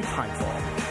time for.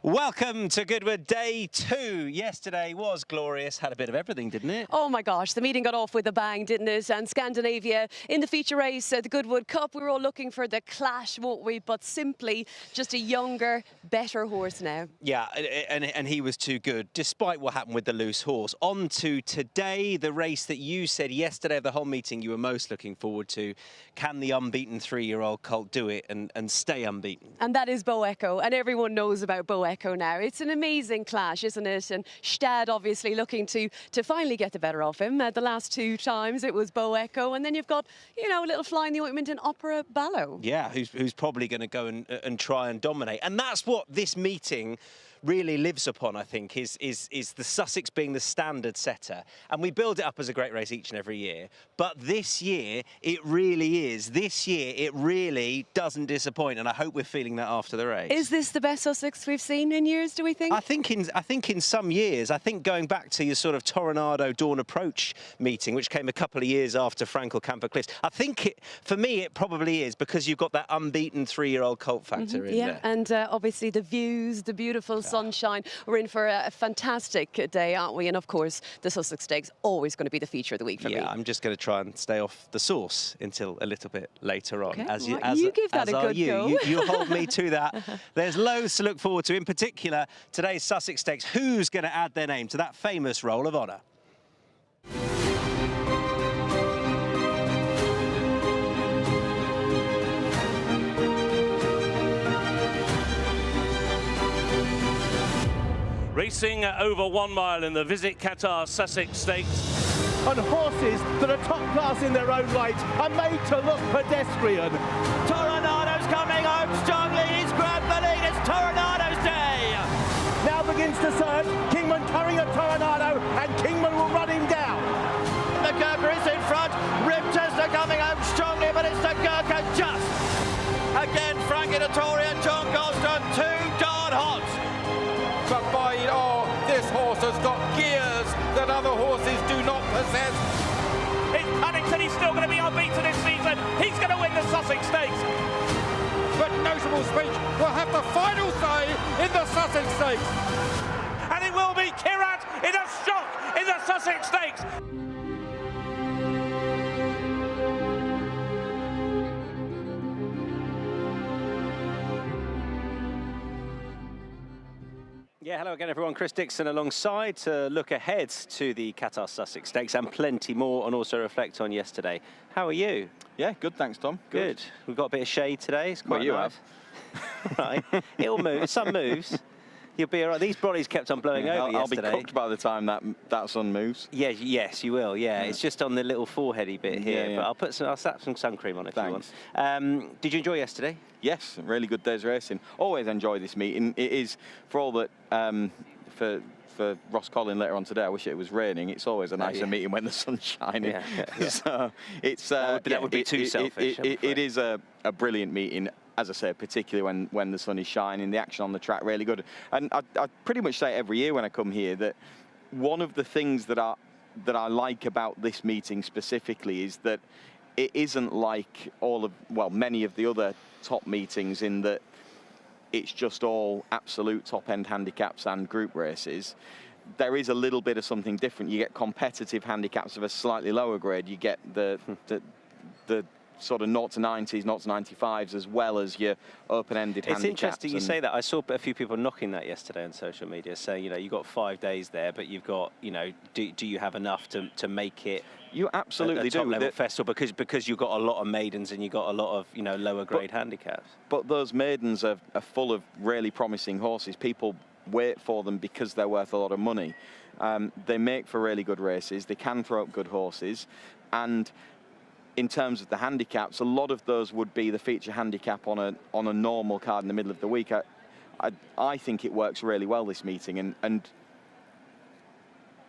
Welcome to Goodwood, day 2. Yesterday was glorious, had a bit of everything, didn't it? Oh my gosh, the meeting got off with a bang, didn't it? And Scandinavia in the feature race, the Goodwood Cup, we were all looking for the clash, weren't we? But simply just a younger, better horse now. Yeah, and he was too good, despite what happened with the loose horse. On to today, the race that you said yesterday of the whole meeting you were most looking forward to. Can the unbeaten 3-year-old colt do it and stay unbeaten? And that is Bo Echo, and everyone knows about Bo Echo now. It's an amazing clash, isn't it? And Gstaad obviously looking to finally get the better of him. The last 2 times it was Bo Echo, and then you've got, you know, a little fly in the ointment in Opera Ballo. Yeah, who's probably going to go and try and dominate. And that's what this meeting really lives upon, I think, is the Sussex being the standard setter. And we build it up as a great race each and every year. But this year, it really is. This year, it really doesn't disappoint. And I hope we're feeling that after the race. Is this the best Sussex we've seen in years, do we think? I think in some years, I think going back to your sort of Toronado Dawn Approach meeting, which came a couple of years after Frankel Camper Cliffs, I think for me, it probably is, because you've got that unbeaten 3-year-old colt factor in there. And obviously the views, the beautiful sunshine. We're in for a fantastic day, aren't we? And of course, the Sussex Stakes, always going to be the feature of the week for me. Yeah, I'm just going to try and stay off the sauce until a little bit later on. Okay, As you give that a good go. You hold me to that. There's loads to look forward to, in particular today's Sussex Stakes. Who's going to add their name to that famous Roll of Honour? Racing over 1 mile in the Visit Qatar Sussex Stakes. And horses that are top class in their own right are made to look pedestrian. Toronado's coming home strongly. He's grabbed the lead. It's Toronado's day. Now begins to surge. Kingman carrying a Toronado, and Kingman will run him down. The Gurkha is in front. Ribchester coming home strongly, but it's the Gurkha just. Again, Frank Editoria, John Goldstone, 2 darn hot. But this horse has got gears that other horses do not possess. It's Paddington, he's still going to be unbeaten this season. He's going to win the Sussex Stakes. But Notable Speech will have the final say in the Sussex Stakes. And it will be Kirat in a shock in the Sussex Stakes. Yeah, hello again, everyone. Chris Dixon alongside to look ahead to the Qatar Sussex Stakes and plenty more, and also reflect on yesterday. How are you? Yeah, good, thanks, Tom. Good. We've got a bit of shade today. It's quite you nice. Right. It'll move. Some moves. You'll be all right. These brollies kept on blowing over yesterday. I'll be cooked by the time that sun moves. Yeah, yes, you will. Yeah, it's just on the little foreheady bit here. Yeah. But I'll slap some sun cream on it if Thanks. you want. Did you enjoy yesterday? Yes, really good day's racing. Always enjoy this meeting. It is, for all that, for Ross Collin later on today, I wish it was raining. It's always a nicer meeting when the sun's shining. Yeah. So it's that would be too selfish. It is a brilliant meeting. As I say, particularly when the sun is shining, the action on the track really good. And I pretty much say every year when I come here that one of the things that I like about this meeting specifically is that it isn't like many of the other top meetings in that it's just all absolute top-end handicaps and group races. There is a little bit of something different. You get competitive handicaps of a slightly lower grade. You get the sort of 0 to 90s, 0 to 95s, as well as your open-ended handicaps. It's interesting you say that. I saw a few people knocking that yesterday on social media, saying, you know, you've got 5 days there, but you've got, you know, do you have enough to make it? You absolutely a top-level festival because you've got a lot of maidens and you've got a lot of, you know, lower-grade handicaps. But those maidens are full of really promising horses. People wait for them because they're worth a lot of money. They make for really good races. They can throw up good horses, and in terms of the handicaps, a lot of those would be the feature handicap on a normal card in the middle of the week. I think it works really well, this meeting, and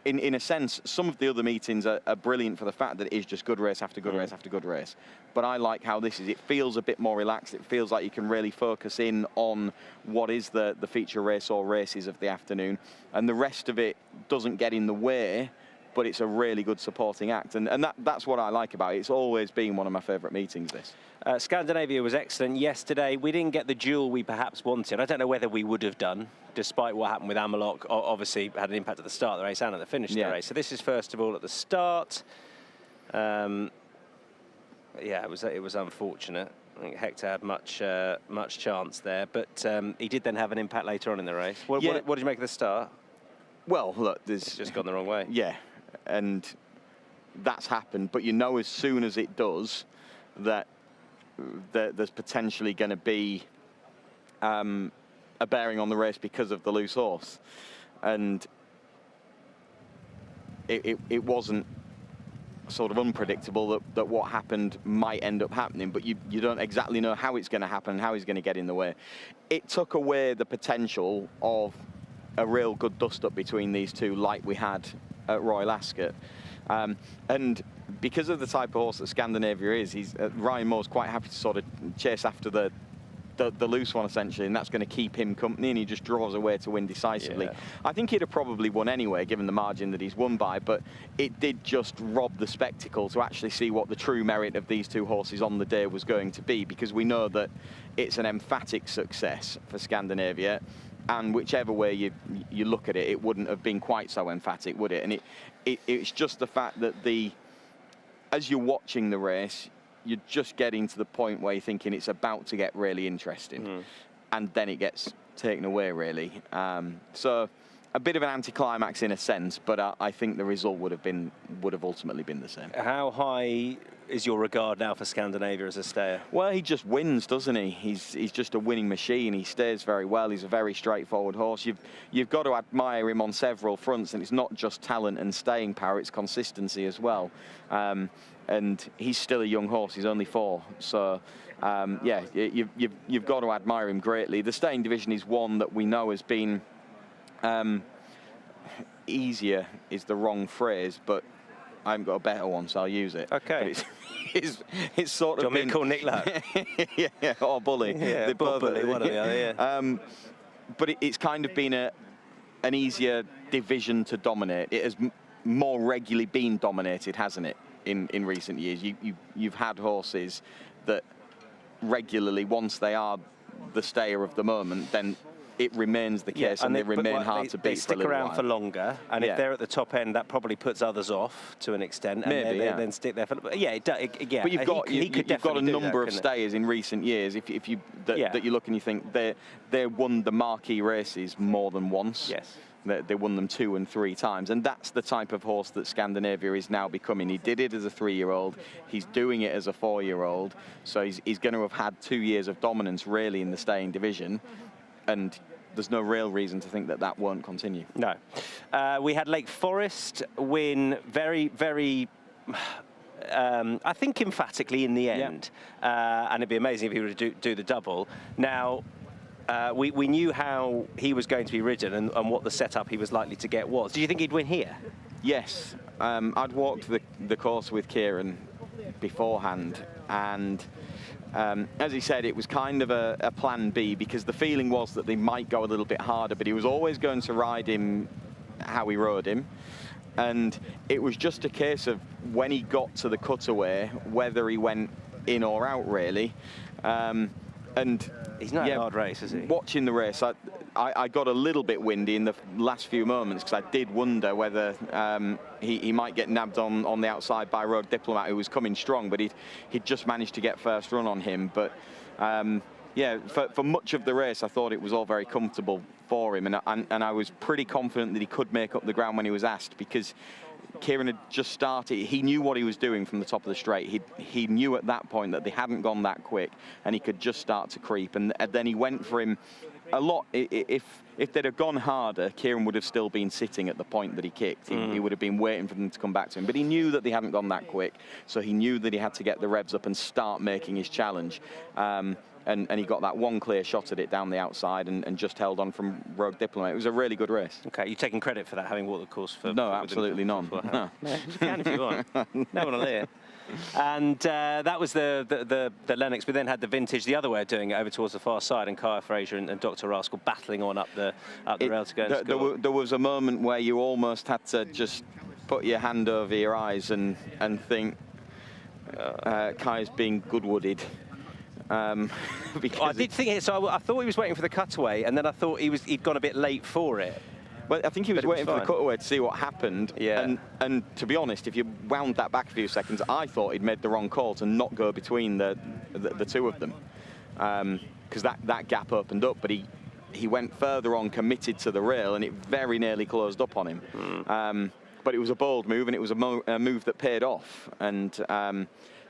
in a sense, some of the other meetings are brilliant for the fact that it is just good race after good race after good race. But I like how this is. It feels a bit more relaxed. It feels like you can really focus in on what is the feature race or races of the afternoon, and the rest of it doesn't get in the way, but it's a really good supporting act. And that's what I like about it. It's always been one of my favourite meetings, this. Scandinavia was excellent yesterday. We didn't get the duel we perhaps wanted. I don't know whether we would have done, despite what happened with Amelot. Obviously had an impact at the start of the race and at the finish of the race. So this is first of all at the start. Yeah, it was unfortunate. I think Hector had much chance there, but he did then have an impact later on in the race. What did you make of the start? Well, look, it's just gone the wrong way. Yeah, and that's happened. But you know, as soon as it does, that there's potentially going to be a bearing on the race because of the loose horse, and it wasn't sort of unpredictable that what happened might end up happening, but you don't exactly know how it's going to happen and how he's going to get in the way. It took away the potential of a real good dust-up between these two like we had at Royal Ascot. And because of the type of horse that Scandinavia is, Ryan Moore's quite happy to sort of chase after the loose one, essentially, and that's going to keep him company, and he just draws away to win decisively. Yeah. I think he'd have probably won anyway, given the margin that he's won by, but it did just rob the spectacle to actually see what the true merit of these two horses on the day was going to be, because we know that it's an emphatic success for Scandinavia, and whichever way you look at it, it wouldn't have been quite so emphatic, would it? And it's just the fact that as you're watching the race, you're just getting to the point where you're thinking it's about to get really interesting, and then it gets taken away, really. So a bit of an anticlimax in a sense, but I think the result would have ultimately been the same. How high is your regard now for Scandinavia as a stayer? Well, he just wins, doesn't he? He's just a winning machine. He stays very well. He's a very straightforward horse. You've got to admire him on several fronts, and it's not just talent and staying power, it's consistency as well. And he's still a young horse. He's only 4. So, yeah, you've got to admire him greatly. The staying division is one that we know has been easier is the wrong phrase, but I haven't got a better one, so I'll use it. Okay. It's sort of been... call Nick Luck? Yeah, or Bully. Yeah, Bully, one or the other, yeah. But it's kind of been an easier division to dominate. It has more regularly been dominated, hasn't it, in recent years? You've had horses that regularly, once they are the stayer of the moment, then it remains the case, and they remain hard to beat. They stick around for longer, and if they're at the top end, that probably puts others off to an extent. And maybe, then stick there for. Yeah, yeah. But you've got a number of stayers in recent years. If you look and you think they won the marquee races more than once. Yes. They won them 2 and 3 times, and that's the type of horse that Scandinavia is now becoming. He did it as a 3-year-old. He's doing it as a 4-year-old. So he's going to have had 2 years of dominance really in the staying division, and there's no real reason to think that won't continue. No. We had Lake Forest win very, very, I think emphatically in the end. And it'd be amazing if he were to do the double. Now, we knew how he was going to be ridden and what the setup he was likely to get was. Did you think he'd win here? Yes. I'd walked the course with Kieran beforehand, and as he said, it was kind of a plan B, because the feeling was that they might go a little bit harder, but he was always going to ride him how he rode him. And it was just a case of when he got to the cutaway, whether he went in or out, really. And he's not a hard race, is he? Watching the race, I got a little bit windy in the last few moments, because I did wonder whether he might get nabbed on the outside by Road Diplomat, who was coming strong, but he'd just managed to get first run on him. But yeah, for much of the race, I thought it was all very comfortable for him, and I was pretty confident that he could make up the ground when he was asked, because Kieran had just started. He knew what he was doing from the top of the straight. He knew at that point that they hadn't gone that quick, and he could just start to creep. And then he went for him a lot. If they'd have gone harder, Kieran would have still been sitting at the point that he kicked. He would have been waiting for them to come back to him. But he knew that they hadn't gone that quick, so he knew that he had to get the revs up and start making his challenge. And he got that one clear shot at it down the outside and just held on from Rogue Diplomat. It was a really good race. Okay, you taking credit for that, having walked the course for... No, absolutely none. No. You can if you want. No one will hear. And that was the Lennox. We then had the vintage the other way of doing it, over towards the far side, and Kaya Fraser and Dr. Rascal battling on up the rail to go and score. There was a moment where you almost had to just put your hand over your eyes and think Kaya's being Goodwooded. I did think it, so I thought he was waiting for the cutaway, and then I thought he'd gone a bit late for it. Well, I think he was waiting for the cutaway to see what happened. Yeah. And to be honest, if you wound that back a few seconds, I thought he'd made the wrong call to not go between the two of them, because that gap opened up. But he went further on, committed to the rail, and it very nearly closed up on him. But it was a bold move, and it was a move that paid off. And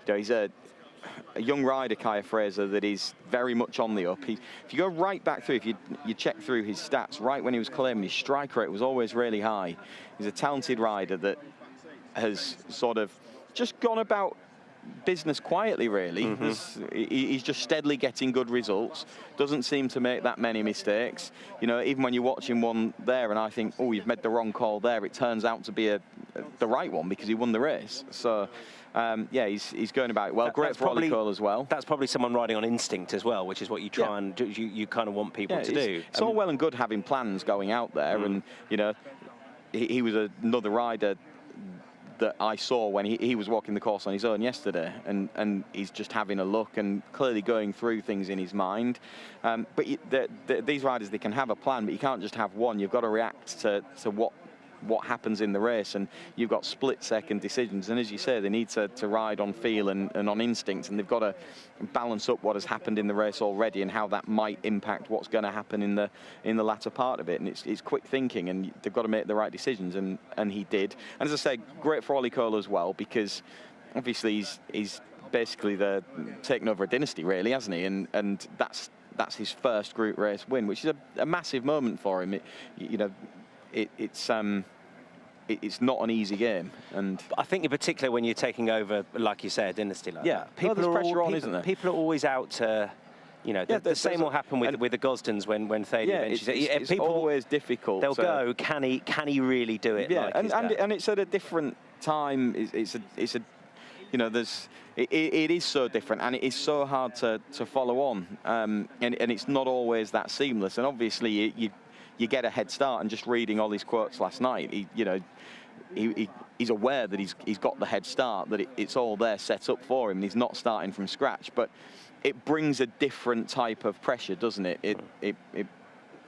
he's a young rider, Kaya Fraser, that is very much on the up. If you go right back through, if you check through his stats, right when he was claiming, his strike rate was always really high. He's a talented rider that has sort of just gone about business quietly, really. He's just steadily getting good results, doesn't seem to make that many mistakes. Even when you're watching one there and I think, oh, you've made the wrong call there, it turns out to be the right one because he won the race. So yeah, he's going about it well. Great for Ollie Cole as well. That's probably someone riding on instinct as well, which is what you try and do, you kind of want people to do. It's all well and good having plans going out there, and he was another rider that I saw when he was walking the course on his own yesterday, and he's just having a look and clearly going through things in his mind. But these riders, they can have a plan, but you can't just have one. You've got to react to what happens in the race, and you've got split-second decisions, and as you say, they need to ride on feel and on instinct, and they've got to balance up what has happened in the race already and how that might impact what's going to happen in the latter part of it. And it's quick thinking, and they've got to make the right decisions, and he did. And as I say, great for Ollie Cole as well, because obviously he's basically taken over a dynasty, really, hasn't he? And that's his first group race win, which is a massive moment for him. It's not an easy game, and I think in particular when you're taking over, like you say, a dynasty like that. There's pressure on, isn't there? People are always out to, the same will happen with the Gosdens when Thady benches. It's always difficult. They'll go, can he really do it? Yeah, like and it's at a different time. It is so different, and it is so hard to follow on, and it's not always that seamless. And obviously you get a head start, and just reading all these quotes last night, he's aware that he's got the head start, that it's all there set up for him, and he's not starting from scratch. But it brings a different type of pressure, doesn't it?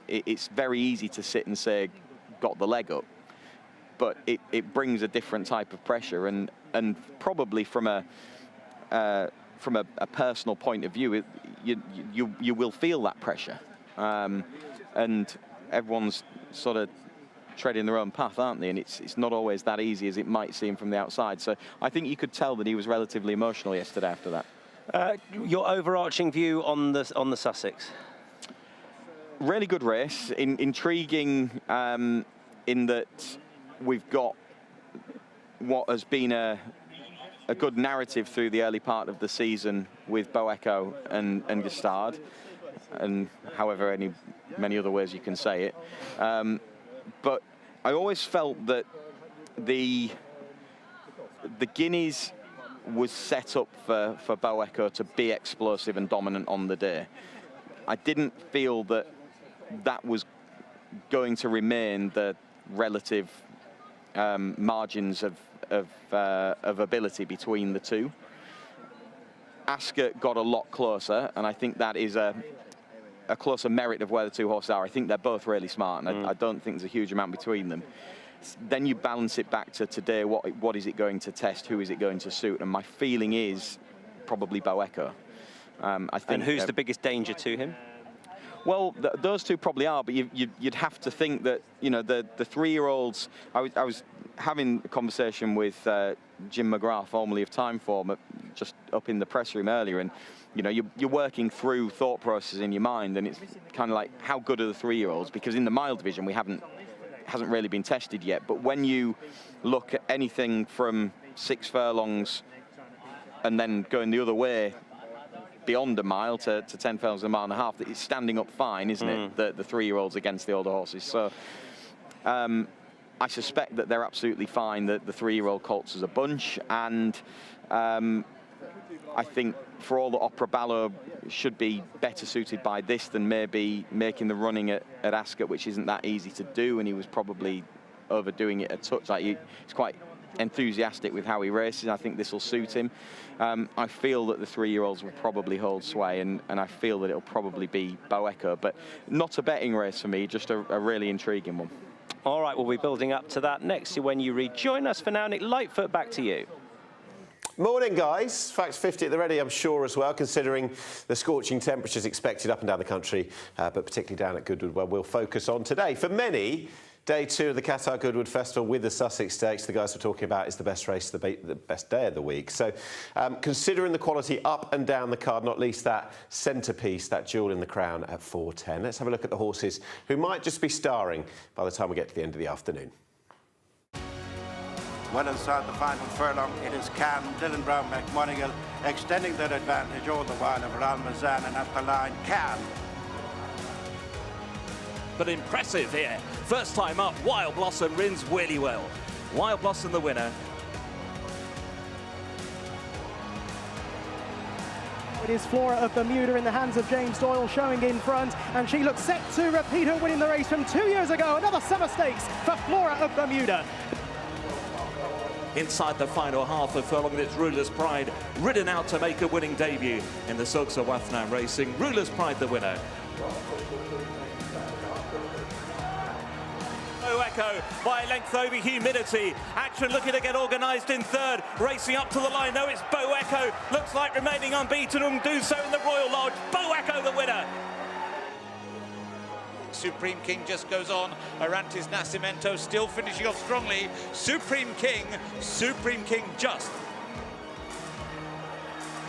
It's very easy to sit and say, got the leg up, but it brings a different type of pressure, and probably from a personal point of view, you will feel that pressure, and everyone's sort of treading their own path, aren't they? And it's not always that easy as it might seem from the outside. So I think you could tell that he was relatively emotional yesterday after that. Your overarching view on the Sussex? Really good race, intriguing in that we've got what has been a good narrative through the early part of the season with Bo Echo and Gstaad, and however many other ways you can say it. But I always felt that the Guineas was set up for Bo Echo to be explosive and dominant on the day. I didn't feel that was going to remain the relative margins of ability between the two. Ascot got a lot closer, and I think that is a closer merit of where the two horses are. I think they're both really smart, and I don't think there's a huge amount between them. Then you balance it back to today. What is it going to test? Who is it going to suit? And my feeling is probably Bo Echo. I think. And who's the biggest danger to him? Well, those two probably are, but you'd have to think that the 3-year-olds. I was having a conversation with Jim McGrath, formerly of Timeform, just up in the press room earlier, and you know, you're working through thought processes in your mind, and it's kind of like, how good are the 3-year-olds? Because in the mile division, hasn't really been tested yet. But when you look at anything from 6 furlongs and then going the other way beyond a mile to 10 furlongs, a mile and a half, it's standing up fine, isn't it? The 3-year-olds against the older horses. So I suspect that they're absolutely fine, the 3-year-old colts as a bunch, and I think for all that Opera Ballo should be better suited by this than maybe making the running at Ascot, which isn't that easy to do, and he was probably overdoing it a touch. Like, he's quite enthusiastic with how he races. I think this will suit him. I feel that the 3-year-olds will probably hold sway, and I feel that it'll probably be Bo Echo, but not a betting race for me, just a really intriguing one. All right, we'll be building up to that next year when you rejoin us. For now, Nick Lightfoot, back to you. Morning, guys. Facts 50 at the ready, I'm sure, as well, considering the scorching temperatures expected up and down the country, but particularly down at Goodwood, where we'll focus on today. For many, day 2 of the Qatar Goodwood Festival with the Sussex Stakes, the guys we're talking about, is the best race, the best day of the week. So, considering the quality up and down the card, not least that centrepiece, that jewel in the crown at 4:10, let's have a look at the horses who might just be starring by the time we get to the end of the afternoon. Well inside the final furlong, it is Can, Dylan Brown, McMonigal extending their advantage all the while over Almazan, and at the line, Can. But impressive here. First time up, Wild Blossom wins really well. Wild Blossom the winner. It is Flora of Bermuda in the hands of James Doyle showing in front, and she looks set to repeat her win in the race from 2 years ago. Another summer stakes for Flora of Bermuda. Inside the final half of furlong, it's Ruler's Pride ridden out to make a winning debut in the Silks of Wathnaam Racing. Ruler's Pride the winner. Echo by a length over Humidity. Action looking to get organised in third. Racing up to the line. No, it's Bo Echo. Looks like remaining unbeaten and do so in the Royal Lodge. Bo Echo the winner. Supreme King just goes on. Arantes Nascimento still finishing off strongly. Supreme King just.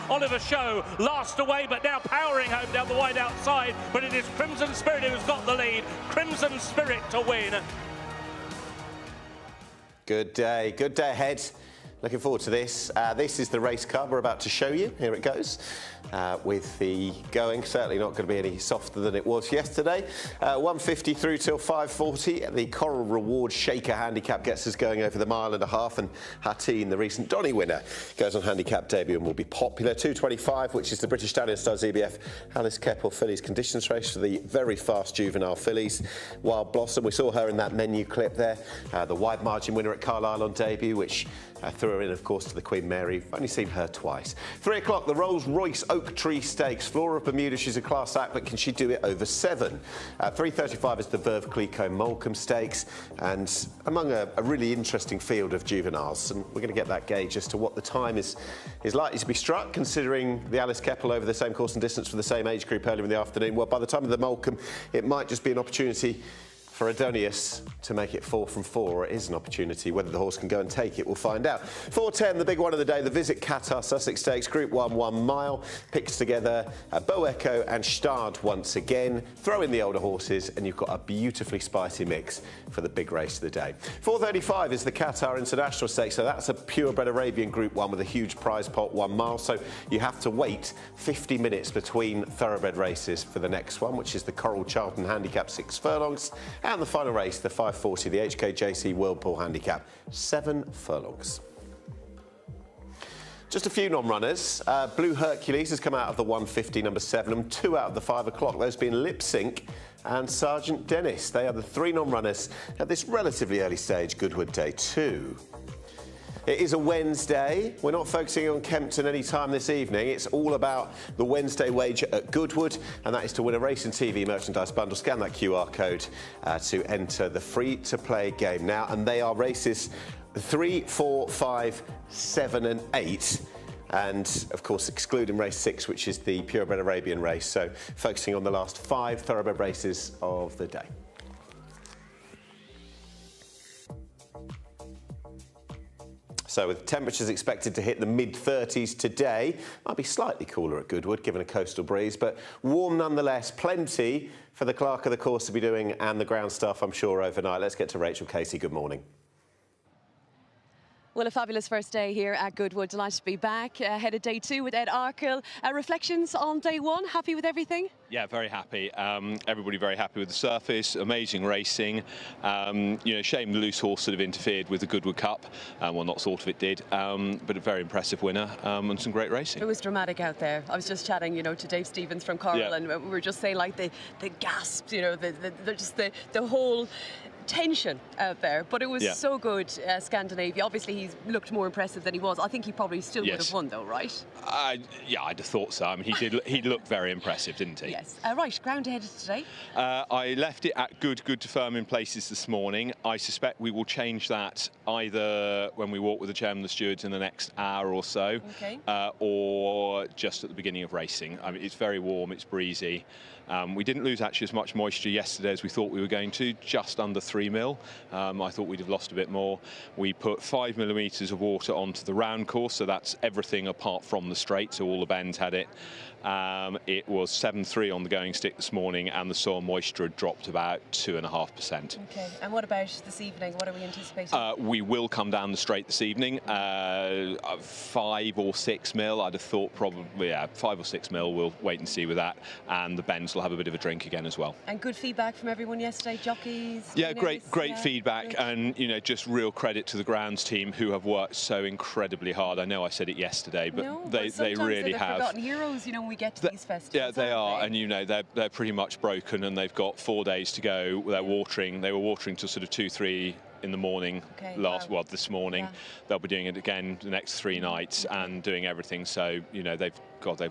Oliver Show last away, but now powering home down the wide outside. But it is Crimson Spirit who's got the lead. Crimson Spirit to win. Good day ahead. Looking forward to this. This is the race card we're about to show you. Here it goes. With the going, certainly not going to be any softer than it was yesterday. 150 through till 540. The Coral Reward Shaker handicap gets us going over the 1.5 miles, and Hateen, the recent Donny winner, goes on handicap debut and will be popular. 225, which is the British Stallion Stars EBF Alice Keppel Fillies conditions race for the very fast juvenile fillies. Wild Blossom, we saw her in that menu clip there. The wide margin winner at Carlisle on debut, which threw her in, of course, to the Queen Mary. I've only seen her twice. 3 o'clock, the Rolls-Royce Oak Tree Stakes. Flora of Bermuda, she's a class act, but can she do it over 7? 3:35 is the Verve Clicquot Molecombe Stakes, and among a really interesting field of juveniles, and we're going to get that gauge as to what the time is likely to be struck, considering the Alice Keppel over the same course and distance for the same age group earlier in the afternoon. Well, by the time of the Molecombe, it might just be an opportunity for Adonis to make it 4 from 4, or it is an opportunity. Whether the horse can go and take it, we'll find out. 4:10, the big one of the day, the Visit Qatar Sussex Stakes, Group 1 1 mile. Picks together Bo Echo and Gstaad once again. Throw in the older horses, and you've got a beautifully spicy mix for the big race of the day. 4:35 is the Qatar International Stakes, so that's a purebred Arabian Group 1 with a huge prize pot, 1 mile. So you have to wait 50 minutes between thoroughbred races for the next one, which is the Coral Charlton Handicap 6 furlongs. And the final race, the 5:40, the HKJC Whirlpool Handicap, 7 furlongs. Just a few non-runners. Blue Hercules has come out of the 150, number 7, and 2 out of the 5 o'clock. Those being Lip Sync and Sergeant Dennis. They are the 3 non-runners at this relatively early stage, Goodwood Day 2. It is a Wednesday. We're not focusing on Kempton any time this evening. It's all about the Wednesday wager at Goodwood, and that is to win a Racing TV merchandise bundle. Scan that QR code to enter the free-to-play game now, and they are races 3, 4, 5, 7 and 8. And, of course, excluding race 6, which is the purebred Arabian race. So, focusing on the last 5 thoroughbred races of the day. So with temperatures expected to hit the mid-30s today, might be slightly cooler at Goodwood given a coastal breeze, but warm nonetheless. Plenty for the clerk of the course to be doing and the ground staff, I'm sure, overnight. Let's get to Rachel Casey. Good morning. Well, a fabulous first day here at Goodwood. Delighted to be back ahead of day 2 with Ed Arkle. Reflections on day 1. Happy with everything? Yeah, very happy. Everybody very happy with the surface. Amazing racing. You know, shame the loose horse sort of interfered with the Goodwood Cup. Well, not sort of it did, but a very impressive winner and some great racing. It was dramatic out there. I was just chatting, you know, to Dave Stevens from Coral, and we were just saying like the gasps, you know, the whole tension out there, but it was so good. Scandinavia, obviously he's looked more impressive than he was. I think he probably still would have won though, right? Yeah, I'd have thought so. I mean, he looked very impressive, didn't he? Yes. Right, ground ahead today? I left it at good to firm in places this morning. I suspect we will change that either when we walk with the chairman and the stewards in the next hour or so, or just at the beginning of racing. I mean, it's very warm, it's breezy. We didn't lose actually as much moisture yesterday as we thought we were going to, just under 3 mil. I thought we'd have lost a bit more. We put 5 millimetres of water onto the round course, so that's everything apart from the straight, so all the bends had it. It was 7.3 on the going stick this morning, and the soil moisture had dropped about 2.5%. Okay, and what about this evening? What are we anticipating? We will come down the straight this evening. 5 or 6 mil, I'd have thought probably, 5 or 6 mil. We'll wait and see with that, and the bends will have a bit of a drink again as well. And good feedback from everyone yesterday, jockeys? Yeah, great feedback, and you know, just real credit to the grounds team who have worked so incredibly hard. I know I said it yesterday, but they really have. Forgotten heroes, you know, when we get to these festivals. Yeah, they are, and you know, they're pretty much broken, and they've got 4 days to go. They're watering. They were watering till sort of 2-3 in the morning this morning. They'll be doing it again the next 3 nights and doing everything. So you know, they've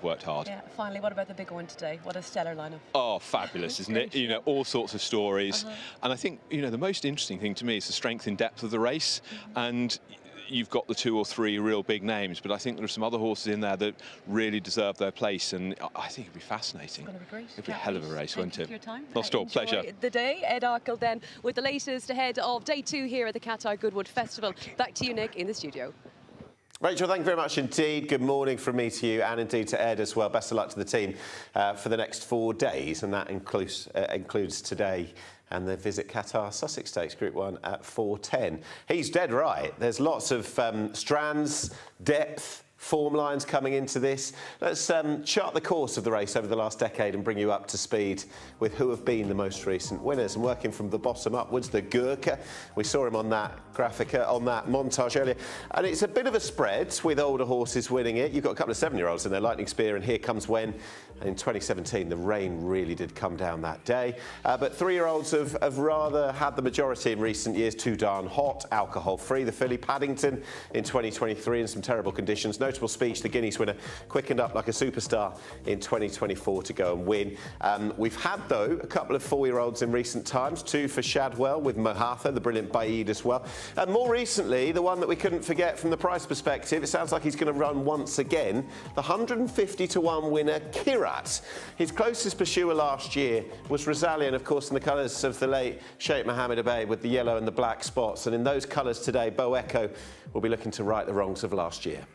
worked hard. Yeah. Finally, what about the big one today? What a stellar lineup. Oh, fabulous, isn't it? You know, all sorts of stories. And I think, you know, the most interesting thing to me is the strength and depth of the race. And you've got the 2 or 3 real big names, but I think there are some other horses in there that really deserve their place, and I think it'd be fascinating. It's going to be great. It'd be a hell of a race, won't it? Thank you for your time. Not at all. Pleasure. The day. Ed Arkle then with the latest ahead of day 2 here at the Qatar Goodwood Festival. Back to you, Nick, in the studio. Rachel, thank you very much indeed. Good morning from me to you, and indeed to Ed as well. Best of luck to the team for the next 4 days, and that includes today and the Visit Qatar Sussex Stakes Group 1 at 4:10. He's dead right. There's lots of strands, depth, form lines coming into this. Let's chart the course of the race over the last decade and bring you up to speed with who have been the most recent winners. And working from the bottom upwards, the Gurkha. We saw him on that graphic, on that montage earlier. And it's a bit of a spread with older horses winning it. You've got a couple of 7-year-olds in there, Lightning Spear and Here Comes When. And in 2017, the rain really did come down that day. But 3-year-olds have rather had the majority in recent years. Too Darn Hot, Alcohol Free, the filly Paddington in 2023 in some terrible conditions. Notable Speech, the Guineas winner, quickened up like a superstar in 2024 to go and win. We've had, though, a couple of 4-year-olds in recent times, 2 for Shadwell with Mohatha, the brilliant Baid as well. And more recently, the one that we couldn't forget from the price perspective, it sounds like he's going to run once again, the 150-to-1 winner, Kirat. His closest pursuer last year was Rosalian, of course, in the colours of the late Sheikh Mohammed Abeid with the yellow and the black spots. And in those colours today, Bo Echo will be looking to right the wrongs of last year.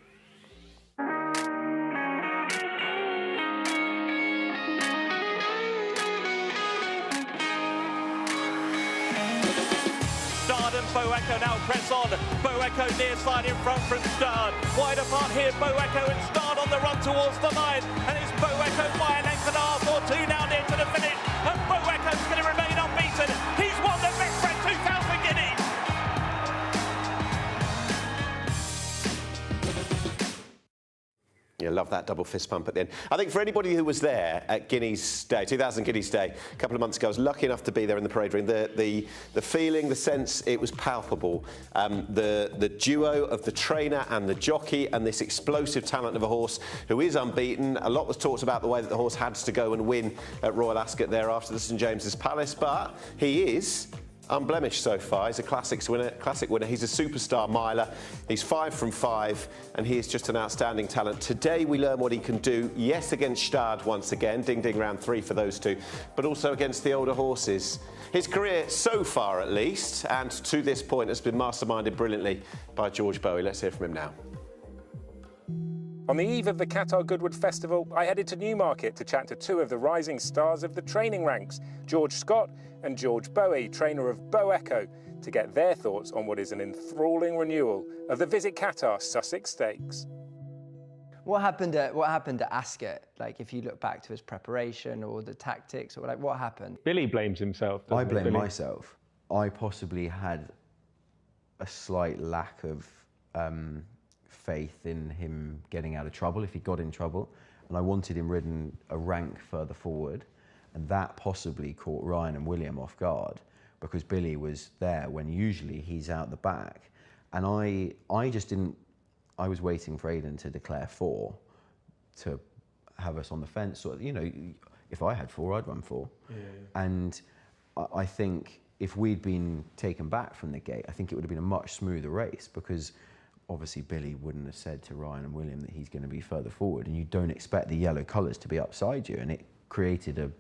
Bo Echo now press on. Bo Echo near side in front from Gstaad. Wide apart here, Bo Echo and Gstaad on the run towards the line. And it's Bo Echo by a length and a half or 2 now near to the finish. And Bo Echo's going to remain unbeaten. He's won the Betfred 2000 Guineas. You love that double fist pump at the end. I think for anybody who was there at Guineas Day, 2000 Guineas Day, a couple of months ago, I was lucky enough to be there in the parade ring. The feeling, the sense, it was palpable. The duo of the trainer and the jockey and this explosive talent of a horse who is unbeaten. A lot was talked about the way that the horse had to go and win at Royal Ascot there after the St James's Palace, but he is unblemished so far. He's a classic winner. He's a superstar miler. He's 5 from 5, and he is just an outstanding talent. Today we learn what he can do, yes, against Gstaad once again, ding-ding round 3 for those two, but also against the older horses. His career so far, at least, and to this point, has been masterminded brilliantly by George Bowie. Let's hear from him now. On the eve of the Qatar Goodwood Festival, I headed to Newmarket to chat to 2 of the rising stars of the training ranks, George Scott and George Bowie, trainer of Bo Echo, to get their thoughts on what is an enthralling renewal of the Visit Qatar Sussex Stakes. What happened at Ascot? Like, if you look back to his preparation or the tactics, or like, what happened? Billy blames himself. I blame myself. I possibly had a slight lack of faith in him getting out of trouble if he got in trouble, and I wanted him ridden a rank further forward, and that possibly caught Ryan and William off guard because Billy was there when usually he's out the back, and I just didn't. I was waiting for Aidan to declare 4 to have us on the fence. So, you know, if I had 4, I'd run 4. Yeah. And I think if we'd been taken back from the gate, I think it would have been a much smoother race because obviously Billy wouldn't have said to Ryan and William that he's going to be further forward, and you don't expect the yellow colours to be upside you, and it created a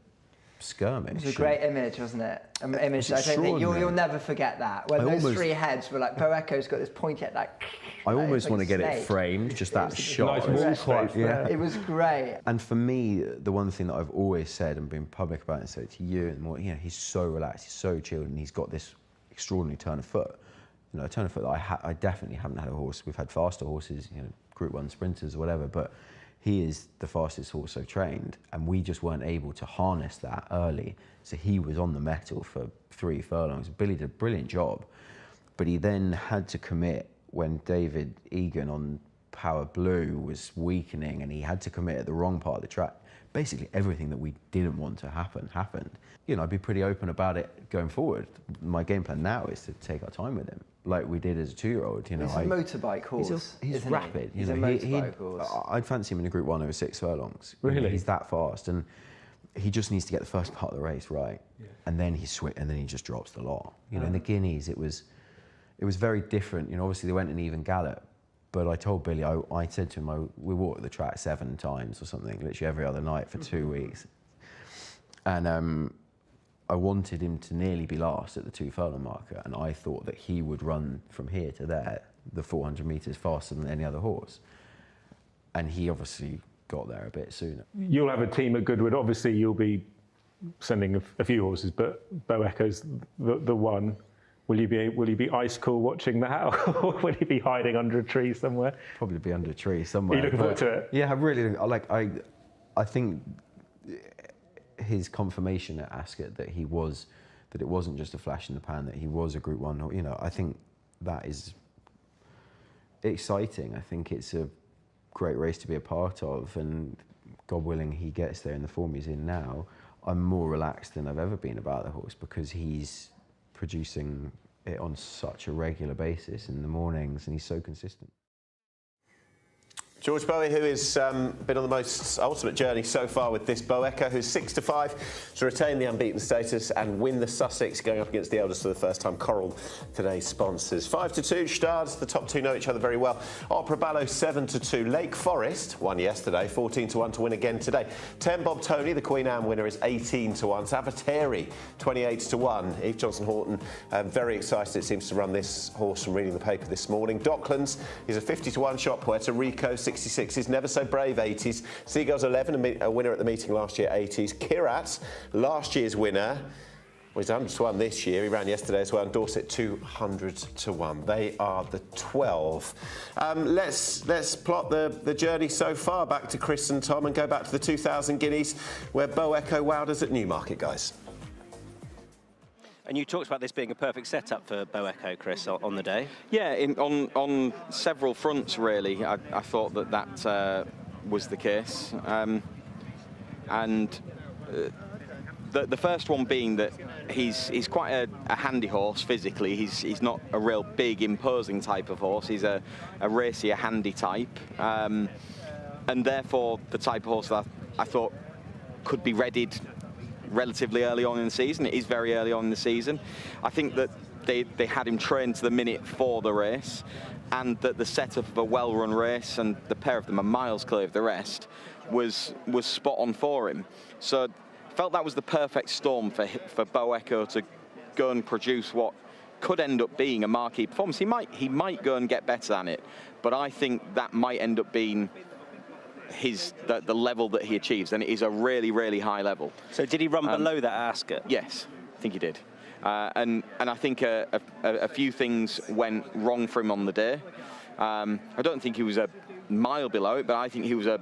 skirmish. It was a great image, wasn't it? An image I don't think you'll never forget that. When those 3 heads were like, Bo Echo's got this pointy head, like. I almost want to get it framed, just that shot. Yeah. It was great. And for me, the one thing that I've always said and been public about, and so to you and more, you know, he's so relaxed, he's so chilled, and he's got this extraordinary turn of foot. You know, a turn of foot that I definitely haven't had a horse. We've had faster horses, you know, Group 1 sprinters or whatever, but he is the fastest horse I've trained, and we just weren't able to harness that early. So he was on the metal for 3 furlongs. Billy did a brilliant job, but he then had to commit when David Egan on Power Blue was weakening, and he had to commit at the wrong part of the track. Basically everything that we didn't want to happen happened. You know, I'd be pretty open about it going forward. My game plan now is to take our time with him, like we did as a 2-year-old. You know, he's a motorbike horse. He's rapid. He's a motorbike horse. I'd fancy him in a Group 1 over 6 furlongs. Really? You know, he's that fast, and he just needs to get the first part of the race right, and then and then he just drops the lot. You know, in the Guineas, it was very different. You know, obviously they went an even gallop, but I told Billy, I said to him, we walked the track 7 times or something, literally every other night for 2 weeks, and I wanted him to nearly be last at the 2 furlong marker, and I thought that he would run from here to there, the 400 metres faster than any other horse, and he obviously got there a bit sooner. You'll have a team at Goodwood. Obviously, you'll be sending a few horses, but Bo Echo's the one. Will you be ice cool watching that, or will you be hiding under a tree somewhere? Probably be under a tree somewhere. Are you looking forward to it? Yeah, I really like. I think his confirmation at Ascot that it wasn't just a flash in the pan, that he was a Group 1. You know, I think that is exciting. I think it's a great race to be a part of, and God willing, he gets there in the form he's in now. I'm more relaxed than I've ever been about the horse because he's producing it on such a regular basis in the mornings, and he's so consistent. George Bowie, who has been on the most ultimate journey so far with this Bo Echo, who's 6-5 to retain the unbeaten status and win the Sussex, going up against the eldest for the first time. Coral, today's sponsors. 5-2, Gstaad, the top 2 know each other very well. Opera Ballo, 7-2. Lake Forest won yesterday, 14-1 to win again today. 10 Bob Tony, the Queen Anne winner, is 18-1. Savateri, 28-1. Eve Johnson-Horton, very excited, it seems, to run this horse from reading the paper this morning. Docklands is a 50-1 shot. Puerto Rico, 66s, Never So Brave, 80s. Seagulls 11, a winner at the meeting last year, 80s. Kirat, last year's winner, well, he's 100-1 this year. He ran yesterday as well. And Dorset, 200-1. They are the 12. Let's plot the journey so far back to Chris and Tom and go back to the 2,000 guineas where Bo Echo wowed us at Newmarket, guys. And you talked about this being a perfect setup for Bo Echo, Chris, on the day. Yeah, on several fronts, really. I thought that was the case. The first one being that he's quite a handy horse physically. He's not a real big, imposing type of horse. He's a racy, a handy type. And therefore, the type of horse that I thought could be readied relatively early on in the season. It is very early on in the season. I think that they had him trained to the minute for the race, and that the setup of a well-run race, and the pair of them are miles clear of the rest, was spot on for him. So I felt that was the perfect storm for Bo Echo to go and produce what could end up being a marquee performance. He might go and get better than it, but I think that might end up being the level that he achieves, and it is a really, really high level. So did he run below that at Ascot? Yes, I think he did. And I think a few things went wrong for him on the day. I don't think he was a mile below it, but I think he was a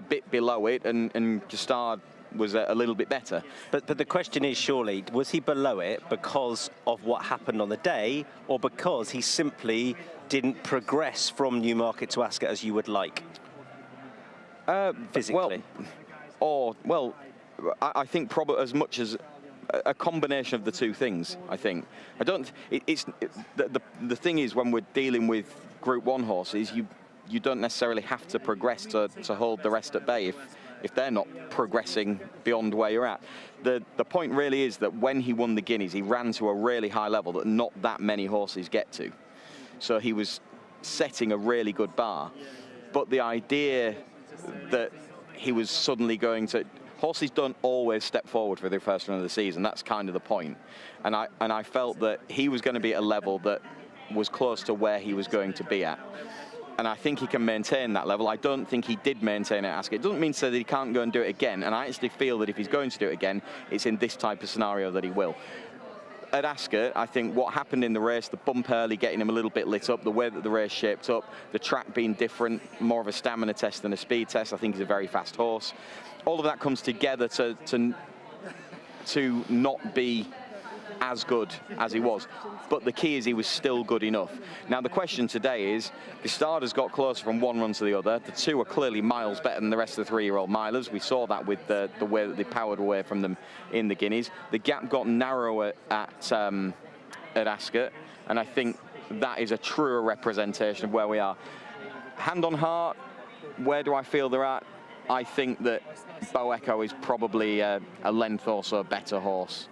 bit below it, and Gstaad was a little bit better. But the question is, surely, was he below it because of what happened on the day, or because he simply didn't progress from Newmarket to Ascot as you would like? Physically? Well, I think probably as much as a combination of the two things, I think. The thing is, when we're dealing with Group 1 horses, you don't necessarily have to progress to hold the rest at bay if they're not progressing beyond where you're at. The point really is that when he won the Guineas, he ran to a really high level that not that many horses get to. So he was setting a really good bar. But the idea that he was suddenly going to... Horses don't always step forward for their first run of the season. That's kind of the point. And I felt that he was going to be at a level that was close to where he was going to be at. And I think he can maintain that level. I don't think he did maintain it at Ascot. It doesn't mean to say that he can't go and do it again. And I actually feel that if he's going to do it again, it's in this type of scenario that he will. At Ascot, I think what happened in the race, the bump early getting him a little bit lit up, the way that the race shaped up, the track being different, more of a stamina test than a speed test. I think he's a very fast horse. All of that comes together to not be as good as he was. But the key is he was still good enough. Now the question today is, Gstaad has got closer from one run to the other. The two are clearly miles better than the rest of the three-year-old milers. We saw that with the way that they powered away from them in the Guineas. The gap got narrower at Ascot, and I think that is a truer representation of where we are. Hand on heart, where do I feel they're at? I think that Bo Echo is probably a length or so better horse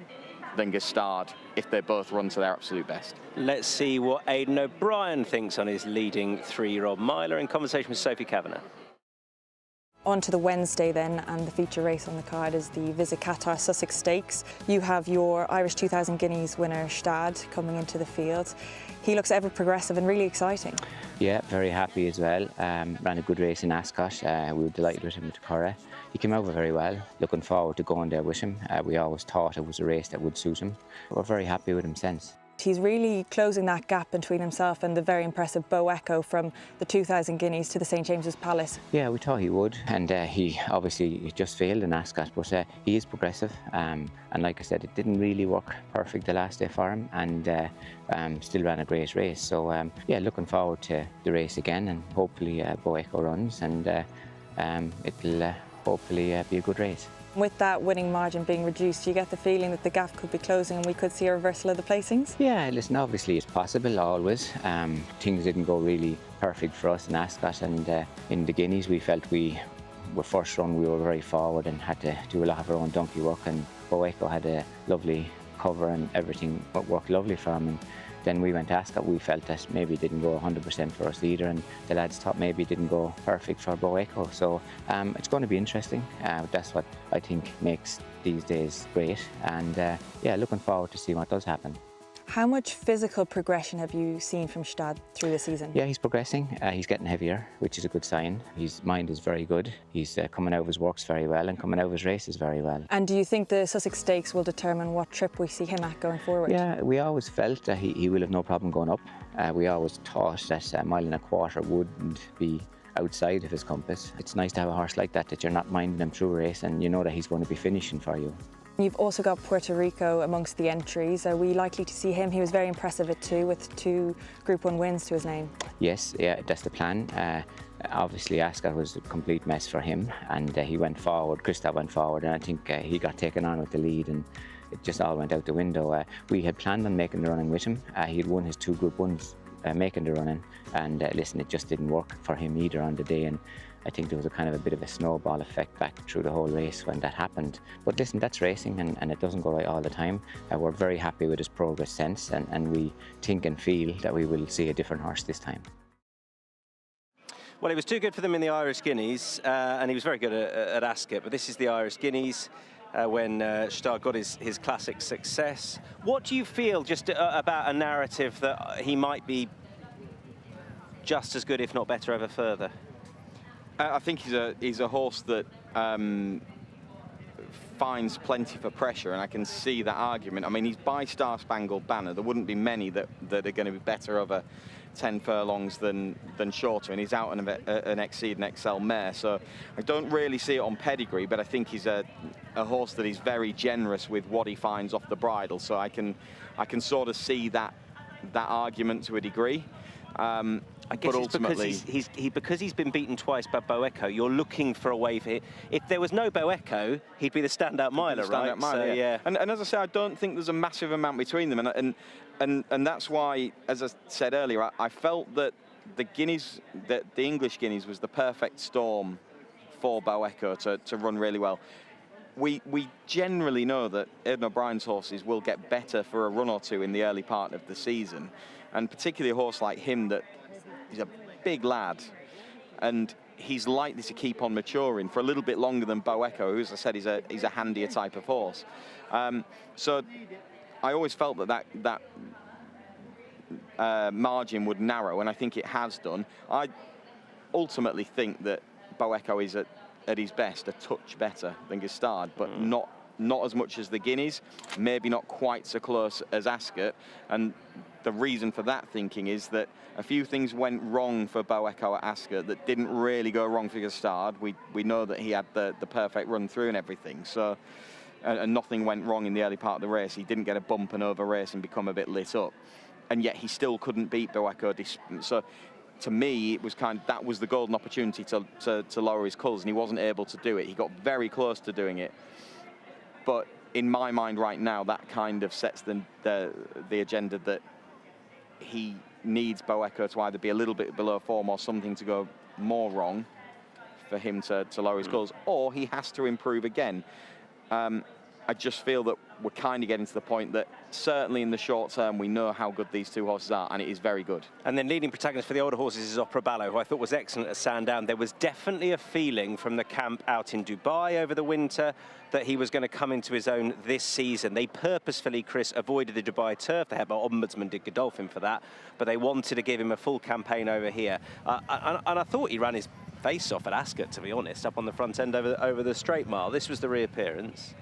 than Gstaad if they both run to their absolute best. Let's see what Aidan O'Brien thinks on his leading three-year-old miler in conversation with Sophie Kavanagh. On to the Wednesday then, and the feature race on the card is the Visit Qatar Sussex Stakes. You have your Irish 2000 Guineas winner Gstaad coming into the field. He looks ever progressive and really exciting. Yeah, very happy as well. Ran a good race in Ascot. We were delighted with him at Curragh. He came over very well. Looking forward to going there with him. We always thought it was a race that would suit him. We're very happy with him since. He's really closing that gap between himself and the very impressive Bo Echo from the 2000 Guineas to the St James's Palace. Yeah, we thought he would, and he obviously just failed in Ascot, but he is progressive. And like I said, it didn't really work perfect the last day for him, and still ran a great race. So yeah, looking forward to the race again, and hopefully Bo Echo runs, and it'll hopefully be a good race. With that winning margin being reduced, you get the feeling that the gap could be closing and we could see a reversal of the placings? Yeah, listen, obviously it's possible, always. Things didn't go really perfect for us in Ascot, and in the Guineas we felt we were first run, we were very forward and had to do a lot of our own donkey work, and Bo Echo had a lovely cover and everything worked lovely for him. And then we went to Ascot, we felt that maybe it didn't go 100% for us either, and the lads thought maybe it didn't go perfect for Bo Echo. So it's going to be interesting. That's what I think makes these days great, and yeah, looking forward to see what does happen. How much physical progression have you seen from Gstaad through the season? Yeah, he's progressing. He's getting heavier, which is a good sign. His mind is very good. He's coming out of his works very well and coming out of his races very well. And do you think the Sussex Stakes will determine what trip we see him at going forward? Yeah, we always felt that he will have no problem going up. We always thought that a mile and a quarter wouldn't be outside of his compass. It's nice to have a horse like that you're not minding him through a race and you know that he's going to be finishing for you. You've also got Puerto Rico amongst the entries. Are we likely to see him? He was very impressive at 2 with 2 Group 1 wins to his name. Yes, yeah, that's the plan. Obviously Ascot was a complete mess for him, and he went forward, Gstaad went forward, and I think he got taken on with the lead and it just all went out the window. We had planned on making the running with him. He had won his 2 Group 1s making the running, and listen, it just didn't work for him either on the day, and I think there was a kind of a bit of a snowball effect back through the whole race when that happened. But listen, that's racing, and it doesn't go right all the time. We're very happy with his progress since, and we think and feel that we will see a different horse this time. Well, he was too good for them in the Irish Guineas, and he was very good at Ascot, but this is the Irish Guineas when Gstaad got his classic success. What do you feel just about a narrative that he might be just as good, if not better, ever further? I think he's a horse that finds plenty for pressure, and I can see that argument. I mean, he's by Star Spangled Banner. There wouldn't be many that are going to be better over 10 furlongs than shorter, and he's out on an Gstaad and Excel mare. So I don't really see it on pedigree, but I think he's a horse that is very generous with what he finds off the bridle. So I can sort of see that argument to a degree. I guess it's because he's been beaten twice by Bo Echo. You're looking for a way for him. If there was no Bo Echo, he'd be the standout miler, right? Miler, yeah. And as I say, I don't think there's a massive amount between them, and that's why, as I said earlier, I felt that the English Guineas was the perfect storm for Bo Echo to run really well. We generally know that Aidan O'Brien's horses will get better for a run or two in the early part of the season, and particularly a horse like him that he's a big lad, and he's likely to keep on maturing for a little bit longer than Bo Echo, who, as I said, he's a handier type of horse. So I always felt that margin would narrow, and I think it has done. I ultimately think that Bo Echo is at his best a touch better than Gstaad, but not as much as the Guineas, maybe not quite so close as Ascot. And the reason for that thinking is that a few things went wrong for Bo Echo at Ascot that didn't really go wrong for Gstaad. We know that he had the perfect run through and everything, so and nothing went wrong in the early part of the race. He didn't get a bump and over race and become a bit lit up, and yet he still couldn't beat Bo Echo. So to me, it was that was the golden opportunity to lower his colours, and he wasn't able to do it. He got very close to doing it, but in my mind right now, that kind of sets the agenda that he needs Bo Echo to either be a little bit below form or something to go more wrong for him to lower his colours, or he has to improve again. I just feel that we're kind of getting to the point that certainly in the short term we know how good these two horses are, and it is very good. And then leading protagonist for the older horses is Opera Ballo, who I thought was excellent at Sandown. There was definitely a feeling from the camp out in Dubai over the winter that he was going to come into his own this season. They purposefully, Chris, avoided the Dubai turf. They had my ombudsman did Godolphin for that, but they wanted to give him a full campaign over here. And I thought he ran his face off at Ascot, to be honest, up on the front end over the straight mile. This was the reappearance.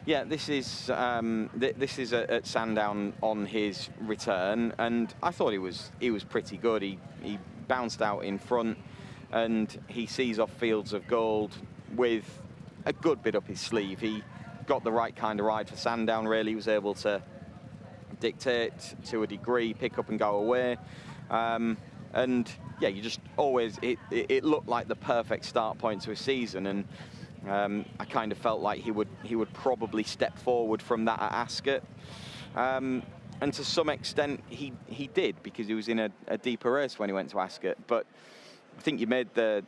Yeah, this is at Sandown on his return, and I thought he was pretty good. He bounced out in front, and he sees off Fields of Gold with a good bit up his sleeve. He got the right kind of ride for Sandown, really. He was able to dictate to a degree, pick up and go away. And yeah, you just always, it looked like the perfect start point to a season, and I kind of felt like he would probably step forward from that at Ascot. And to some extent he did, because he was in a deeper race when he went to Ascot. But I think you made the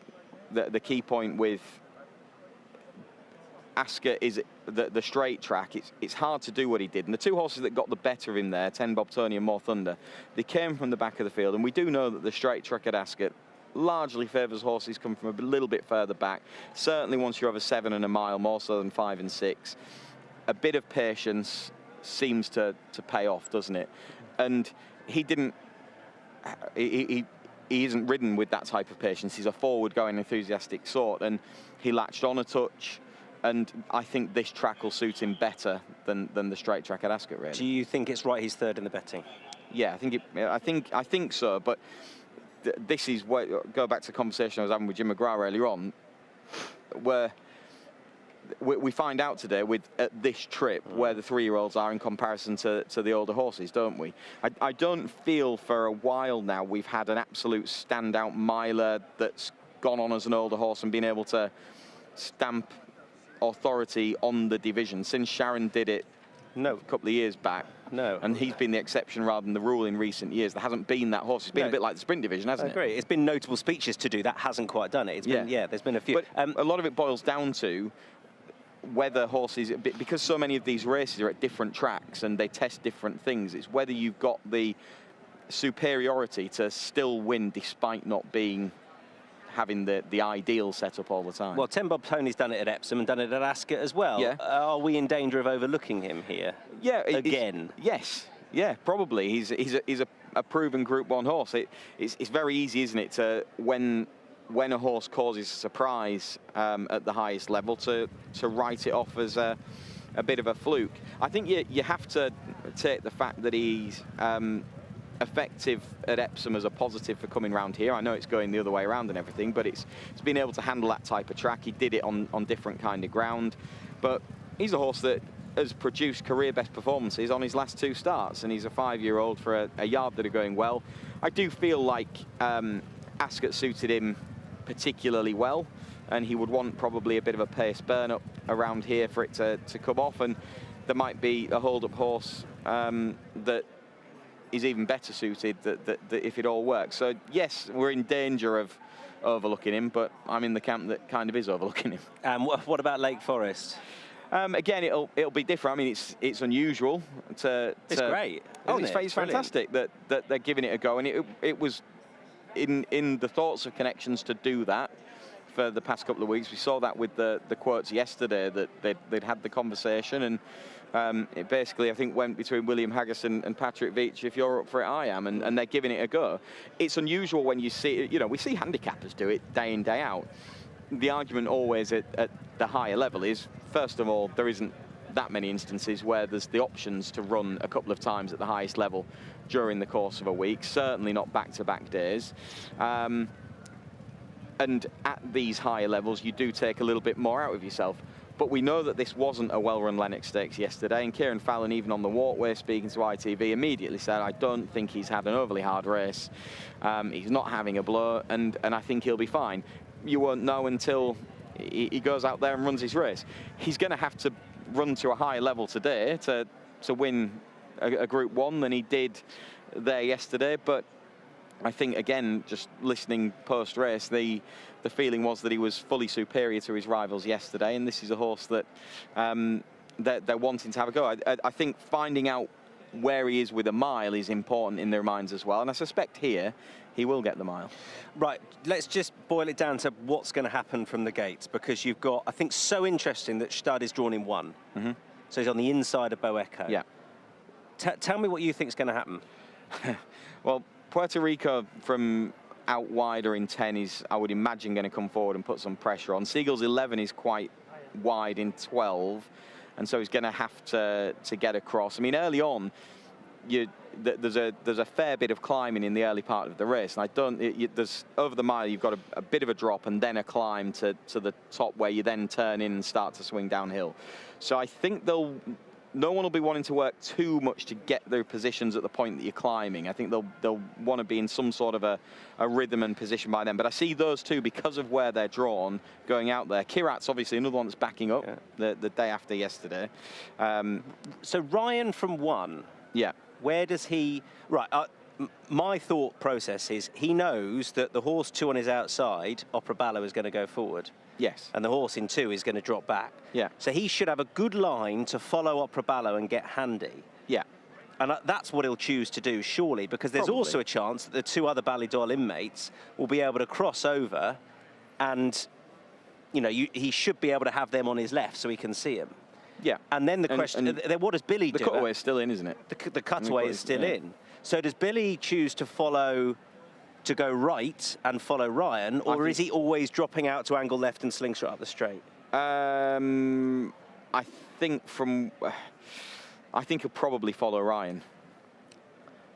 key point with Ascot is the straight track. It's hard to do what he did, and the two horses that got the better of him there, 10 Bob Tony and More Thunder, they came from the back of the field, and we do know that the straight track at Ascot largely favours horses come from a little bit further back. Certainly once you're over 7 and a mile, more so than 5 and 6, a bit of patience seems to pay off, doesn't it? And he didn't. He isn't ridden with that type of patience. He's a forward-going, enthusiastic sort, and he latched on a touch. And I think this track will suit him better than the straight track at Ascot, really. Do you think it's right he's third in the betting? Yeah, I think so. But this is where, go back to the conversation I was having with Jim McGrath earlier on, where we find out today at this trip where the 3-year-olds are in comparison to the older horses, don't we? I don't feel for a while now we've had an absolute standout miler that's gone on as an older horse and been able to stamp authority on the division since Sharon did it a couple of years back. No. And he's been the exception rather than the rule in recent years. There hasn't been that horse. It's been a bit like the sprint division, hasn't it? I agree. It's been notable speeches to do that, hasn't quite done it. It's been, there's been a few. But a lot of it boils down to whether horses, because so many of these races are at different tracks and they test different things, it's whether you've got the superiority to still win despite not having the ideal setup all the time. Well, Ten Bob Tony's done it at Epsom and done it at Ascot as well. Yeah. Are we in danger of overlooking him here? Yeah. Again? Yes. Yeah, probably. He's a proven Group 1 horse. It's very easy, isn't it, to when a horse causes a surprise at the highest level to write it off as a bit of a fluke. I think you have to take the fact that he's effective at Epsom as a positive for coming round here. I know it's going the other way around and everything, but it's been able to handle that type of track. He did it on different kind of ground, but he's a horse that has produced career best performances on his last 2 starts, and he's a 5-year-old for a yard that are going well. I do feel like Ascot suited him particularly well, and he would want probably a bit of a pace burn up around here for it to come off, and there might be a hold-up horse that is even better suited that if it all works. So yes, we're in danger of overlooking him, but I'm in the camp that kind of is overlooking him. And what about Lake Forest? Again, it'll be different. I mean, it's unusual to. It's great. It's fantastic that they're giving it a go, and it was in the thoughts of connections to do that for the past couple of weeks. We saw that with the quotes yesterday, that they'd had the conversation, and it basically, I think, went between William Haggis and Patrick Veitch. If you're up for it, I am, and they're giving it a go. It's unusual when you see, we see handicappers do it day in, day out. The argument always at the higher level is, first of all, there isn't that many instances where there's the options to run a couple of times at the highest level during the course of a week, certainly not back-to-back days. And at these higher levels, you do take a little bit more out of yourself. But we know that this wasn't a well-run Lennox Stakes yesterday, and Kieran Fallon, even on the walkway, speaking to ITV, immediately said, I don't think he's had an overly hard race. He's not having a blow, and I think he'll be fine. You won't know until he goes out there and runs his race. He's going to have to run to a higher level today to win a Group 1 than he did there yesterday, but I think, again, just listening post-race, the feeling was that he was fully superior to his rivals yesterday, and this is a horse that they're wanting to have a go. I think finding out where he is with a mile is important in their minds as well, and I suspect here he will get the mile. Right, let's just boil it down to what's going to happen from the gates, because you've got, I think, so interesting that Gstaad is drawn in 1. Mm-hmm. So he's on the inside of Bo Echo. Yeah. Tell me what you think is going to happen. Well, Puerto Rico from out wider in 10 is, I would imagine, going to come forward and put some pressure on. Seagull's 11 is quite wide in 12, and so he's going to have to get across. I mean, early on, there's a fair bit of climbing in the early part of the race, and there's over the mile you've got a bit of a drop and then a climb to the top where you then turn in and start to swing downhill. So I think no one will be wanting to work too much to get their positions at the point that you're climbing. I think they'll want to be in some sort of a rhythm and position by then. But I see those two, because of where they're drawn, going out there. Kirat's obviously another one that's backing up the day after yesterday. So Ryan from 1. Yeah. Where does he... Right, my thought process is he knows that the horse 2 on his outside, Opera Ballo, is going to go forward. Yes. And the horse in 2 is going to drop back. Yeah. So he should have a good line to follow Opera Ballo and get handy. Yeah. And that's what he'll choose to do, surely, because there's also a chance that the 2 other Ballydoyle inmates will be able to cross over, and, he should be able to have them on his left so he can see him. Yeah. And then the question, what does Billy do? The cutaway is still in, isn't it? The cutaway is still in. So does Billy choose to go right and follow Ryan, or is he always dropping out to angle left and slingshot up the straight? I think he'll probably follow Ryan.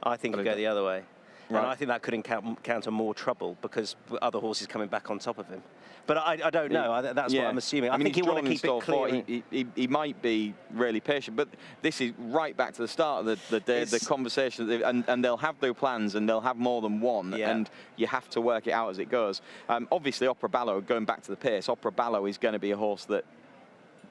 I think he'll go the other way. Right. And I think that could encounter more trouble because other horses coming back on top of him. But I don't know. That's what I'm assuming. I think he'll want to keep it clear. He might be really patient, but this is right back to the start of the day, the conversation, and they'll have their plans, and they'll have more than one, and you have to work it out as it goes. Obviously, Opera Ballo, going back to the pace, Opera Ballo is going to be a horse that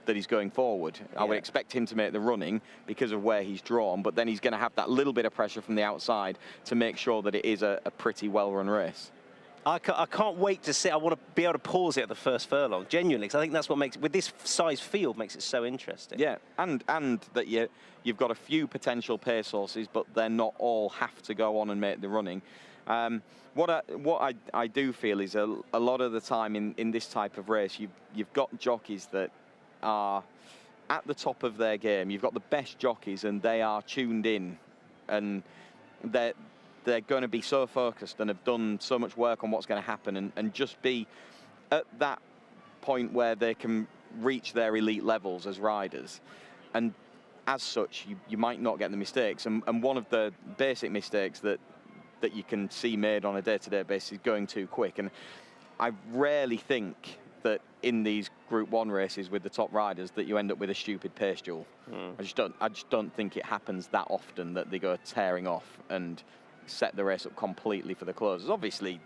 that he's going forward. I would expect him to make the running because of where he's drawn, but then he's going to have that little bit of pressure from the outside to make sure that it is a pretty well-run race. I can't wait to see. I want to be able to pause it at the first furlong, genuinely, because I think that's what makes, with this size field, makes it so interesting. Yeah, and that you've got a few potential pace horses, but they're not all have to go on and make the running. What I do feel is a lot of the time in this type of race, you've got jockeys that are at the top of their game. You've got the best jockeys, and they are tuned in, and they're going to be so focused and have done so much work on what's going to happen, and just be at that point where they can reach their elite levels as riders. And as such, you might not get the mistakes. And one of the basic mistakes that you can see made on a day-to-day basis is going too quick. And I rarely think that in these Group 1 races with the top riders that you end up with a stupid pace duel. I just don't think it happens that often that they go tearing off and set the race up completely for the closers. Obviously,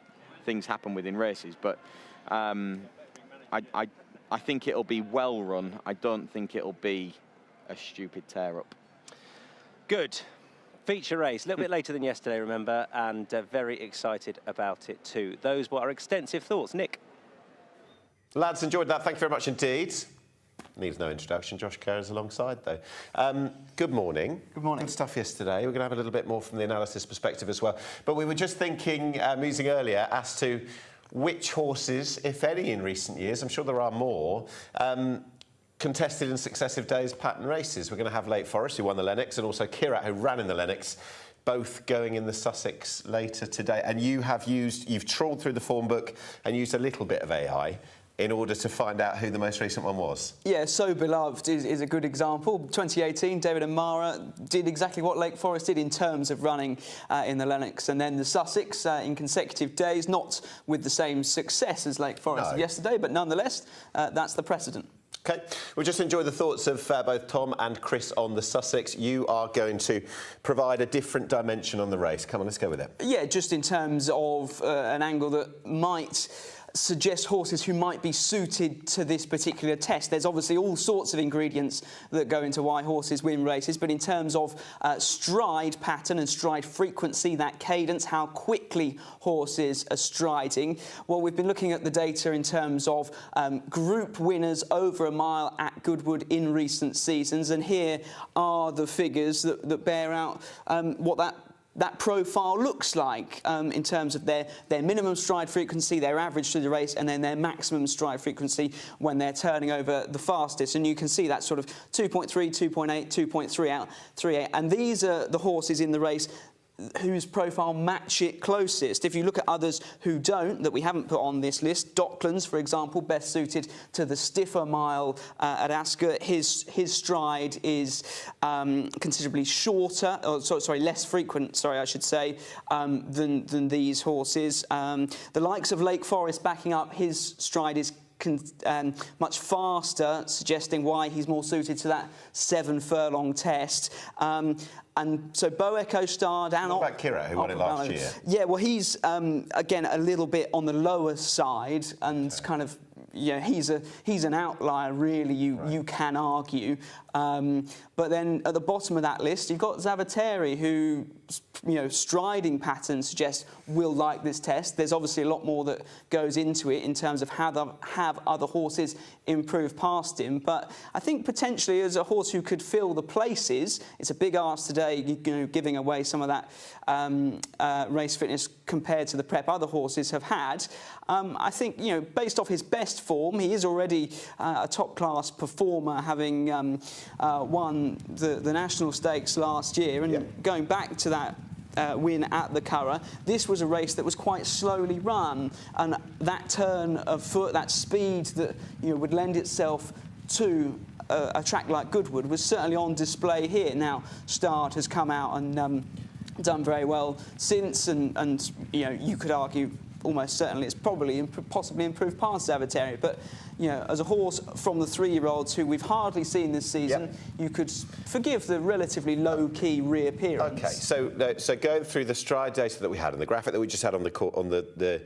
things happen within races, but I think it'll be well run. I don't think it'll be a stupid tear up. Good. Feature race, a little bit later than yesterday, remember, and very excited about it too. Those were our extensive thoughts. Nick? Lads, enjoyed that. Thank you very much indeed. Needs no introduction. Josh Kerr's alongside, though. Good morning. Good morning. Good stuff yesterday. We're going to have a little bit more from the analysis perspective as well. But we were just thinking, musing earlier, as to which horses, if any, in recent years, I'm sure there are more, contested in successive days pattern races. We're going to have Lake Forest, who won the Lennox, and also Kirat, who ran in the Lennox, both going in the Sussex later today. And you've trawled through the form book and used a little bit of AI in order to find out who the most recent one was. Yeah, So Beloved is a good example. 2018, David and Mara did exactly what Lake Forest did in terms of running in the Lennox. And then the Sussex in consecutive days, not with the same success as Lake Forest yesterday, but nonetheless, that's the precedent. OK, we'll just enjoy the thoughts of both Tom and Chris on the Sussex. You are going to provide a different dimension on the race. Come on, let's go with it. Yeah, just in terms of an angle that might suggest horses who might be suited to this particular test. There's obviously all sorts of ingredients that go into why horses win races, but in terms of stride pattern and stride frequency, that cadence, how quickly horses are striding, well, we've been looking at the data in terms of group winners over a mile at Goodwood in recent seasons, and here are the figures that bear out what that profile looks like in terms of their minimum stride frequency, their average through the race, and then their maximum stride frequency when they're turning over the fastest. And you can see that sort of 2.3, 2.8, 2.3 out, 3.8. And these are the horses in the race whose profile match it closest. If you look at others who don't, that we haven't put on this list, Docklands, for example, best suited to the stiffer mile at Ascot. His stride is considerably shorter, or sorry, less frequent, I should say, than these horses. The likes of Lake Forest backing up, his stride is much faster, suggesting why he's more suited to that 7-furlong test. And so Beau Echo, Gstaad and What about Kirat, who won it last year? Yeah, well, he's, again, a little bit on the lower side and kind of, yeah, he's an outlier, really, you can argue. But then at the bottom of that list, you've got Zavateri, who, striding patterns suggest will like this test. There's obviously a lot more that goes into it in terms of how have other horses improve past him. But I think potentially as a horse who could fill the places, it's a big ask today, giving away some of that race fitness compared to the prep other horses have had. I think, based off his best form, he is already a top-class performer, having won the National Stakes last year. And going back to that win at the Curragh, this was a race that was quite slowly run, and that turn of foot, that speed that would lend itself to a track like Goodwood was certainly on display here. Now, Gstaad has come out and done very well since, and you could argue almost certainly it's probably possibly improved past Zavateri, but as a horse from the 3-year-olds who we've hardly seen this season, you could forgive the relatively low-key reappearance. OK, so going through the stride data that we had and the graphic that we just had on the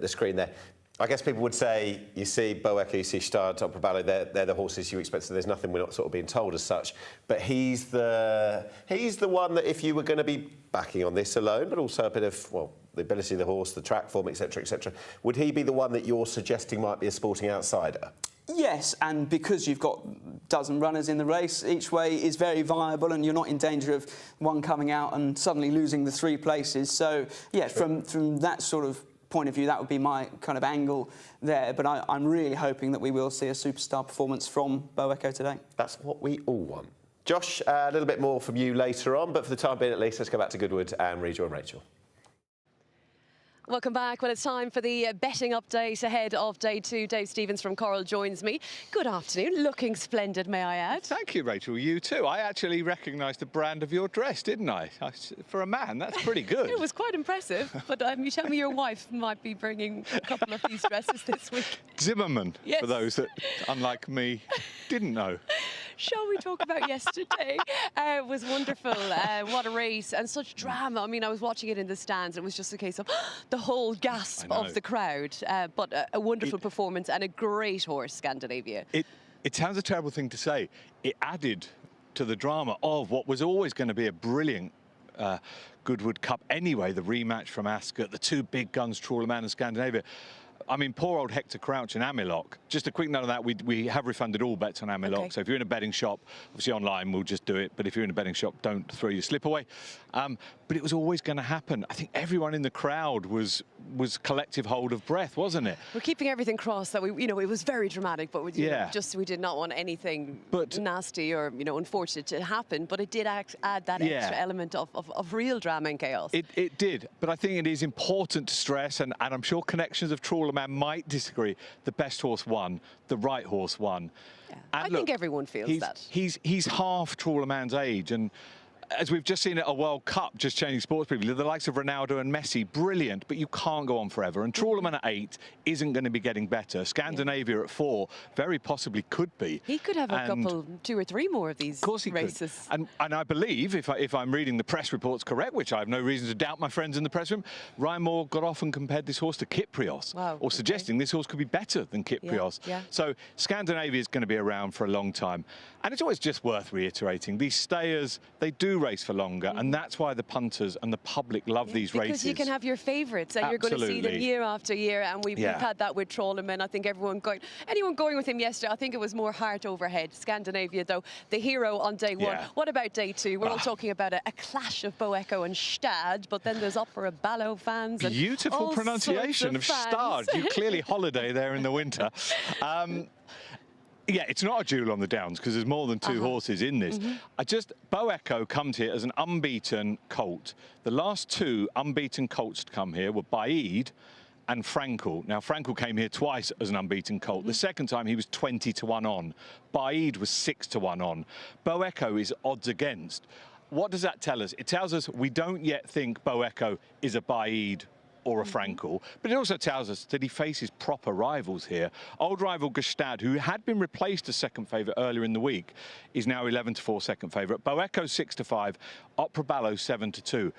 screen there, I guess people would say, you see Bo Echo, you see Gstaad and Opera Ballo, they're the horses you expect, so there's nothing we're not sort of being told as such. But he's the one that if you were going to be backing on this alone, but also a bit of, well, the ability of the horse, the track form, etc., would he be the one that you're suggesting might be a sporting outsider? Yes, and because you've got a dozen runners in the race, each way is very viable and you're not in danger of one coming out and suddenly losing the 3 places. So, yeah, from that sort of point of view, that would be my kind of angle there. But I'm really hoping that we will see a superstar performance from Bo Echo today. That's what we all want. Josh, a little bit more from you later on, but for the time being at least, let's go back to Goodwood and rejoin Rachel. Welcome back. Well, it's time for the betting update ahead of day 2. Dave Stevens from Coral joins me. Good afternoon. Looking splendid, may I add. Thank you, Rachel. You too. I actually recognised the brand of your dress, didn't I? For a man, that's pretty good. It was quite impressive. But you tell me your wife might be bringing a couple of these dresses this week. Zimmerman, yes. For those that, unlike me, didn't know. Shall we talk about yesterday? It was wonderful. What a race and such drama. I mean, I was watching it in the stands. It was just a case of the whole gasp of the crowd. But a wonderful performance and a great horse, Scandinavia. It sounds a terrible thing to say. It added to the drama of what was always going to be a brilliant Goodwood Cup anyway, the rematch from Ascot, the 2 big guns, Trawlerman and Scandinavia. I mean, poor old Hector Crouch and Amilock. Just a quick note of that, we have refunded all bets on Amilock. Okay. So if you're in a betting shop, obviously online, we'll just do it. But if you're in a betting shop, don't throw your slip away. But it was always going to happen. I think everyone in the crowd was collective hold of breath, wasn't it? We're keeping everything crossed that it was very dramatic, but we did not want anything nasty or unfortunate to happen. But it did add that extra element of real drama and chaos. It did. But I think it is important to stress, and I'm sure connections of Trawlerman might disagree. The best horse won. The right horse won. Yeah. I think everyone feels that. He's half Trawlerman's age, and as we've just seen at a World Cup, just changing sports people, the likes of Ronaldo and Messi, brilliant, but you can't go on forever. And Trawlerman at 8 isn't going to be getting better. Scandinavia at 4 very possibly could be. He could have a couple, 2 or 3 more of these races. And I believe, if I'm reading the press reports correct, which I have no reason to doubt my friends in the press room, Ryan Moore got off and compared this horse to Kyprios, or suggesting this horse could be better than Kyprios. Yeah. So Scandinavia is going to be around for a long time. And it's always just worth reiterating, these stayers, they do race for longer, and that's why the punters and the public love these races. Because you can have your favourites, and you're going to see them year after year, and we've had that with Trawlerman. I think anyone going with him yesterday, I think it was more heart over head. Scandinavia, though, the hero on day 1. What about day 2? We're all talking about a clash of Bo Echo and Gstaad, but then there's Opera Ballo fans. And beautiful pronunciation of Gstaad. You clearly holiday there in the winter. Yeah, it's not a duel on the downs because there's more than 2 horses in this. Bo Echo comes here as an unbeaten colt. The last 2 unbeaten colts to come here were Baid and Frankel. Now, Frankel came here twice as an unbeaten colt. The second time he was 20-1 on. Baid was 6-1 on. Bo Echo is odds against. What does that tell us? It tells us we don't yet think Bo Echo is a Baid or a Frankel, but it also tells us that he faces proper rivals here. Old rival Gstaad, who had been replaced as second favourite earlier in the week, is now 11-4 second favourite. Bo Echo 6-5, Opera Ballo 7-2.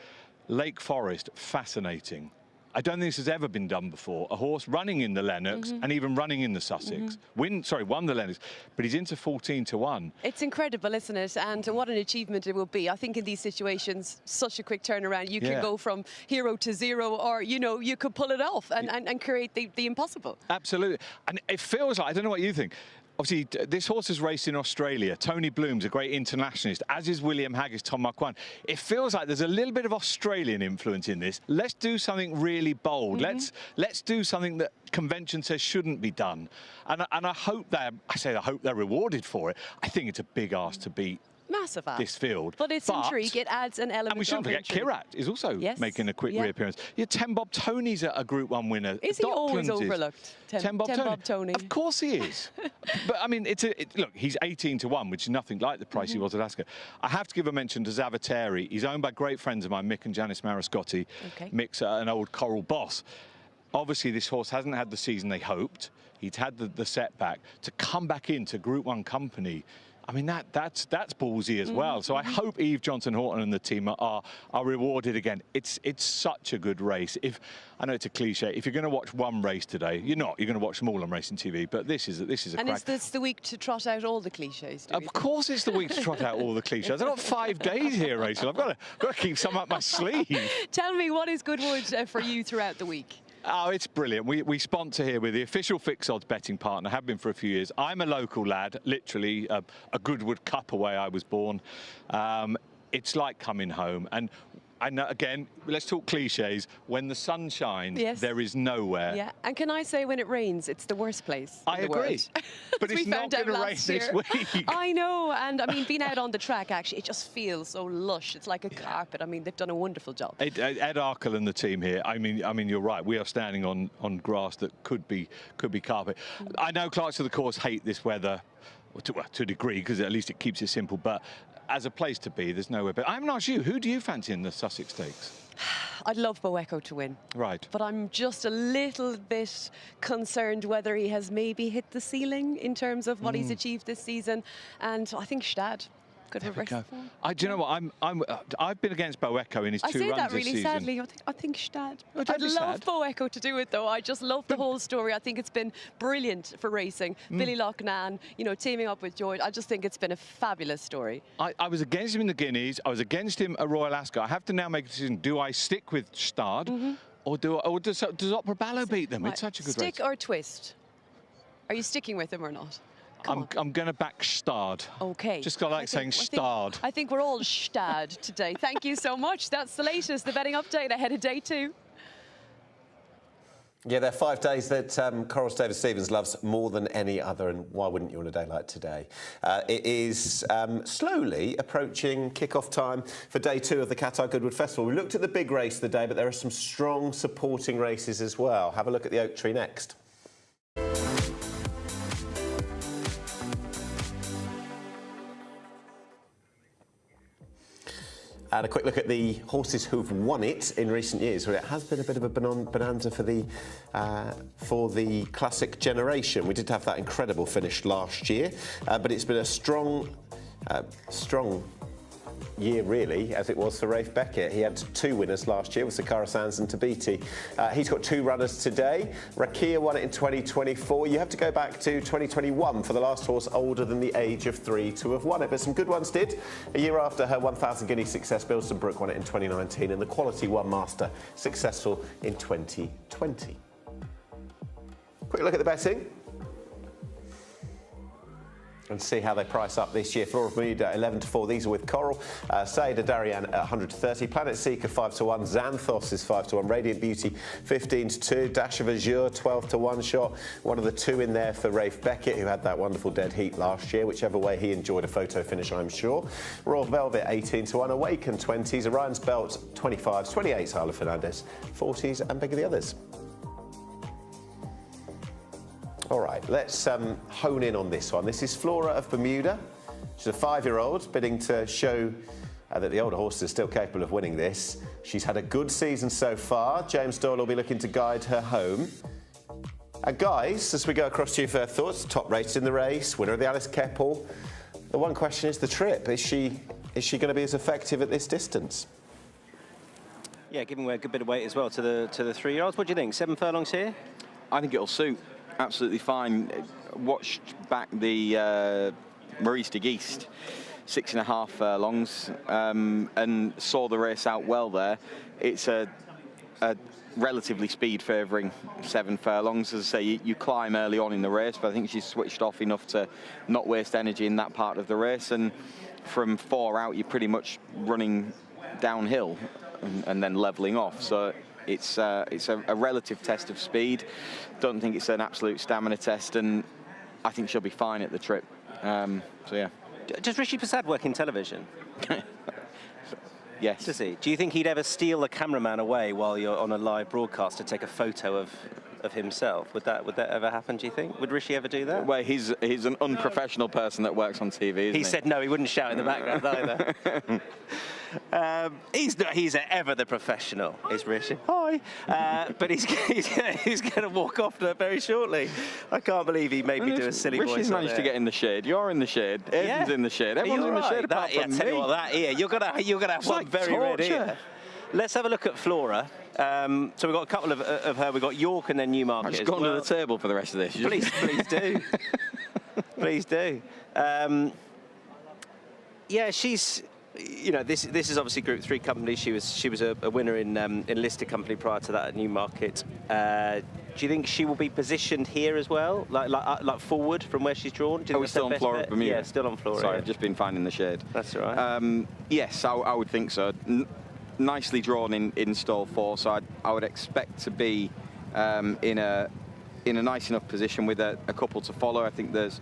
Lake Forest, fascinating. I don't think this has ever been done before. A horse running in the Lennox and even running in the Sussex. Won the Lennox, but he's into 14-1. It's incredible, isn't it? And what an achievement it will be. I think in these situations, such a quick turnaround. You can go from hero to 0, or, you could pull it off and create the impossible. Absolutely. And it feels like, I don't know what you think, obviously, this horse has raced in Australia. Tony Bloom's a great internationalist, as is William Haggis, Tom Marquand. It feels like there's a little bit of Australian influence in this. Let's do something really bold. Let's do something that convention says shouldn't be done. And I hope I hope they're rewarded for it. I think it's a big ask to beat massive ask. This field. But it's intrigue. It adds an element of And we shouldn't forget Kirat is also making a quick reappearance. Ten Bob Tony's a Group 1 winner. Is he always overlooked? Ten Bob Tony? Of course he is. But I mean, look, he's 18-1, which is nothing like the price he was at Ascot. I have to give a mention to Zavateri. He's owned by great friends of mine, Mick and Janice Marascotti. Mick's an old Coral boss. Obviously, this horse hasn't had the season they hoped. He'd had the setback. To come back into Group 1 company, I mean, that's ballsy as well. So I hope Eve Johnson-Horton and the team are rewarded again. It's such a good race. I know it's a cliche. If you're going to watch one race today, you're not. You're going to watch them all on racing TV. But this is a And crack. is this the week to trot out all the cliches? Of course, it's the week to trot out all the cliches. I've got 5 days here, Rachel. I've got to keep some up my sleeve. Tell me, what is Goodwood for you throughout the week? Oh, it's brilliant. We sponsor here with the official Fix Odds betting partner, have been for a few years. I'm a local lad, literally a Goodwood Cup away I was born. It's like coming home. And I know, again, let's talk cliches. When the sun shines, there is nowhere. Yeah, and can I say, when it rains, it's the worst place I in the agree. world. But it's not going to rain this week. I know, and I mean, being out on the track, actually, it just feels so lush. It's like a carpet. I mean, they've done a wonderful job. Ed Arkle and the team here. I mean, you're right. We are standing on grass that could be carpet. I know clerks of the course hate this weather, to a degree, because at least it keeps it simple. But as a place to be, there's nowhere better. I haven't asked you, who do you fancy in the Sussex Stakes? I'd love Bo Echo to win. Right. But I'm just a little bit concerned whether he has maybe hit the ceiling in terms of what he's achieved this season. And I think Gstaad could reverse the form. Do you know what? I've been against Bo Echo in his 2 runs this season. I say that really sadly. I think Gstaad. Don't I'd be love sad. Bo Echo to do it, though. I just love the whole story. I think it's been brilliant for racing. Billy Loughnane, you know, teaming up with George. I just think it's been a fabulous story. I was against him in the Guineas. I was against him at Royal Ascot. I have to now make a decision. Do I stick with Gstaad or does Opera Ballo beat them? Right. It's such a good race. Stick or twist? Are you sticking with him or not? I'm going to back Gstaad. Okay. Just got like saying Gstaad. I think we're all Gstaad today. Thank you so much. That's the latest, the betting update ahead of day 2. Yeah, they're 5 days that Coral David-Stevens loves more than any other, and why wouldn't you on a day like today? It is slowly approaching kick-off time for day 2 of the Qatar Goodwood Festival. We looked at the big race of the day, but there are some strong supporting races as well. Have a look at the Oak Tree next. And a quick look at the horses who've won it in recent years, where it has been a bit of a bonanza for the classic generation. We did have that incredible finish last year, but it's been a strong year, really, as it was for Rafe Beckett. He had 2 winners last year with Sakara Sands and Tabiti. He's got 2 runners today. Rakia won it in 2024. You have to go back to 2021 for the last horse older than the age of 3 to have won it. But some good ones did. A year after her 1,000 guinea success, Bilston Brook won it in 2019, and the Quality One Master successful in 2020. Quick look at the betting and see how they price up this year. Flora of Bermuda 11-4. These are with Coral. Saida Darian at 100-30. Planet Seeker 5-1. Xanthos is 5-1. Radiant Beauty 15-2. Dash of Azure 12-1 shot. One of the 2 in there for Rafe Beckett, who had that wonderful dead heat last year. Whichever way, he enjoyed a photo finish, I'm sure. Royal Velvet 18-1. Awaken 20s. Orion's Belt 25s. 28s Harlow Fernandez 40s, and bigger the others. All right, let's hone in on this one. This is Flora of Bermuda. She's a 5-year-old bidding to show that the older horses are still capable of winning this. She's had a good season so far. James Doyle will be looking to guide her home. Guys, as we go across to your first thoughts, top rated in the race, winner of the Alice Keppel. The one question is the trip. Is she going to be as effective at this distance? Yeah, giving away a good bit of weight as well to the 3-year-olds. What do you think? 7 furlongs here? I think it'll suit. Absolutely fine. Watched back the Maurice de Geest, 6.5 furlongs, and saw the race out well there. It's a relatively speed favouring 7 furlongs. As I say, you climb early on in the race, but I think she's switched off enough to not waste energy in that part of the race. And from 4 out, you're pretty much running downhill and then levelling off. So it's a relative test of speed. Don't think it's an absolute stamina test, and I think she'll be fine at the trip. So yeah. Does Rishi Prasad work in television? Yes. Does he? Do you think he'd ever steal the cameraman away while you're on a live broadcast to take a photo of himself? Would that ever happen, do you think? Would Rishi ever do that? Well, he's an unprofessional person that works on TV, isn't he? He said no, he wouldn't shout in the background either. He's ever the professional, is Rishi. Hi. But he's going to walk off very shortly. I can't believe he made me do a silly voice. Rishi's managed to get in the shade. You're in the shade. Aidan's in the shade. Everyone's in the shade apart from me. Tell you what, that ear, you're gonna have one very red ear. Let's have a look at Flora. So we've got a couple of her. We've got York and then Newmarket. I've just gone to the table for the rest of this. Please do. Please do. Yeah, she's. You know, this is obviously Group 3 company. She was a winner in listed company prior to that at Newmarket. Do you think she will be positioned here as well, like forward from where she's drawn? Are we still on Flora of Bermuda? Yeah, still on Flora. Sorry, yeah. I've just been finding the shade. That's all right. Yes, I would think so. Nicely drawn in stall 4, so I would expect to be in a nice enough position with a couple to follow. I think there's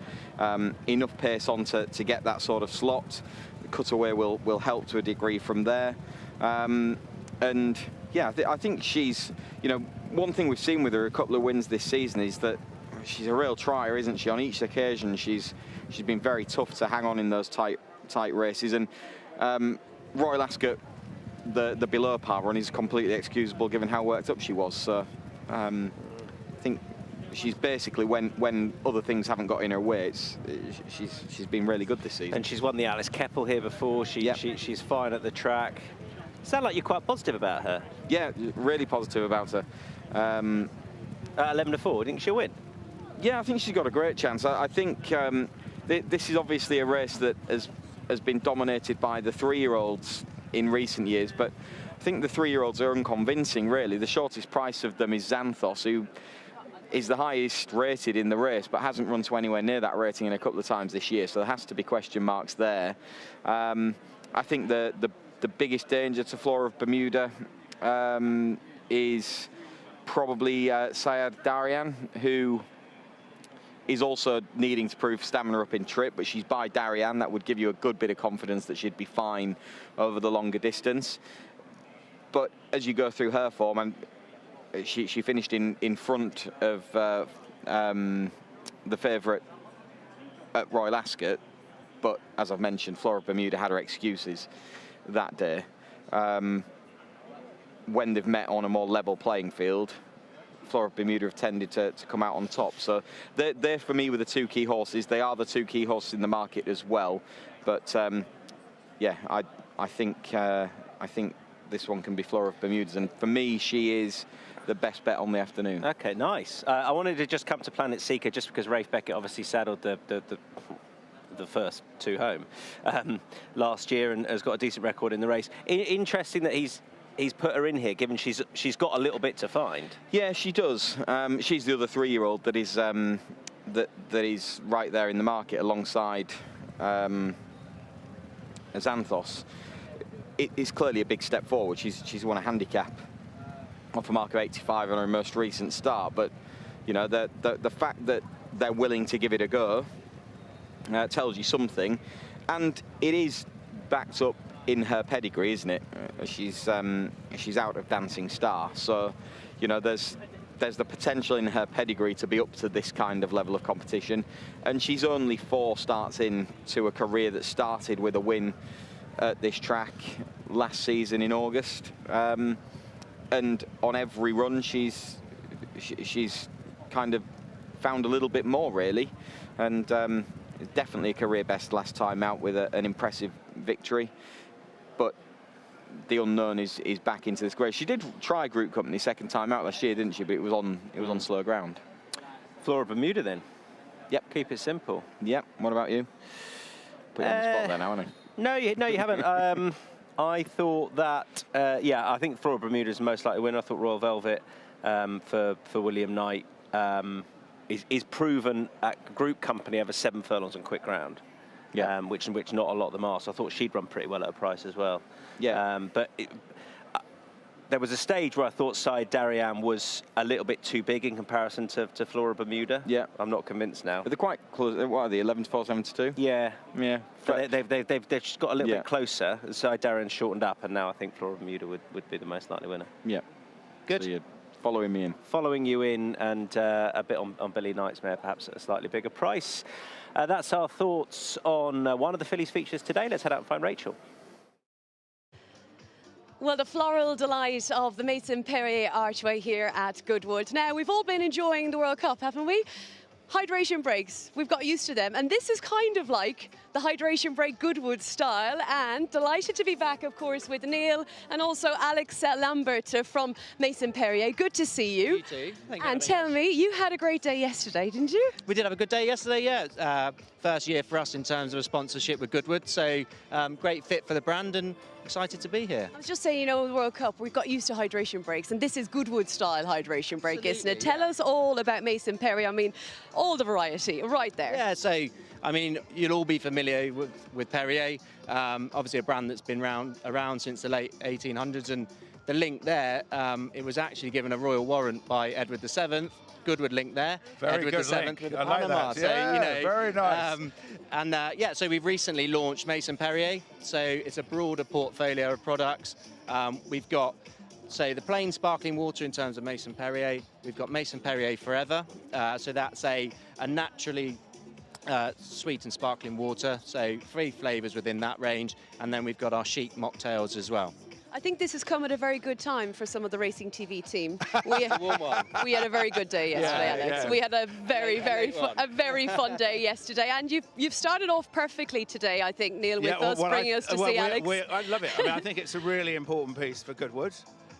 enough pace on to get that sort of slot. The cutaway will help to a degree from there. And yeah, I think she's, you know, one thing we've seen with her a couple of wins this season is that she's a real trier, isn't she? On each occasion, she's been very tough to hang on in those tight races. And Royal Ascot, the below par run is completely excusable given how worked up she was. So I think she's basically, when other things haven't got in her way, she's been really good this season. And she's won the Alice Keppel here before. She's fine at the track. Sound like you're quite positive about her. Yeah, really positive about her. At 11 to 4, do you think she'll win? Yeah, I think she's got a great chance. I think this is obviously a race that has been dominated by the 3-year-olds in recent years, but I think the 3-year-olds are unconvincing, really. The shortest price of them is Xanthos, who is the highest rated in the race, but hasn't run to anywhere near that rating in a couple of times this year, so there has to be question marks there. I think the biggest danger to Flora of Bermuda is probably Syed Darian, who is also needing to prove stamina up in trip, but she's by Darian. That would give you a good bit of confidence that she'd be fine over the longer distance. But as you go through her form, and she finished in front of the favourite at Royal Ascot, but as I've mentioned, Flora of Bermuda had her excuses that day. When they've met on a more level playing field, Flora of Bermuda have tended to come out on top. So they're for me, with the 2 key horses. They are the 2 key horses in the market as well. But yeah, I think this one can be Flora of Bermuda's, and for me, she is the best bet on the afternoon. Okay, nice. I wanted to just come to Planet Seeker just because Rafe Beckett obviously saddled the first 2 home last year and has got a decent record in the race. Interesting that he's put her in here, given she's got a little bit to find. Yeah, she does. She's the other 3-year-old that is that is right there in the market alongside Xanthos. It is clearly a big step forward. She's won a handicap off a mark of 85 on her most recent start, but you know, the fact that they're willing to give it a go tells you something, and it is backed up in her pedigree, isn't it? She's out of Dancing Star, so you know there's the potential in her pedigree to be up to this kind of level of competition, and she's only 4 starts into a career that started with a win at this track last season in August, and on every run she's kind of found a little bit more, really, and definitely a career best last time out with an impressive victory. But the unknown is back into this race. She did try Group Company second time out last year, didn't she? But it was on slow ground. Flora Bermuda then. Yep. Keep it simple. Yep. What about you? Put you on the spot there now, haven't I? No, you haven't. I thought that, yeah, I think Flora Bermuda is most likely winner. I thought Royal Velvet for William Knight is proven at Group Company over 7 furlongs and quick ground. Yeah. Which not a lot of them are. So I thought she'd run pretty well at a price as well. Yeah. But there was a stage where I thought Syed Darian was a little bit too big in comparison to Flora Bermuda. Yeah. I'm not convinced now. But they're quite close. What are they? 11 to 4, 7 to 2. Yeah. Yeah. But they've just got a little bit closer. Syed Darian shortened up, and now I think Flora Bermuda would be the most likely winner. Yeah. Good. So you're following me in. Following you in, and a bit on Billy Knight's mare, perhaps at a slightly bigger price. That's our thoughts on one of the fillies features today. Let's head out and find Rachel. Well, the floral delight of the Mason Perrier Archway here at Goodwood. Now, we've all been enjoying the World Cup, haven't we? Hydration breaks, we've got used to them, and this is kind of like the hydration break Goodwood style, and delighted to be back, of course, with Neil and also Alex Lambert from Mason Perrier. Good to see you. You too. Thank you. And tell me, you had a great day yesterday, didn't you? We did have a good day yesterday, yeah. First year for us in terms of a sponsorship with Goodwood, so great fit for the brand and excited to be here. I was just saying, you know, the World Cup, we've got used to hydration breaks, and this is Goodwood style hydration break, isn't it? Tell us all about Mason Perrier. I mean, all the variety right there. Yeah, so, I mean, you'll all be familiar with Perrier, obviously a brand that's been around since the late 1800s, and the link there, it was actually given a royal warrant by Edward VII. Goodwood link there. Very Edward good VII link. with the I like Panama. that. So, Yeah, you know, very nice. Yeah, so we've recently launched Mason Perrier. So it's a broader portfolio of products. We've got, so the plain sparkling water in terms of Mason Perrier. We've got Mason Perrier Forever. So that's a naturally sweet and sparkling water. So 3 flavours within that range. And then we've got our chic mocktails as well. I think this has come at a very good time for some of the Racing TV team. We had a very good day yesterday, Alex. Yeah. We had a very fun day yesterday, and you've started off perfectly today, I think, Neil, with us, bringing us to see Alex. I love it. I mean, I think it's a really important piece for Goodwood.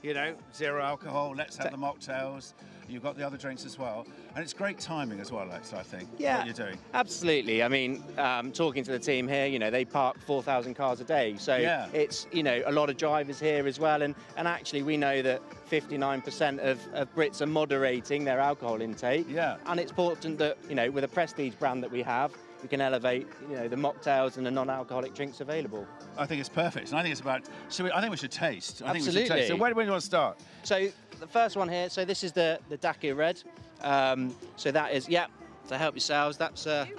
You know, 0 alcohol, let's have the mocktails. You've got the other drinks as well. And it's great timing as well, Alex, I think, what you're doing. Absolutely. I mean, talking to the team here, you know, they park 4,000 cars a day. So it's, you know, a lot of drivers here as well. And actually, we know that 59% of Brits are moderating their alcohol intake. Yeah. And it's important that, you know, with a prestige brand that we have, we can elevate, you know, the mocktails and the non-alcoholic drinks available. I think it's perfect. And I think it's about, I think we should taste. I think we Absolutely. should taste. So where do you want to start? So the first one here, so this is the Daki Red. So that is, to help yourselves, that's, if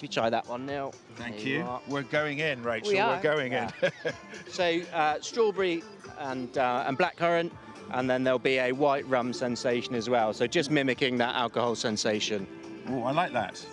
you try that one, Neil. Thank you. We're going in, Rachel. We're going in. So strawberry and blackcurrant, and then there'll be a white rum sensation as well. So just mimicking that alcohol sensation. Oh, I like that.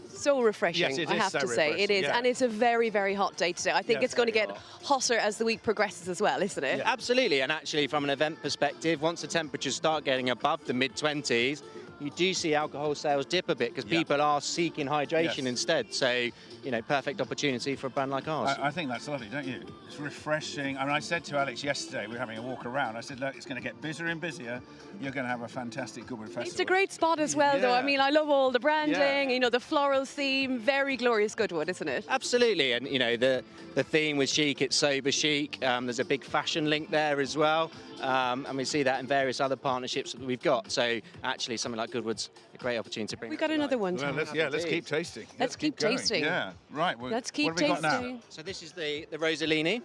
So refreshing, Yes, it I is have so to say. It refreshing, is, yeah. and it's a very, very hot day today. I think Yes, it's going to very get hotter as the week progresses as well, isn't it? Yeah. Absolutely, and actually from an event perspective, once the temperatures start getting above the mid-20s, you do see alcohol sales dip a bit because people are seeking hydration instead. So, you know, perfect opportunity for a brand like ours. I think that's lovely, don't you? It's refreshing. I mean, I said to Alex yesterday, we were having a walk around, I said, look, it's going to get busier and busier. You're going to have a fantastic Goodwood Festival. It's a great spot as well, though. I mean, I love all the branding, you know, the floral theme, very glorious Goodwood, isn't it? Absolutely, and you know, the theme was chic, it's sober chic. There's a big fashion link there as well. And we see that in various other partnerships that we've got. So actually, something like Goodwood's a great opportunity to bring. We got another one. Well, let's keep tasting. Let's keep going. tasting. Yeah, right. Let's keep what have we got now? tasting. So this is the Rossellini.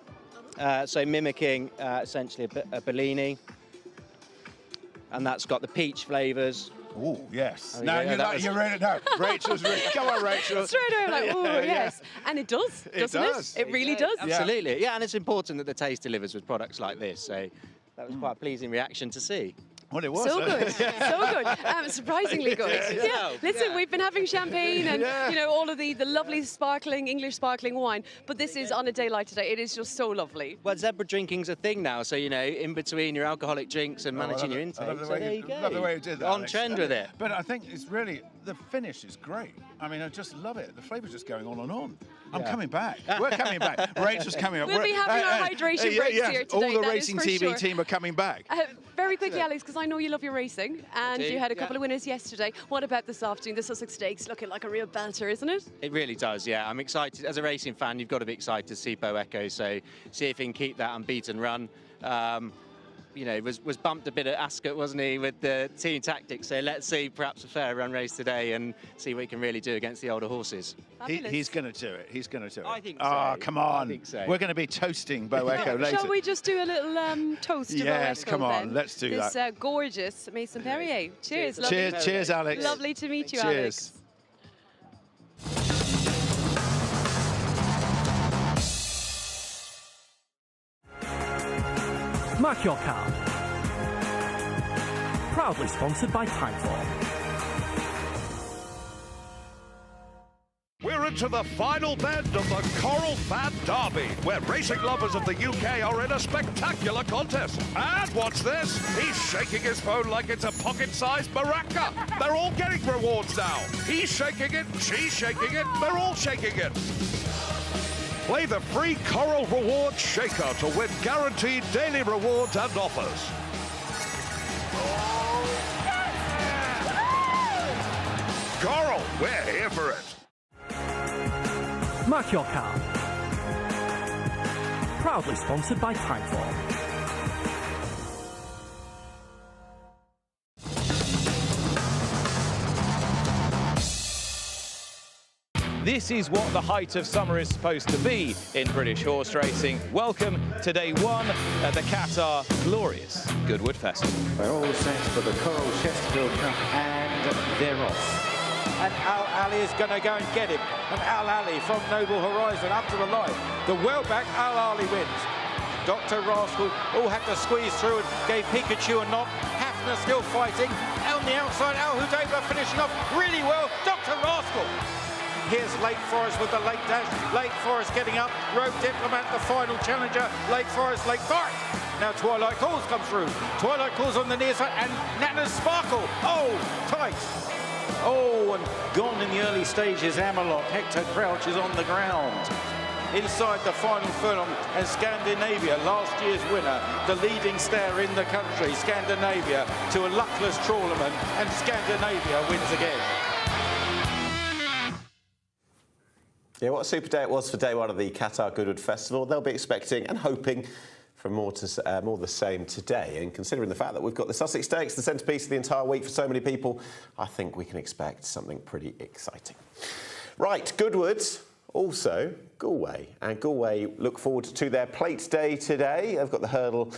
So mimicking essentially a Bellini. And that's got the peach flavours. Oh, yes. Oh, Now yeah, you're ready. No, Rachel's ready. Come on, Rachel. Straight away, like, oh, yes. And it does, doesn't it? does. It really does. Absolutely. Yeah, and it's important that the taste delivers with products like this. So that was quite a pleasing reaction to see. Well, it was. So good, so good. Surprisingly good. Yeah. Listen, we've been having champagne and you know all of the lovely sparkling English sparkling wine, but this is on a day like today. It is just so lovely. Well, zebra drinking's a thing now, so you know, in between your alcoholic drinks and managing your intake. I So there you go. love the way you did that. On Alex. trend with it. But I think it's really, the finish is great. I mean, I just love it. The flavour's just going on and on. I'm coming back. We're coming back. Rachel's coming up. We'll be having our hydration breaks here today. All the that Racing is for TV sure. team are coming back. Very quickly, Alex, because I know you love your racing, and do, you had a couple of winners yesterday. What about this afternoon? The Sussex Stakes looking like a real belter, isn't it? It really does, yeah. I'm excited. As a racing fan, you've got to be excited to see Bo Echo, so see if he can keep that unbeaten run. You know, was bumped a bit at Ascot, wasn't he, with the team tactics. So let's see perhaps a fair run race today and see what he can really do against the older horses. He's going to do it. He's going to do it. I think so. Oh, come on. I think so. We're going to be toasting Bo Echo later. Shall we just do a little toast to Bo Yes, Echo come on. then? Let's do this, that. Gorgeous Mason Perrier. Cheers. Cheers, Alex. Lovely to meet you, Cheers. Alex. Mark your card. Proudly sponsored by Timefall. We're We're into the final bend of the Coral Fat Derby, where racing lovers of the UK are in a spectacular contest. And watch this, he's shaking his phone like it's a pocket-sized maraca. They're all getting rewards now. He's shaking it, she's shaking it, they're all shaking it. Play the free Coral Rewards Shaker to win guaranteed daily rewards and offers. Coral, we're here for it. Mark your car. Proudly sponsored by Timeform. This is what the height of summer is supposed to be in British horse racing. Welcome to day one at the Qatar glorious Goodwood Festival. We're all set for the Coral Chesterfield Cup, and they're off. And Al Ali is going to go and get him. And Al Ali from Noble Horizon up to the line. The well-back Al Ali wins. Dr. Rascal all had to squeeze through and gave Pikachu a knock. Hafner still fighting. On the outside, Al Hudayba finishing off really well. Dr. Rascal. Here's Lake Forest with the late dash. Lake Forest getting up. Road Diplomat, the final challenger. Lake Forest, Lake Forest. Now Twilight Calls come through. Twilight Calls on the near side. And Nana's Sparkle. Oh, tight. Oh, and gone in the early stages. Amelot. Hector Crouch is on the ground. Inside the final furlong, and Scandinavia, last year's winner, the leading stare in the country, Scandinavia, to a luckless trawlerman, and Scandinavia wins again. Yeah, what a super day it was for day one of the Qatar Goodwood Festival. They'll be expecting and hoping for more the same today. And considering the fact that we've got the Sussex Stakes, the centrepiece of the entire week for so many people, I think we can expect something pretty exciting. Right, Goodwood, also Galway. And Galway look forward to their plate day today. They've got the hurdle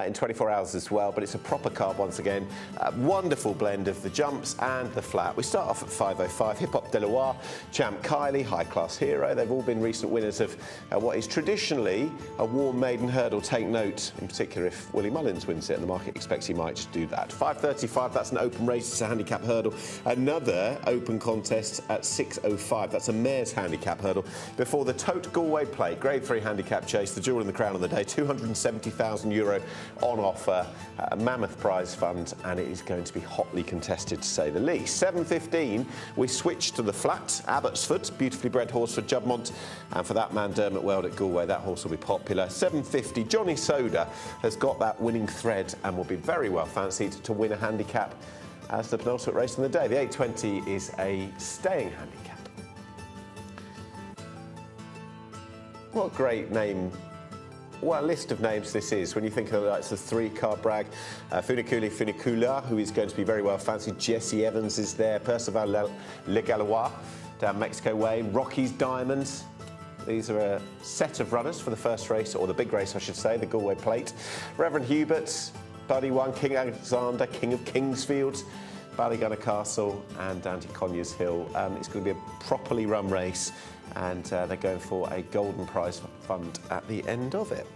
in 24 hours as well, but it's a proper card once again. A wonderful blend of the jumps and the flat. We start off at 5:05. Hip Hop Deloire, Champ Kylie, High Class Hero. They've all been recent winners of what is traditionally a warm maiden hurdle. Take note, in particular, if Willie Mullins wins it, and the market expects he might do that. 5:35, that's an open race. It's a handicap hurdle. Another open contest at 6:05. That's a mare's handicap hurdle. Before the Tote Galway Plate, Grade 3 handicap chase, the jewel in the crown on the day, €270,000 on offer, a mammoth prize fund, and it is going to be hotly contested to say the least. 7:15, we switch to the flat, Abbotsford, beautifully bred horse for Jubmont, and for that man Dermot Weld at Galway, that horse will be popular. 7:50, Johnny Soda has got that winning thread and will be very well fancied to win a handicap as the penultimate race on the day. The 8:20 is a staying handicap. What a great name. What a list of names this is when you think of the likes of three-card brag. Funiculi Funicula, who is going to be very well fancied. Jesse Evans is there. Percival Le Gallois down Mexico Way. Rocky's Diamonds. These are a set of runners for the first race, or the big race, I should say, the Galway Plate. Reverend Hubert, Buddy One, King Alexander, King of Kingsfield, Ballygunner Castle, and down to Conyers Hill. It's going to be a properly run race, and they're going for a golden prize fund at the end of it.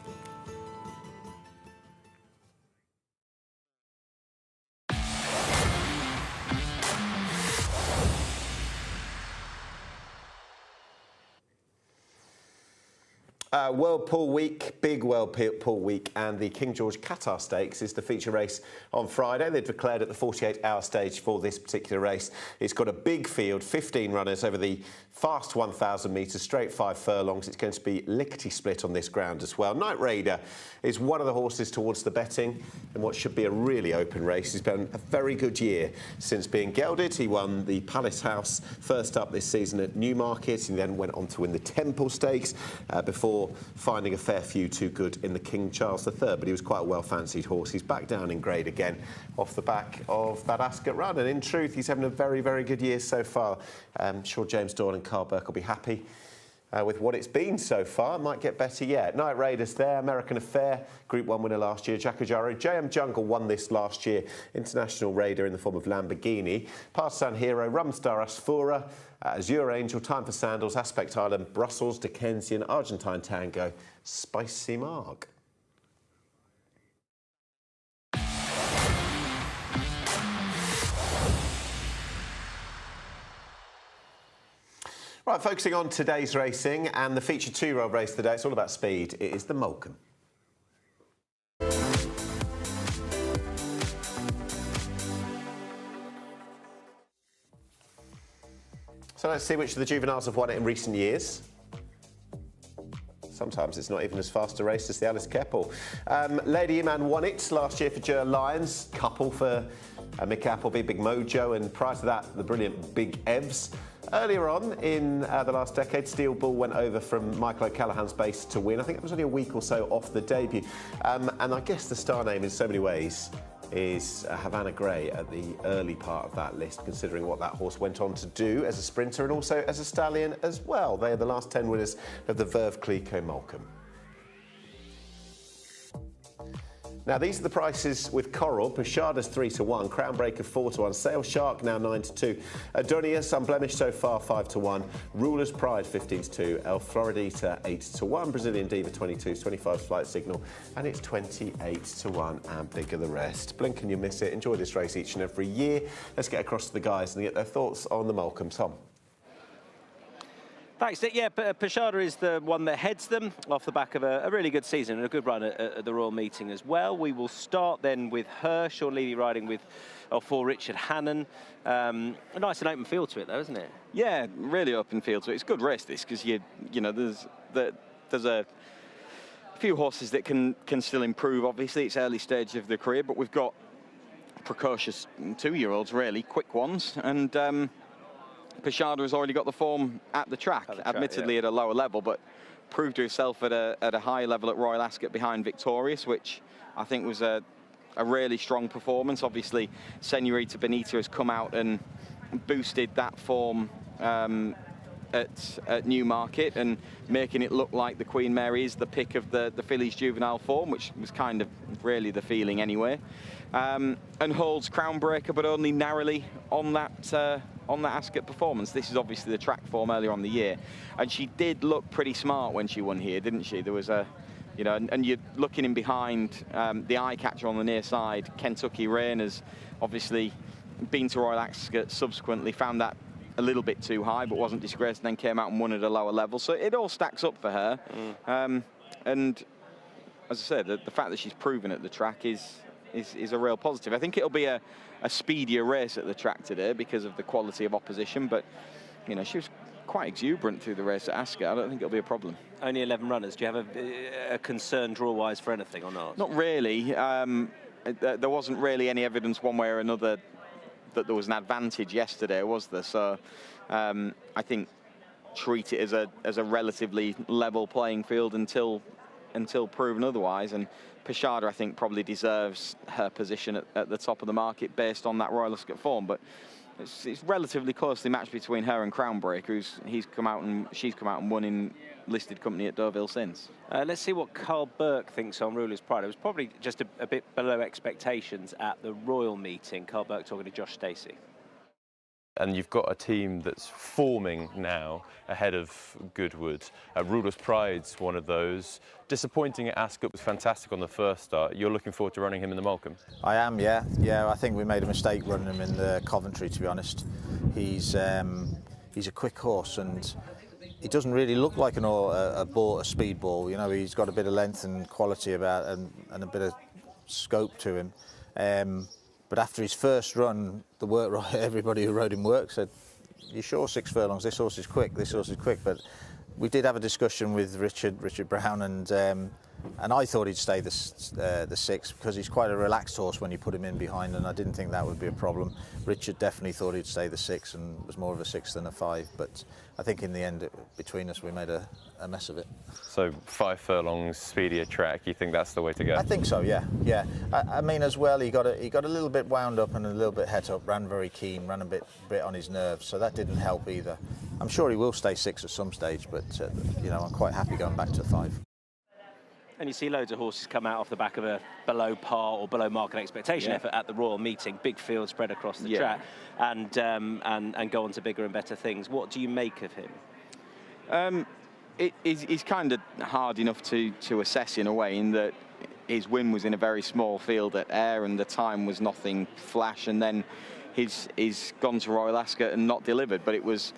Whirlpool Week, big Whirlpool Week, and the King George Qatar Stakes is the feature race on Friday. They've declared at the 48-hour stage for this particular race. It's got a big field, 15 runners over the fast 1,000 metres, straight 5 furlongs. It's going to be lickety-split on this ground as well. Night Raider is one of the horses towards the betting in what should be a really open race. He's been a very good year since being gelded. He won the Palace House first up this season at Newmarket, and then went on to win the Temple Stakes before finding a fair few too good in the King Charles III, but he was quite a well-fancied horse. He's back down in grade again off the back of that Ascot run, and in truth, he's having a very, very good year so far. I'm sure James Doyle and Carl Burke will be happy with what it's been so far. It might get better yet. Night Raiders there, American Affair, Group 1 winner last year, Jacojaro. JM Jungle won this last year, International Raider in the form of Lamborghini. Partisan Hero, Rumstar Asfura, Azure Angel, Time for Sandals, Aspect Island, Brussels, Dickensian, Argentine Tango, Spicy Mark. Right, focusing on today's racing and the feature 2-year-old race today, it's all about speed. It is the Molecomb. So let's see which of the juveniles have won it in recent years. Sometimes it's not even as fast a race as the Alice Keppel. Lady Iman won it last year for Jer Lyons, couple for Mick Appleby, Big Mojo, and prior to that, the brilliant Big Evs. Earlier on in the last decade, Steel Bull went over from Michael O'Callaghan's base to win. I think it was only a week or so off the debut. And I guess the star name in so many ways is Havana Grey at the early part of that list, considering what that horse went on to do as a sprinter and also as a stallion as well. They are the last 10 winners of the Verve Clicquot Molecomb. Now, these are the prices with Coral. Pashada's 3-1, Crownbreaker 4-1, Sail Shark now 9-2, Adonius Unblemished so far 5-1, Ruler's Pride 15-2, El Floridita 8-1, Brazilian Diva 22, 25 Flight Signal, and it's 28-1, and bigger the rest. Blink and you miss it. Enjoy this race each and every year. Let's get across to the guys and get their thoughts on the Molecomb. Tom. Thanks, Nick. Yeah, Pashada is the one that heads them off the back of a really good season and a good run at the Royal Meeting as well. We will start then with her, Sean Levy riding with for Richard Hannon. A nice and open field to it, though, isn't it? Yeah, really open field to it. It's a good race, this, because you know there's a few horses that can still improve. Obviously, it's early stage of the career, but we've got precocious 2-year-olds, really quick ones, and Pashada has already got the form at the track, admittedly yeah, at a lower level, but proved herself at a high level at Royal Ascot behind Victorious, which I think was a really strong performance. Obviously, Senorita Bonita has come out and boosted that form at Newmarket and making it look like the Queen Mary is the pick of the fillies juvenile form, which was kind of really the feeling anyway. And holds Crownbreaker, but only narrowly on that Ascot performance. This is obviously the track form earlier on the year, and she did look pretty smart when she won here, didn't she? There was a, you know, and you're looking in behind the eye catcher on the near side. Kentucky Rain has obviously been to Royal Ascot subsequently, found that a little bit too high, but wasn't disgraced, and then came out and won at a lower level. So it all stacks up for her. And as I said, the fact that she's proven at the track is a real positive. I think it'll be a speedier race at the track today because of the quality of opposition, but you know, she was quite exuberant through the race at Ascot. I don't think it'll be a problem. Only 11 runners. Do you have a concern draw-wise for anything or not? Not really. There wasn't really any evidence one way or another that there was an advantage yesterday, was there? So I think treat it as a relatively level playing field until proven otherwise. And Pashada, I think, probably deserves her position at the top of the market based on that Royal Ascot form. But it's relatively closely matched between her and Crownbreaker, she's come out and won in listed company at Deauville since. Let's see what Carl Burke thinks on Ruler's Pride. It was probably just a bit below expectations at the Royal Meeting. Carl Burke talking to Josh Stacey. And you've got a team that's forming now ahead of Goodwood. Ruler's Pride's one of those. Disappointing at Ascot, was fantastic on the first start. You're looking forward to running him in the Molecomb? I am, yeah. Yeah, I think we made a mistake running him in the Coventry, to be honest. He's a quick horse, and he doesn't really look like a speed ball. You know, he's got a bit of length and quality about, and a bit of scope to him. But after his first run, everybody who rode him work said, "You sure 6 furlongs? This horse is quick. This horse is quick." But we did have a discussion with Richard Brown, and I thought he'd stay the 6 because he's quite a relaxed horse when you put him in behind, and I didn't think that would be a problem. Richard definitely thought he'd stay the 6 and was more of a 6 than a 5. But I think in the end, between us, we made a mess of it. So 5 furlongs, speedier track, you think that's the way to go? I think so, yeah. I mean, as well, he got a little bit wound up and a little bit het up, ran very keen, ran a bit on his nerves, so that didn't help either. I'm sure he will stay 6 at some stage, but you know, I'm quite happy going back to 5. And you see loads of horses come out off the back of a below par or below market expectation effort at the Royal Meeting, big field spread across the track, and go on to bigger and better things. What do you make of him? He's kind of hard enough to assess in a way, in that his win was in a very small field at Ayr and the time was nothing flash, and then he's gone to Royal Ascot and not delivered, but it was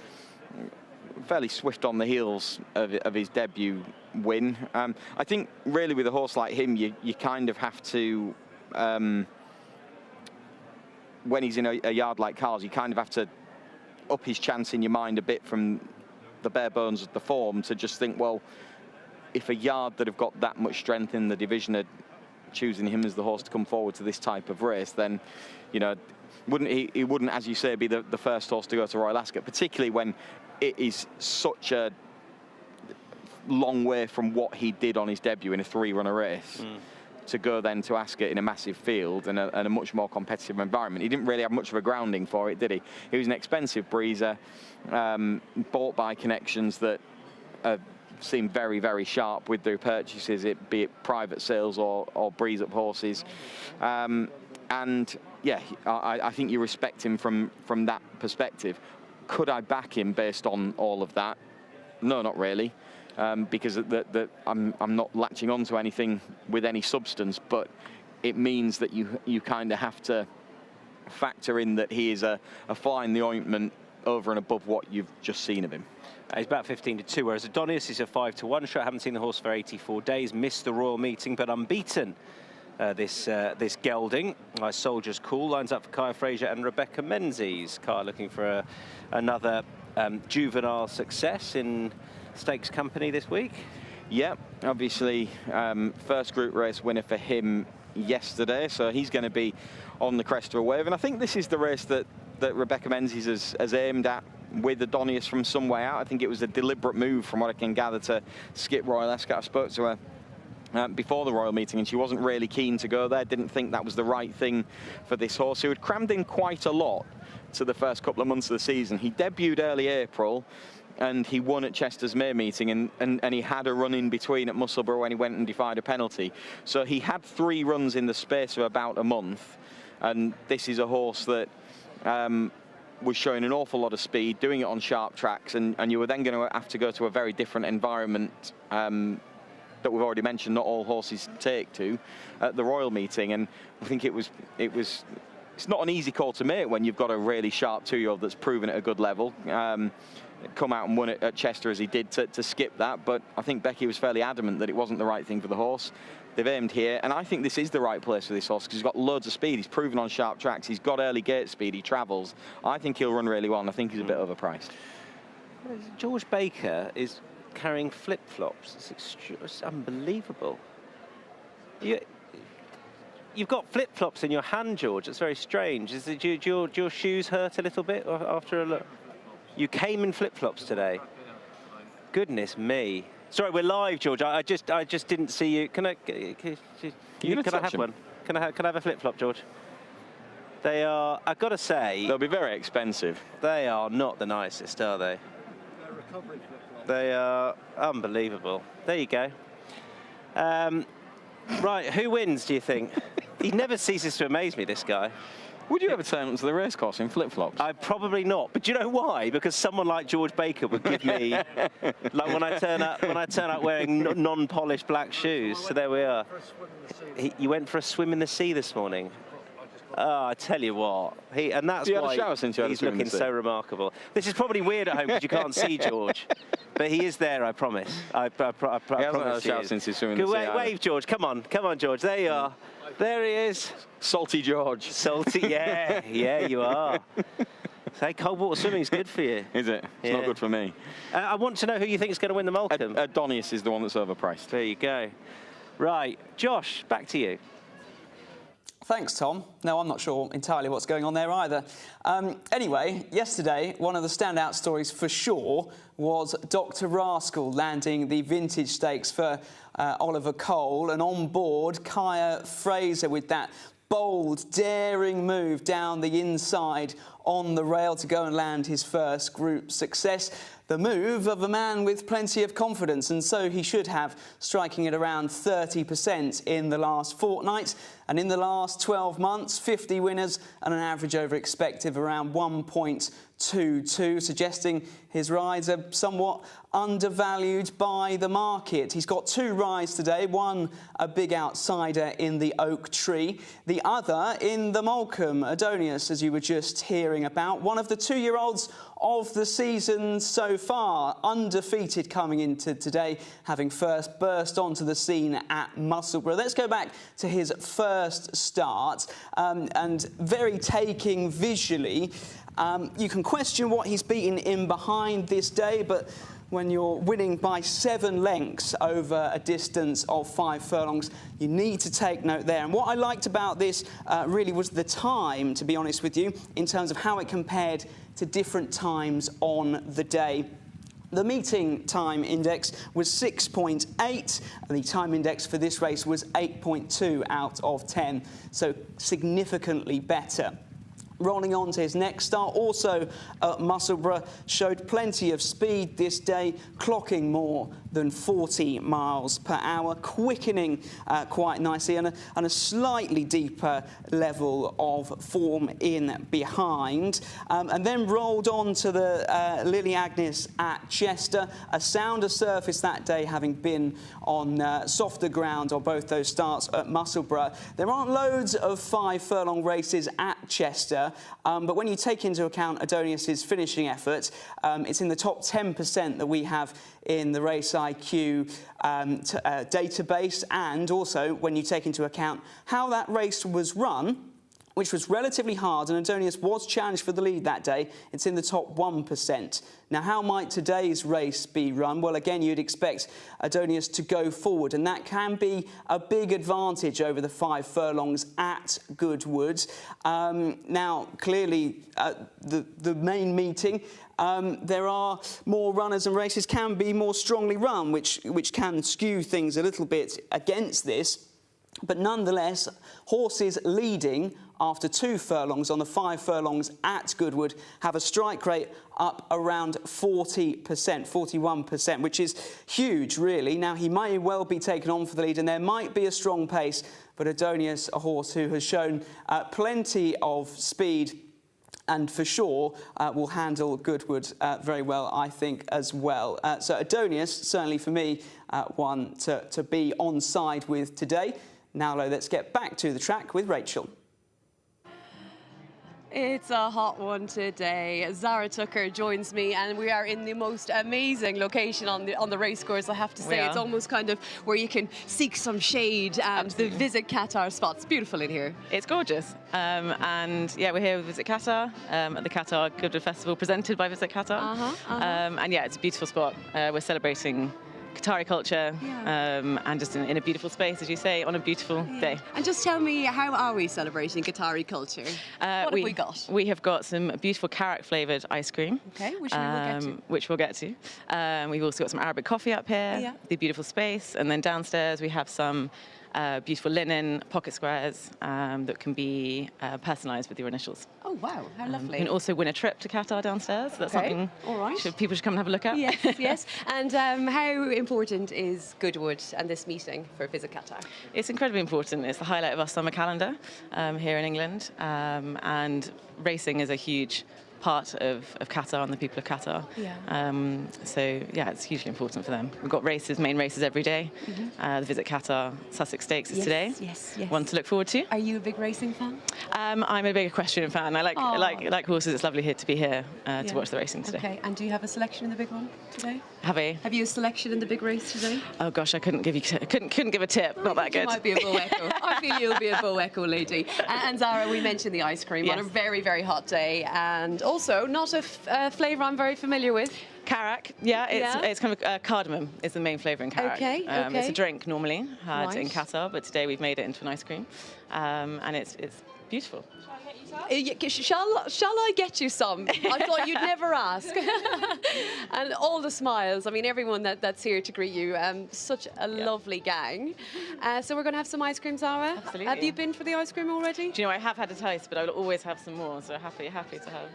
fairly swift on the heels of his debut win. I think really with a horse like him, you kind of have to, when he's in a yard like Carl's, you kind of have to up his chance in your mind a bit from the bare bones of the form to just think, well, if a yard that have got that much strength in the division are choosing him as the horse to come forward to this type of race, then, you know, he wouldn't, as you say, be the first horse to go to Royal Ascot, particularly when it is such a long way from what he did on his debut in a 3-runner race. To go then to Ascot in a massive field and a much more competitive environment. He didn't really have much of a grounding for it, did he? He was an expensive breezer, bought by connections that seem very, very sharp with their purchases, be it private sales or breeze-up horses. And yeah, I think you respect him from that perspective. Could I back him based on all of that? No, not really. Because I'm not latching on to anything with any substance, but it means that you kind of have to factor in that he is a fly in the ointment over and above what you've just seen of him. He's about 15-2, whereas Adonis is a 5-1 shot. I haven't seen the horse for 84 days, missed the Royal Meeting, but unbeaten this gelding. My Soldier's Call lines up for Kaya Fraser and Rebecca Menzies. Kaya looking for another juvenile success in Stakes company this week. Yeah, obviously first group race winner for him yesterday, so he's going to be on the crest of a wave. And I think this is the race that Rebecca Menzies has aimed at with Adonis from some way out. I think it was a deliberate move, from what I can gather, to skip Royal Ascot. I spoke to her before the Royal Meeting, and she wasn't really keen to go there, didn't think that was the right thing for this horse, who had crammed in quite a lot to the first couple of months of the season. He debuted early April, and he won at Chester's May Meeting, and he had a run in between at Musselburgh when he went and defied a penalty. So he had 3 runs in the space of about a month, and this is a horse that was showing an awful lot of speed, doing it on sharp tracks, and you were then going to have to go to a very different environment that we've already mentioned not all horses take to at the Royal Meeting. And I think it's not an easy call to make when you've got a really sharp 2-year-old that's proven at a good level. Come out and won it at Chester as he did, to skip that, but I think Becky was fairly adamant that it wasn't the right thing for the horse. They've aimed here, and I think this is the right place for this horse because he's got loads of speed. He's proven on sharp tracks. He's got early gate speed. He travels. I think he'll run really well, and I think he's a bit overpriced. George Baker is carrying flip-flops. It's unbelievable. You've got flip-flops in your hand, George. It's very strange. Do your shoes hurt a little bit after a look? You came in flip-flops today. Goodness me. Sorry, we're live, George. I just didn't see you. Can I have one? Can I have a flip-flop, George? They are, I've got to say, they'll be very expensive. They are not the nicest, are they? They're recovery flip-flops. They are unbelievable. There you go. Right, who wins, do you think? He never ceases to amaze me, this guy. Would you ever turn up to the racecourse in flip-flops? Probably not. But do you know why? Because someone like George Baker would give me, like when I turn up wearing non-polished black shoes. So there we are. You went for a swim in the sea this morning. Oh, I tell you what, and that's why he's looking so remarkable. This is probably weird at home because you can't see George, but he is there. I promise. I promise. He hasn't had a shower since he's swimming in the sea. Wave, George. Come on, George. There you are. There he is. Salty George. Salty, yeah, yeah, you are. Say, cold water swimming is good for you. Is it? It's not good for me. I want to know who you think is going to win the Malcolm. Adonis is the one that's overpriced. There you go. Right, Josh, back to you. Thanks, Tom. No, I'm not sure entirely what's going on there either. Anyway, yesterday, one of the standout stories for sure was Dr. Rascal landing the Vintage Stakes for Oliver Cole, and on board, Kaya Fraser with that bold, daring move down the inside on the rail to go and land his first group success. The move of a man with plenty of confidence, and so he should have, striking at around 30% in the last fortnight. And in the last 12 months, 50 winners and an average over expected of around 1.2 2-2, suggesting his rides are somewhat undervalued by the market. He's got 2 rides today, one a big outsider in the Oak Tree, the other in the Molecombe, Adonis, as you were just hearing about. One of the 2-year-olds of the season so far, undefeated coming into today, having first burst onto the scene at Musselburgh. Let's go back to his first start, and very taking visually. You can question what he's beaten in behind this day, but when you're winning by 7 lengths over a distance of 5 furlongs, you need to take note there. And what I liked about this really was the time, to be honest with you, in terms of how it compared to different times on the day. The meeting time index was 6.8. The time index for this race was 8.2 out of 10, so significantly better. Rolling on to his next start, also at Musselburgh, showed plenty of speed this day, clocking more than 40 miles per hour, quickening quite nicely, and a slightly deeper level of form in behind. And then rolled on to the Lily Agnes at Chester, a sounder surface that day, having been on softer ground on both those starts at Musselburgh. There aren't loads of 5 furlong races at Chester, but when you take into account Adonis's finishing effort, it's in the top 10% that we have in the Race IQ database, and also when you take into account how that race was run, which was relatively hard, and Adonis was challenged for the lead that day. It's in the top 1%. Now, how might today's race be run? Well, again, you'd expect Adonis to go forward, and that can be a big advantage over the 5 furlongs at Goodwood. Now, clearly, the main meeting, there are more runners, and races can be more strongly run, which can skew things a little bit against this. But nonetheless, horses leading after 2 furlongs on the 5 furlongs at Goodwood have a strike rate up around 40%, 41%, which is huge, really. Now, he may well be taken on for the lead, and there might be a strong pace, but Adonis, a horse who has shown plenty of speed, and for sure will handle Goodwood very well, I think, as well. So Adonis, certainly for me, one to be on side with today. Now, let's get back to the track with Rachel. It's a hot one today. Zara Tucker joins me, and we are in the most amazing location on the racecourse. I have to say, it's almost kind of where you can seek some shade. The Visit Qatar spot's beautiful in here. It's gorgeous, and yeah, we're here with Visit Qatar at the Qatar Goodwood Festival, presented by Visit Qatar. And yeah, it's a beautiful spot. We're celebrating Qatari culture, and just in a beautiful space, as you say, on a beautiful day. And just tell me, how are we celebrating Qatari culture? What have we got? We have got some beautiful carrot-flavoured ice cream. Okay, which we will get to. Which we'll get to. We've also got some Arabic coffee up here, the beautiful space, and then downstairs we have some beautiful linen pocket squares that can be personalised with your initials. Oh wow, how lovely. You can also win a trip to Qatar downstairs. That's something people should come and have a look at. Yes, yes. And how important is Goodwood and this meeting for Visit Qatar? It's incredibly important. It's the highlight of our summer calendar here in England, and racing is a huge part of Qatar and the people of Qatar. So yeah, it's hugely important for them. We've got main races every day. The Visit Qatar Sussex Stakes is today. Yes. One to look forward to. Are you a big racing fan? I'm a big equestrian fan. I like horses. It's lovely to be here to watch the racing today. Okay, and do you have a selection in the big one today? Have you a selection in the big race today? Oh gosh, I couldn't give a tip. Not that good. You might be a Beau Echo. I feel you'll be a Beau Echo lady. And Zara, we mentioned the ice cream on a very, very hot day, and also not a flavour I'm very familiar with. Karak, it's kind of cardamom is the main flavour in Karak. Okay. It's a drink normally had in Qatar, but today we've made it into an ice cream, and it's beautiful. Shall I get you some? I thought you'd never ask. And all the smiles. I mean, everyone that's here to greet you. Such a lovely gang. So we're going to have some ice cream, Zara. Absolutely. Have you been for the ice cream already? Do you know, I have had a taste, but I will always have some more. So happy to have.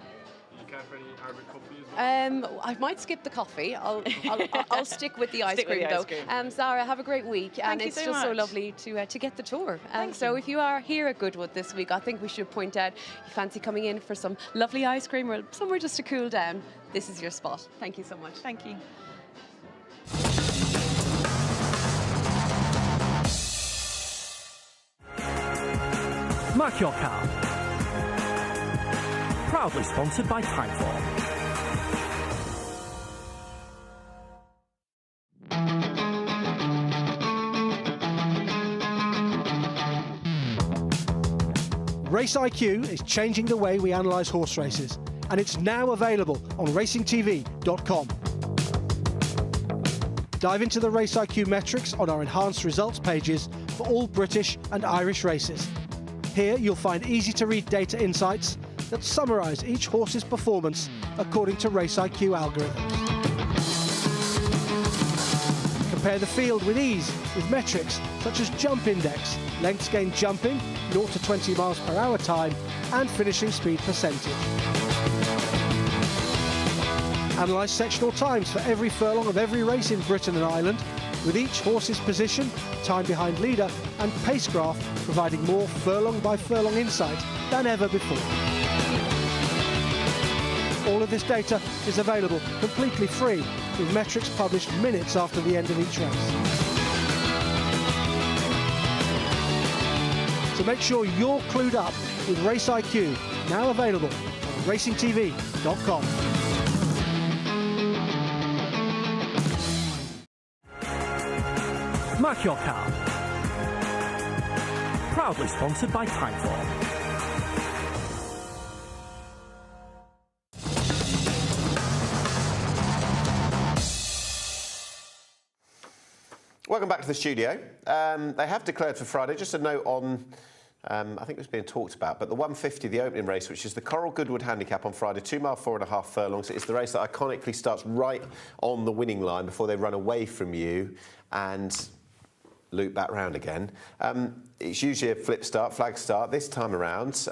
care for any Arabic coffee as well? I might skip the coffee. I'll stick with the ice cream though. Zara, have a great week, and it's just so lovely to get the tour. So if you are here at Goodwood this week, I think we should point out you fancy coming in for some lovely ice cream or somewhere just to cool down. This is your spot. Thank you so much. Thank you. Mark your car. Proudly sponsored by Timeform. Race IQ is changing the way we analyse horse races, and it's now available on racingtv.com. Dive into the Race IQ metrics on our enhanced results pages for all British and Irish races. Here you'll find easy-to-read data insights that summarise each horse's performance according to Race IQ algorithms. Compare the field with ease with metrics such as jump index, lengths gained jumping, 0 to 20 miles per hour time, and finishing speed percentage. Analyse sectional times for every furlong of every race in Britain and Ireland, with each horse's position, time behind leader, and pace graph providing more furlong by furlong insight than ever before. All of this data is available completely free, with metrics published minutes after the end of each race. So make sure you're clued up with Race IQ, now available on racingtv.com. Mark your car. Proudly sponsored by Timeform. Welcome back to the studio. They have declared for Friday, just a note on, I think it was being talked about, but the 150, the opening race, which is the Coral Goodwood Handicap on Friday, 2 mile, 4.5 furlongs. It's the race that iconically starts right on the winning line before they run away from you and loop back round again. It's usually a flip start, flag start. This time around,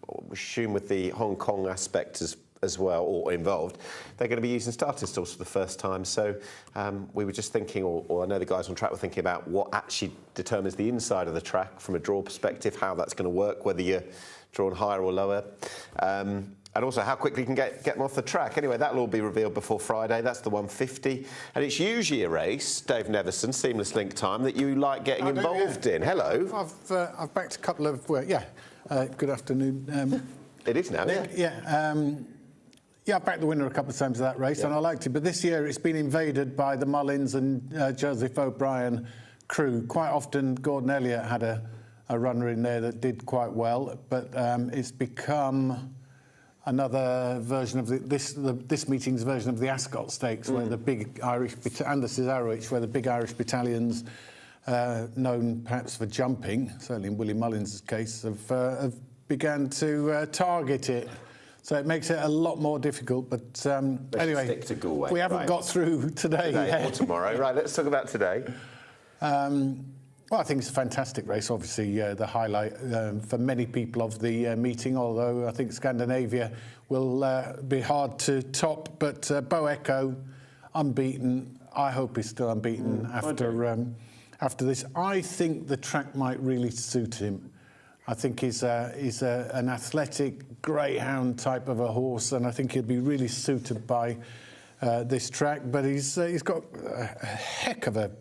we assume with the Hong Kong aspect as well, or involved, they're going to be using starting stalls for the first time. So we were just thinking, or I know the guys on track were thinking about what actually determines the inside of the track from a draw perspective, how that's going to work, whether you're drawn higher or lower. And also how quickly you can get them off the track. Anyway, that'll all be revealed before Friday. That's the 150. And it's usually a race, Dave Neverson, Seamless Link Time, that you like getting involved in. Hello. I've backed a couple of, good afternoon. It is now, yeah, I backed the winner a couple of times of that race, and I liked it. But this year it's been invaded by the Mullins and Joseph O'Brien crew. Quite often Gordon Elliott had a runner in there that did quite well, but it's become another version of this meeting's version of the Ascot Stakes, where the big Irish, and the Cesarewitch, where the big Irish battalions, known perhaps for jumping, certainly in Willie Mullins' case, have began to target it. So it makes it a lot more difficult. But anyway, stick to Galway. We haven't got through today or tomorrow. Right, let's talk about today. Well, I think it's a fantastic race. Obviously, the highlight for many people of the meeting, although I think Scandinavia will be hard to top. But Bo Echo, unbeaten. I hope he's still unbeaten after this. I think the track might really suit him. I think he's an athletic greyhound type of a horse, and I think he'll be really suited by this track. But he's got a heck of a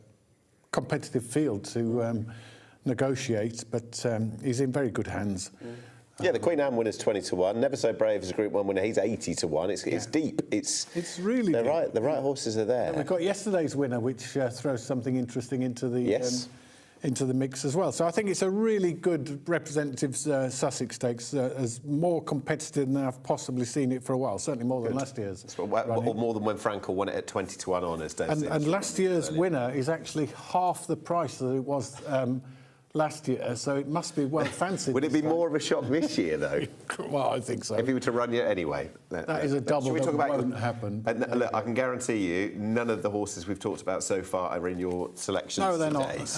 competitive field to negotiate, but he's in very good hands. Yeah, the Queen Anne winner's 20 to 1. Never So Brave is a Group 1 winner. He's 80 to 1. It's deep. It's really deep. Right. The right horses are there. And we've got yesterday's winner, which throws something interesting into the mix as well. So I think it's a really good representative Sussex Stakes, as more competitive than I've possibly seen it for a while. Certainly more than last year's. Or more than when Frankel won it at 20 to 1 on, as Dave said. And last year's winner is actually half the price that it was last year, so it must be well fancied. Would it be more of a shock this year, though? Well, I think so. If he were to run you anyway. That is a double that won't happen. And look, I can guarantee you, none of the horses we've talked about so far are in your selections today. No, they're not.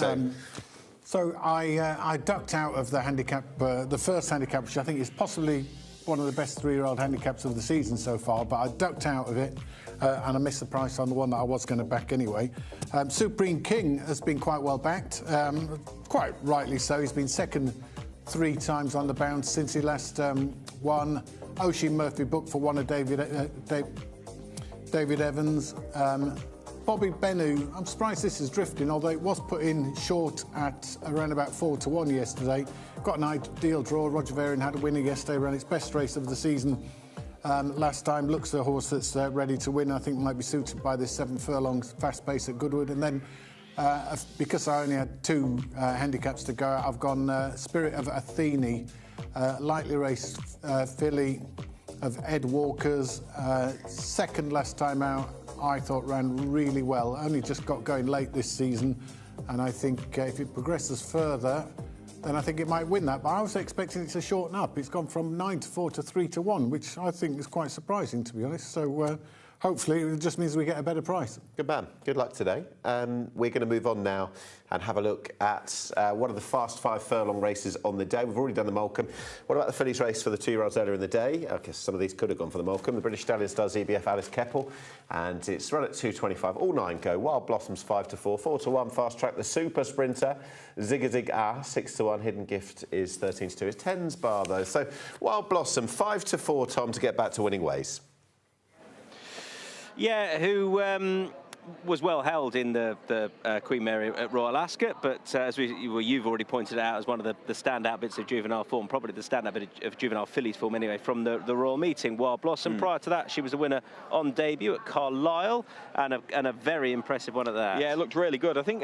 So I ducked out of the handicap, the first handicap, which I think is possibly one of the best 3-year-old handicaps of the season so far, but I ducked out of it and I missed the price on the one that I was going to back anyway. Supreme King has been quite well backed, quite rightly so. He's been second 3 times on the bounce since he last won. Oisin Murphy booked for one of David Evans. Bobby Bennu, I'm surprised this is drifting, although it was put in short at around about 4-1 yesterday. Got an ideal draw. Roger Varian had a winner yesterday, ran its best race of the season last time. Looks a horse that's ready to win. I think might be suited by this 7 furlong fast pace at Goodwood. And then because I only had 2 handicaps to go, I've gone Spirit of Athene, lightly raced filly of Ed Walker's, second last time out. I thought ran really well, only just got going late this season, and I think if it progresses further, then I think it might win that. But I was expecting it to shorten up. It's gone from 9-4 to 3-1, which I think is quite surprising, to be honest. So hopefully it just means we get a better price. Good man. Good luck today. We're going to move on now and have a look at one of the fast 5 furlong races on the day. We've already done the Molecomb. What about the fillies race for the 2-year-olds earlier in the day? I guess some of these could have gone for the Molecomb. The British Stallion Stars EBF Alice Keppel, and it's run at 2.25. All 9 go. Wild Blossoms 5-4, 4-1. Fast Track the Super Sprinter. Zig a Zig Ah 6-1. Hidden Gift is 13-2. It's 10's bar though. So Wild Blossom 5-4. Tom, to get back to winning ways. Yeah, who was well held in the Queen Mary at Royal Ascot, but as you've already pointed out, as one of the standout bits of juvenile form, probably the standout bit of juvenile fillies form anyway, from the Royal Meeting, Wild Blossom. Prior to that, she was a winner on debut at Carlisle, and a very impressive one at that. Yeah, it looked really good. I think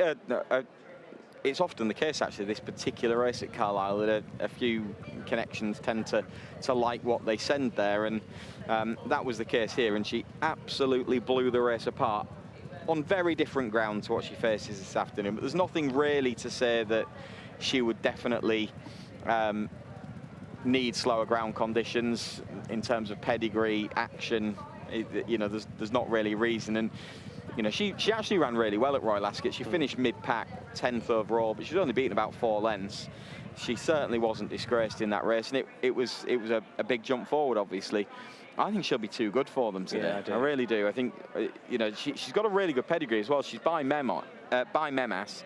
it's often the case, actually, this particular race at Carlisle, that a few connections tend to like what they send there, and that was the case here, and she absolutely blew the race apart on very different ground to what she faces this afternoon. But there's nothing really to say that she would definitely need slower ground conditions in terms of pedigree, action. You know, there's not really reason. And you know, she actually ran really well at Royal Ascot. She finished mid-pack, 10th overall, but she was only beaten about 4 lengths. She certainly wasn't disgraced in that race, and it was a big jump forward, obviously. I think she'll be too good for them today. Yeah, I really do. I think, you know, she's got a really good pedigree as well. She's by Memas.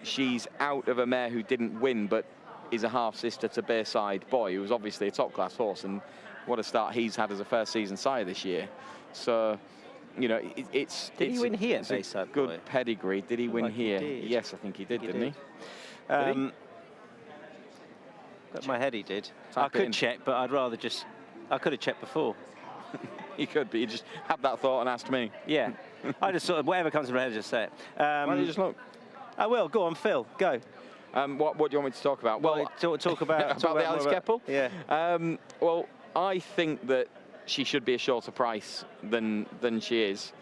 She's out of a mare who didn't win, but is a half-sister to Bayside Boy, who was obviously a top-class horse, and what a start he's had as a first-season sire this year. So, you know, it's... Did he win here, Bayside Boy? Good pedigree. Did he win here? Yes, I think he did, didn't he? Got my head he did. I could check, but I'd rather just... I could have checked before. You could, but you just had that thought and asked me. Yeah. I just sort of, whatever comes to my head, just say it. Why don't you just look? I will. Go on, Phil. Go. What do you want me to talk about? Well, talk about... about the Alice Keppel? Yeah. Well, I think that she should be a shorter price than she is.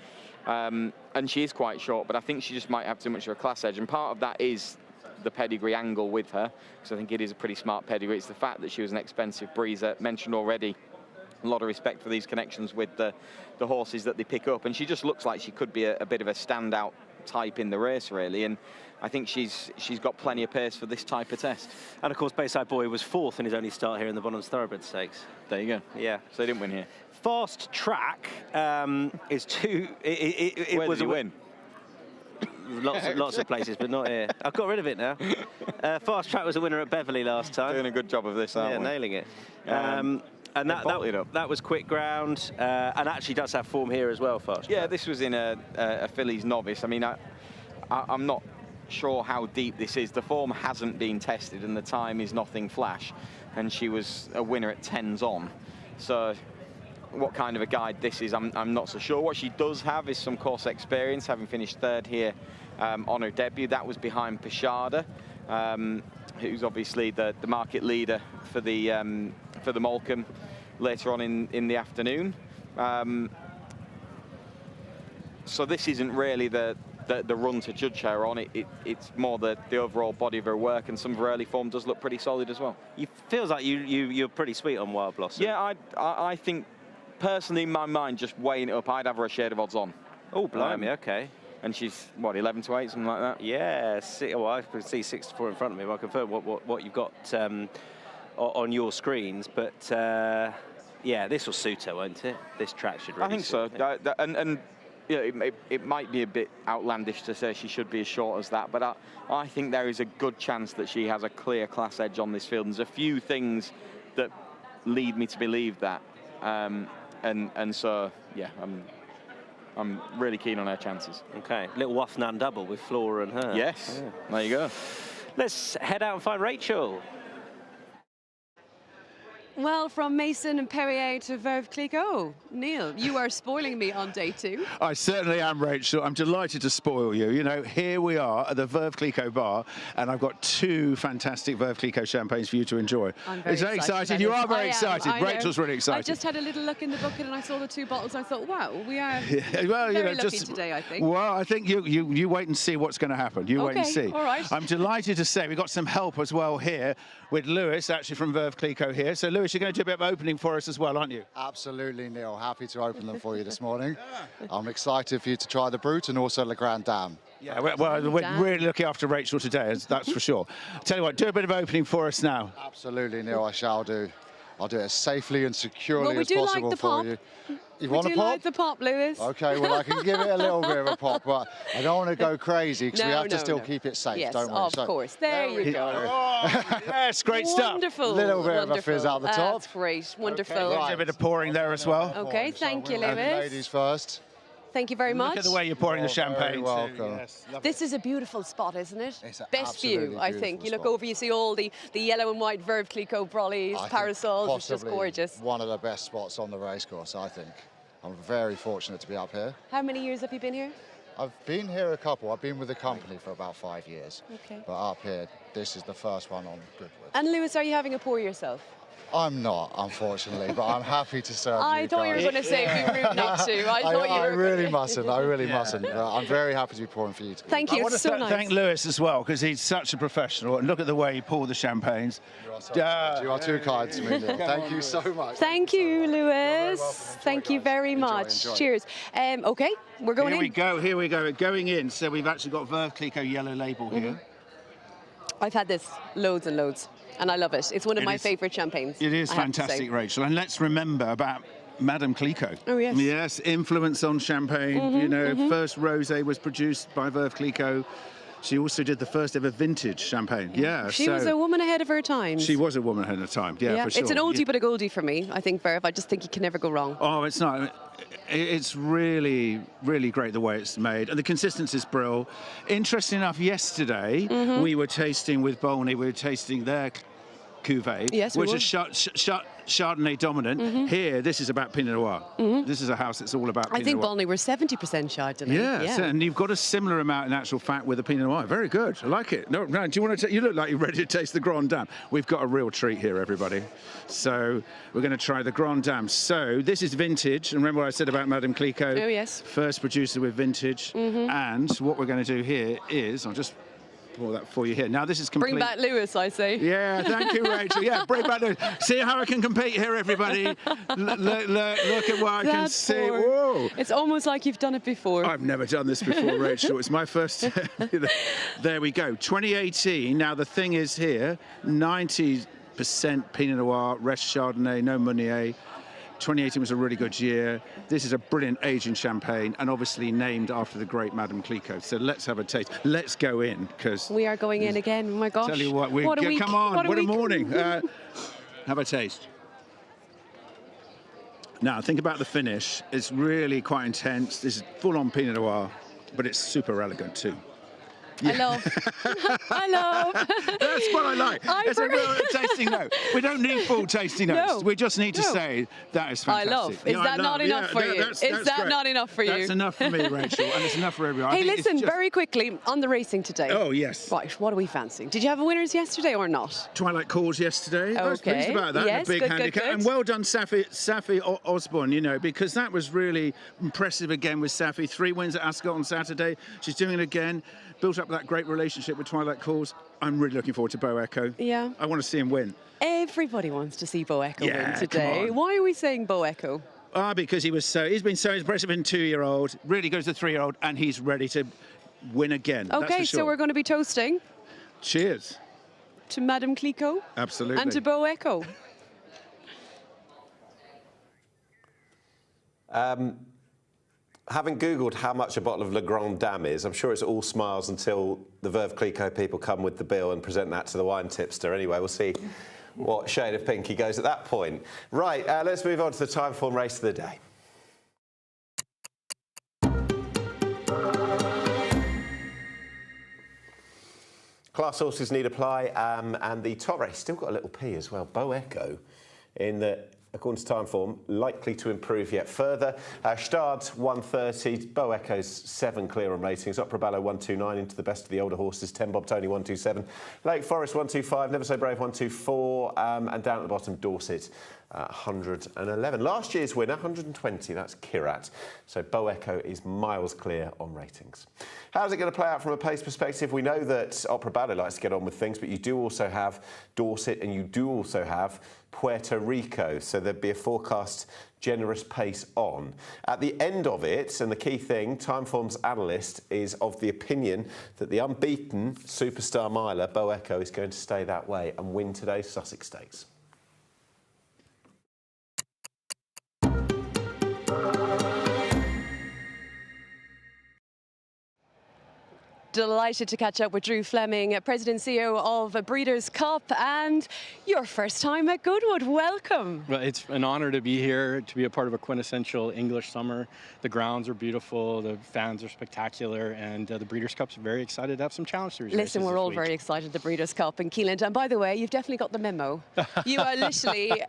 And she is quite short, but I think she just might have too much of a class edge. And part of that is the pedigree angle with her, because I think it is a pretty smart pedigree. It's the fact that she was an expensive breezer. Mentioned already, a lot of respect for these connections with the horses that they pick up, and she just looks like she could be a bit of a standout type in the race, really, and I think she's got plenty of pace for this type of test. And of course, Bayside Boy was 4th in his only start here in the Bonhams Thoroughbred Stakes. There you go. Yeah. So they didn't win here. Fast Track is too... Where did he win? Lots of places, but not here. I've got rid of it now. Fast Track was a winner at Beverley last time. Doing a good job of this, aren't we? Yeah, nailing it. And that was quick ground, and actually does have form here as well, Fast Track. Yeah, this was in a fillies novice. I mean, I'm not sure how deep this is. The form hasn't been tested, and the time is nothing flash. And she was a winner at 10s on. So what kind of a guide this is, I'm not so sure. What she does have is some course experience, having finished 3rd here on her debut. That was behind Pashada, who's obviously the market leader for the Molecomb later on in the afternoon. So this isn't really the run to judge her on. It's more the overall body of her work, and some of her early form does look pretty solid as well. It feels like you're pretty sweet on Wild Blossom. Yeah, I think, personally, in my mind, just weighing it up, I'd have her a shade of odds on. Oh, blimey, okay. And she's, what, 11-8, something like that? Yeah, well, I can see 6-4 in front of me. Well, I confirm what you've got on your screens, but yeah, this will suit her, won't it? This track should really I think so. And you know, it might be a bit outlandish to say she should be as short as that, but I think there is a good chance that she has a clear class edge on this field. There's a few things that lead me to believe that, and so yeah, I'm really keen on her chances. Okay, little Waffnan double with Flora and her. Yes, yeah. There you go. Let's head out and find Rachel. Well, from Mason and Perrier to Veuve Clicquot. Neil, you are spoiling me on day 2. I certainly am, Rachel. I'm delighted to spoil you. You know, here we are at the Veuve Clicquot bar, and I've got 2 fantastic Veuve Clicquot champagnes for you to enjoy. I'm very excited. You are very excited. Rachel's really excited. I just had a little look in the bucket and I saw the 2 bottles. I thought, wow, we are well, very lucky today, I think. Well, I think you wait and see what's going to happen. You wait and see. All right. I'm delighted to say we've got some help as well here with Lewis, actually from Veuve Clicquot here. So, Lewis, you're going to do a bit of opening for us as well, aren't you? Absolutely, Neil. Happy to open them for you this morning. I'm excited for you to try the Brut and also Le Grand Dame. Yeah, well, we're really looking after Rachel today, that's for sure. Tell you what, do a bit of opening for us now. Absolutely, Neil, I shall do. I'll do it as safely and securely we as do possible like the for pop. you. You We want a do pop? like the pop, Lewis. Okay, well, I can give it a little bit of a pop, but I don't want to go crazy because we have to still keep it safe, yes, don't we? Of course. There you go. Yes, great stuff. Wonderful. Little bit of a fizz out the top. That's great. Wonderful. Okay, right. A bit of pouring there as well. Okay, thank you, Lewis. Ladies first. Thank you very much. Look at the way you're pouring the champagne. Welcome. Yes, this is a beautiful spot, isn't it? It's an best view, I think. You look spot. over, you see all the yellow and white Veuve Clicquot brollies, parasols. It's just gorgeous. One of the best spots on the racecourse, I think. I'm very fortunate to be up here. How many years have you been here? I've been here a couple. I've been with the company for about 5 years. Okay. But up here, this is the first one on Goodwood. And Lewis, are you having a pour yourself? I'm not, unfortunately, but I'm happy to serve I you thought guys. you were going to say it'd be rude not to. I really mustn't. I really mustn't. But I'm very happy to be pouring for you today. Thank you. I want to thank Lewis as well, because he's such a professional. And look at the way he poured the champagnes. You are too kind to me, Neil. Thank you so much. Thank you, Lewis. Thank you very much. Enjoy. Cheers. Okay, we're going in. Here we go. Going in. So we've actually got Veuve Clicquot yellow label here. I've had this loads and loads, and I love it. It's one of my favourite champagnes. It is fantastic, Rachel. And let's remember about Madame Clicquot. Oh, yes. Yes, influence on champagne. You know, first rosé was produced by Veuve Clicquot. She also did the first ever vintage champagne. Yeah, She was a woman ahead of her time. She was a woman ahead of her time. Yeah, for sure. It's an oldie but a goldie for me, I think, Veuve. I just think you can never go wrong. Oh, it's not. It's really, really great the way it's made. And the consistency is brilliant. Interesting enough, yesterday we were tasting with Bolney, we were tasting their cuvee, which is Chardonnay dominant. Here, this is about Pinot Noir. This is a house that's all about Pinot Noir. I think Bolney were 70% Chardonnay. Yeah. And you've got a similar amount in actual fact with the Pinot Noir. Very good. I like it. No, do you want to? You look like you're ready to taste the Grand Dame. We've got a real treat here, everybody. So we're going to try the Grand Dame. So this is vintage. And remember what I said about Madame Clicquot? Oh, yes. First producer with vintage. And what we're going to do here is, I'll just pour that for you here. Now this is complete. Bring back Lewis, I say. Yeah, thank you, Rachel. Yeah, bring back Lewis. See how I can compete here, everybody. Look at what I can see. Whoa. It's almost like you've done it before. I've never done this before, Rachel. It's my first. There we go. 2018. Now the thing is here, 90% Pinot Noir, rest Chardonnay, no Meunier. 2018 was a really good year. This is a brilliant aging champagne, and obviously named after the great Madame Clicquot. So let's have a taste. Let's go in, because we are going in again. Oh my gosh! Tell you what, what a week. Come on, what a morning! Have a taste. Now think about the finish. It's really quite intense. This is full-on Pinot Noir, but it's super elegant too. Yeah. I love. That's what I like. It's a real tasting note. We don't need full tasting notes. No. We just need to say that is fantastic. I love. Is that not enough for you? Is that not enough for you? That's enough for me, Rachel, and it's enough for everyone. Hey, listen, very quickly on the racing today. Oh yes. Right, what are we fancying? Did you have winners yesterday or not? Twilight Calls yesterday. I was pleased about that. Yes, a big handicap. good. And well done, Safi Osborne. You know, because that was really impressive again with Safi. 3 wins at Ascot on Saturday. She's doing it again. Built up that great relationship with Twilight Calls. I'm really looking forward to Bo Echo. Yeah. I want to see him win. Everybody wants to see Bo Echo win today. Come on. Why are we saying Bo Echo? Because he's been so impressive in 2-year-old, really goes to 3-year-old, and he's ready to win again. Okay, that's for sure. so we're going to be toasting. Cheers. to Madame Clicquot? Absolutely. And to Beau Echo? Having Googled how much a bottle of Le Grand Dame is, I'm sure it's all smiles until the Veuve Clicquot people come with the bill and present that to the wine tipster. Anyway, we'll see what shade of pink he goes at that point. Right, let's move on to the time form race of the day. Class horses need apply, and the top race still got a little P as well. Beau Echo, in the, according to time form, likely to improve yet further. Gstaad 130, Beau Echo's 7 clear on ratings. Opera Ballo 129 into the best of the older horses. 10 Bob Tony 127, Lake Forest 125, Never So Brave 124, and down at the bottom Dorset 111. Last year's winner 120. That's Kirat. So Beau Echo is miles clear on ratings. How's it going to play out from a pace perspective? We know that Opera Ballo likes to get on with things, but you do also have Dorset and you do also have Puerto Rico, so there'd be a forecast generous pace on. At the end of it, and the key thing, Timeform's analyst is of the opinion that the unbeaten superstar miler, Beau Echo, is going to stay that way and win today's Sussex Stakes. Delighted to catch up with Drew Fleming, President and CEO of Breeders' Cup, and your first time at Goodwood. Welcome. Well, it's an honor to be here, to be a part of a quintessential English summer. The grounds are beautiful, the fans are spectacular, and the Breeders' Cup's very excited to have some Challenge Series races. Listen, we're all very excited, the Breeders' Cup in Keeland. And by the way, you've definitely got the memo. You are literally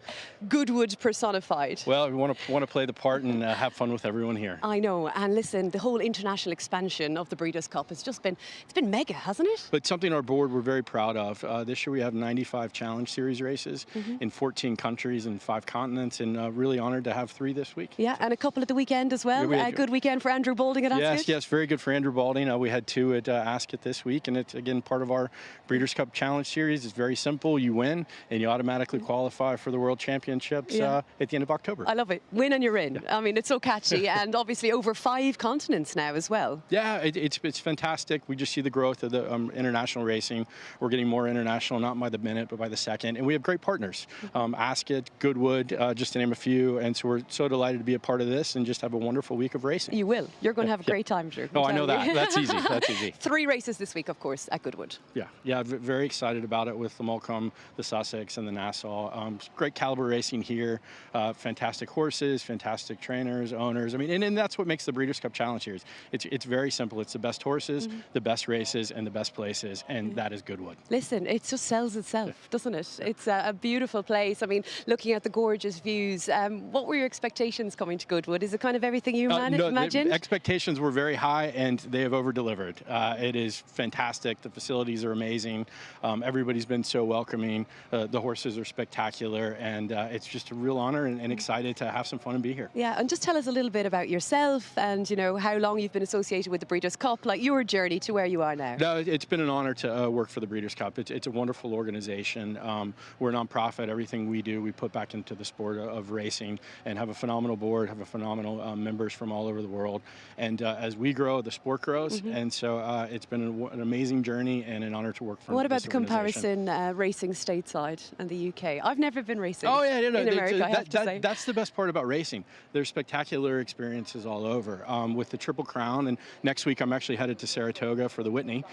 Goodwood personified. Well, we want to play the part and have fun with everyone here. I know, and listen, the whole international expansion of the Breeders' Cup has just been, it's been mega, hasn't it? But something our board we're very proud of. This year we have 95 Challenge Series races in 14 countries and 5 continents, and really honored to have 3 this week. Yeah, and a couple at the weekend as well. A good weekend for Andrew Balding at Ascot. Yes, very good for Andrew Balding. We had 2 at Ascot this week, and it's again part of our Breeders' Cup Challenge Series. It's very simple. You win, and you automatically qualify for the World Championships at the end of October. I love it. Win and you're in. I mean, it's so catchy, and obviously over 5 continents now as well. Yeah, it's fantastic. We just see the growth of the international racing. We're getting more international, not by the minute, but by the second. And we have great partners. Ascot, Goodwood, just to name a few. And so we're so delighted to be a part of this and just have a wonderful week of racing. You will. You're going to have a great time, Drew. Oh, I know that. That's easy. That's easy. 3 races this week, of course, at Goodwood. Yeah, very excited about it with the Moulcom, the Sussex, and the Nassau. Great caliber racing here. Fantastic horses, fantastic trainers, owners. I mean, and that's what makes the Breeders' Cup Challenge Series. It's very simple. It's the best horses, the best races, and the best places, and that is Goodwood. Listen, it just sells itself, doesn't it? It's a beautiful place. I mean, looking at the gorgeous views, what were your expectations coming to Goodwood? Is it kind of everything you imagined? Expectations were very high, and they have over-delivered. It is fantastic. The facilities are amazing. Everybody's been so welcoming. The horses are spectacular, and it's just a real honor and excited to have some fun and be here. Yeah, and just tell us a little bit about yourself and, you know, how long you've been associated with the Breeders' Cup, like your journey to where you are now. No, it's been an honor to work for the Breeders' Cup. It's a wonderful organization. We're a nonprofit. Everything we do, we put back into the sport of racing, and have a phenomenal board, have a phenomenal members from all over the world. And as we grow, the sport grows. And so it's been an amazing journey and an honor to work for. What about the comparison racing stateside and the UK? I've never been racing in America, I have to say. That's the best part about racing. There's spectacular experiences all over. With the Triple Crown, and next week I'm actually headed to Saratoga for the Whitney,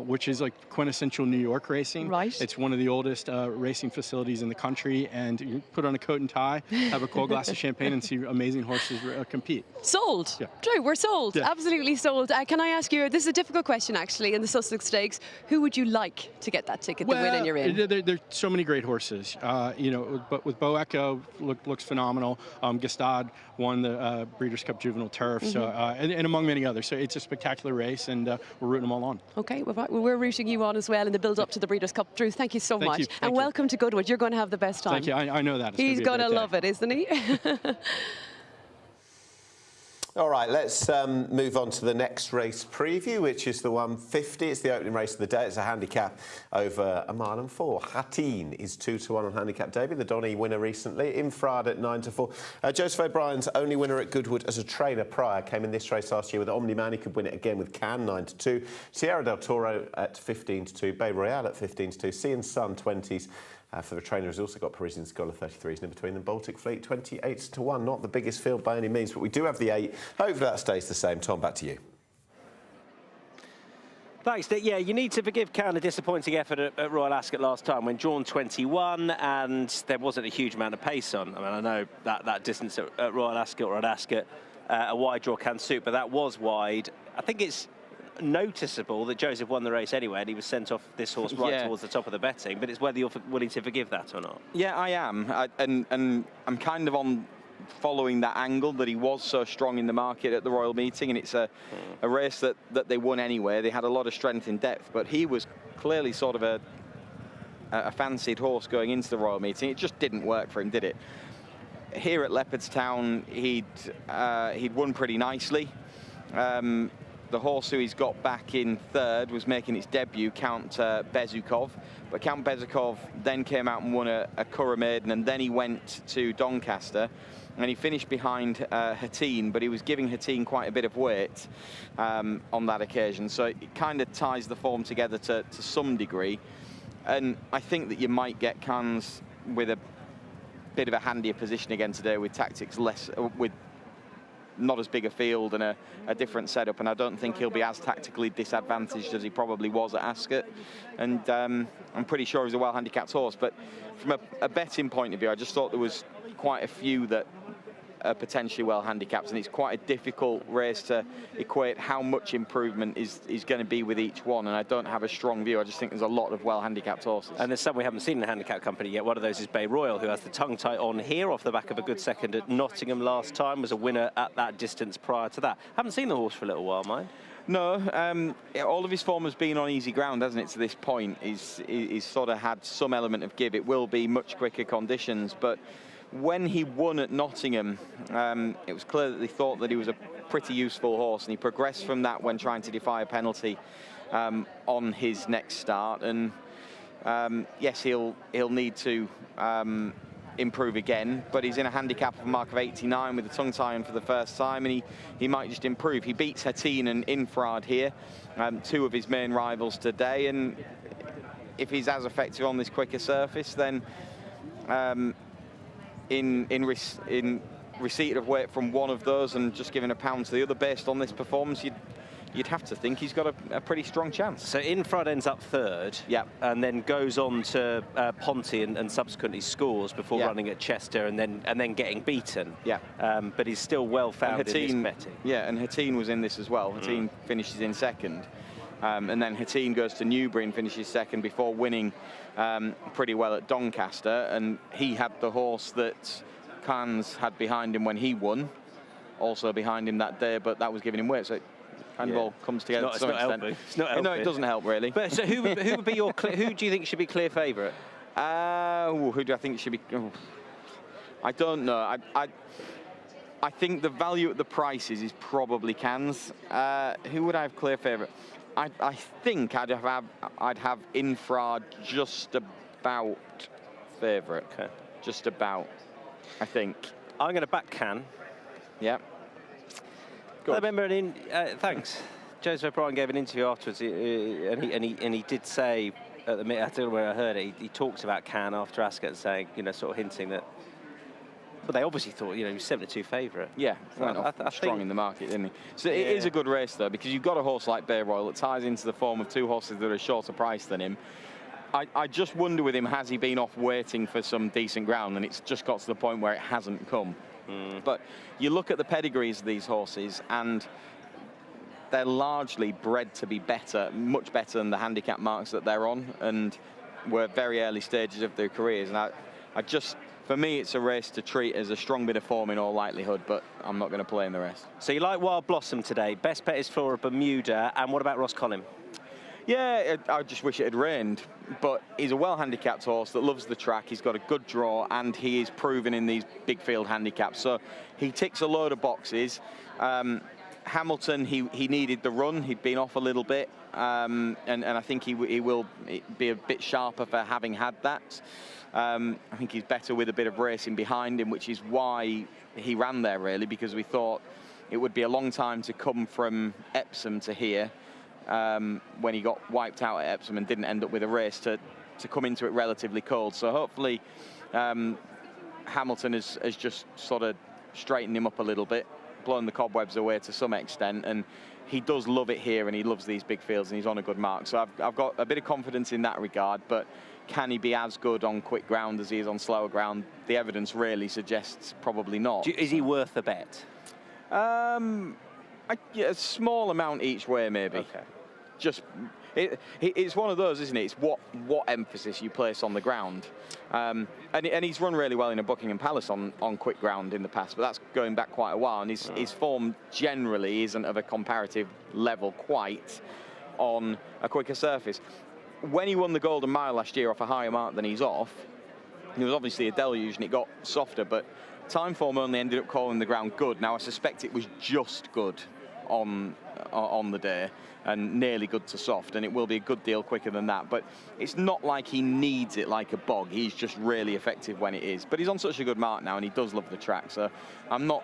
which is like quintessential New York racing. Right. It's one of the oldest racing facilities in the country, and you put on a coat and tie, have a cold glass of champagne, and see amazing horses compete. Sold. Yeah. Drew, we're sold. Yeah. Absolutely sold. Can I ask you, this is a difficult question actually, in the Sussex Stakes, who would you like to get that ticket to win and you're in? There are so many great horses, you know, but with Beau Echo, looks phenomenal. Gstaad won the Breeders' Cup Juvenile Turf, so, and among many others. So it's a spectacular race, and we're rooting them all on. Okay, well, we're rooting you on as well in the build-up to the Breeders' Cup. Drew, thank you so much. And welcome to Goodwood. You're going to have the best time. Thank you. I know that. He's going to love it, isn't he? All right, let's move on to the next race preview, which is the 150. It's the opening race of the day. It's a handicap over 1 mile and 4. Hatin is 2-1 on handicap debut. The Donny winner recently. Infrared at 9-4. Joseph O'Brien's only winner at Goodwood as a trainer prior came in this race last year with Omni-Man. He could win it again with Cannes, 9-2. Sierra del Toro at 15-2. Bay Royale at 15-2. Sea and Sun, 20s. For the trainer, has also got Parisian Scholar 33s, and in between them Baltic Fleet 28-1. Not the biggest field by any means, but we do have the 8. Hopefully that stays the same. Tom, back to you. Thanks, Dick. Yeah, you need to forgive Cannes a disappointing effort at Royal Ascot last time when drawn 21 and there wasn't a huge amount of pace on. I mean, I know that distance at Royal Ascot or at Ascot, a wide draw can suit, but that was wide. I think it's noticeable that Joseph won the race anyway and he was sent off this horse right towards the top of the betting, but it's whether you're willing to forgive that or not. Yeah, I am. And I'm kind of on following that angle that he was so strong in the market at the Royal Meeting, and it's a race that they won anyway. They had a lot of strength in depth, but he was clearly sort of a fancied horse going into the Royal Meeting. It just didn't work for him, did it? Here at Leopardstown, he'd won pretty nicely. The horse who he's got back in third was making its debut, Count Bezukov. But Count Bezukov then came out and won a Curragh Maiden, and then he went to Doncaster, and he finished behind Hatin, but he was giving Hatin quite a bit of weight on that occasion. So it kind of ties the form together to some degree. And I think that you might get Cannes with a bit of a handier position again today with tactics with not as big a field and a different setup, and I don't think he'll be as tactically disadvantaged as he probably was at Ascot. And I'm pretty sure he's a well-handicapped horse, but from a betting point of view, I just thought there was quite a few that are potentially well-handicapped, and it's quite a difficult race to equate how much improvement is going to be with each one, and I don't have a strong view. I just think there's a lot of well-handicapped horses. And there's some we haven't seen in the handicap company yet. One of those is Bay Royal, who has the tongue tie on here off the back of a good second at Nottingham last time, was a winner at that distance prior to that. Haven't seen the horse for a little while, mind. No, all of his form has been on easy ground, hasn't it, to this point? He's sort of had some element of give. It will be much quicker conditions, but when he won at Nottingham, it was clear that they thought that he was a pretty useful horse, and he progressed from that when trying to defy a penalty on his next start. And yes, he'll need to improve again, but he's in a handicap of a mark of 89 with the tongue tie in for the first time, and he might just improve. He beats Hatin and Infrared here, 2 of his main rivals today, and if he's as effective on this quicker surface, then in receipt of weight from one of those and just giving a pound to the other based on this performance, you'd have to think he's got a pretty strong chance. So Infrared ends up third, and then goes on to Ponty and subsequently scores before running at Chester and then getting beaten. But he's still well found in this betting. Yeah, and Hatin was in this as well. Hatin finishes in second. And then Hatin goes to Newbury and finishes second before winning pretty well at Doncaster. And he had the horse that Cannes had behind him when he won, also behind him that day, but that was giving him weight. So it kind of all comes together to some extent. It's not helping. No, it doesn't help really. But so who would be your who do you think should be clear favourite? Who do I think should be? I don't know. I think the value at the prices is probably Cannes. Who would I have clear favourite? I think I'd have Infrared just about favourite. Okay. Just about, I think. I'm going to back Cannes. Yeah. I remember thanks. Joseph O'Brien gave an interview afterwards, and he did say at the minute, I don't know where I heard it. He talks about Cannes after Ascot, saying, sort of hinting that. But they obviously thought, he was 7-2 favourite. Yeah, went off strong in the market, didn't he? So it is a good race, though, because you've got a horse like Bay Royal that ties into the form of 2 horses that are shorter priced than him. I just wonder with him, has he been off waiting for some decent ground, and it's just got to the point where it hasn't come. But you look at the pedigrees of these horses, and they're largely bred to be better, much better than the handicap marks that they're on, and were very early stages of their careers. And for me, it's a race to treat as a strong bit of form in all likelihood, but I'm not going to play in the rest. So you like Wild Blossom today. Best bet is Flora Bermuda. And what about Roscommon? Yeah, I just wish it had rained, but he's a well-handicapped horse that loves the track. He's got a good draw, and he is proven in these big field handicaps. So he ticks a load of boxes. Hamilton, he needed the run. He'd been off a little bit, and I think he will be a bit sharper for having had that. I think he's better with a bit of racing behind him, which is why he ran there, really, because we thought it would be a long time to come from Epsom to here. When he got wiped out at Epsom and didn't end up with a race, to come into it relatively cold. So hopefully Hamilton has just sort of straightened him up a little bit, blown the cobwebs away to some extent, and he does love it here, and he loves these big fields, and he's on a good mark. So I've got a bit of confidence in that regard, but can he be as good on quick ground as he is on slower ground? The evidence really suggests probably not. Is he worth a bet? Yeah, a small amount each way, maybe. Okay. Just it's one of those, isn't it? It's what emphasis you place on the ground, and he's run really well in a Buckingham Palace on quick ground in the past, but that's going back quite a while, and his form generally isn't of a comparative level quite on a quicker surface. When he won the Golden Mile last year off a higher mark than he's off, it was obviously a deluge and it got softer, but time form only ended up calling the ground good. Now I suspect it was just good on the day, and nearly good to soft, and it will be a good deal quicker than that, but it's not like he needs it like a bog. He's just really effective when it is, but he's on such a good mark now, and he does love the track, so I'm not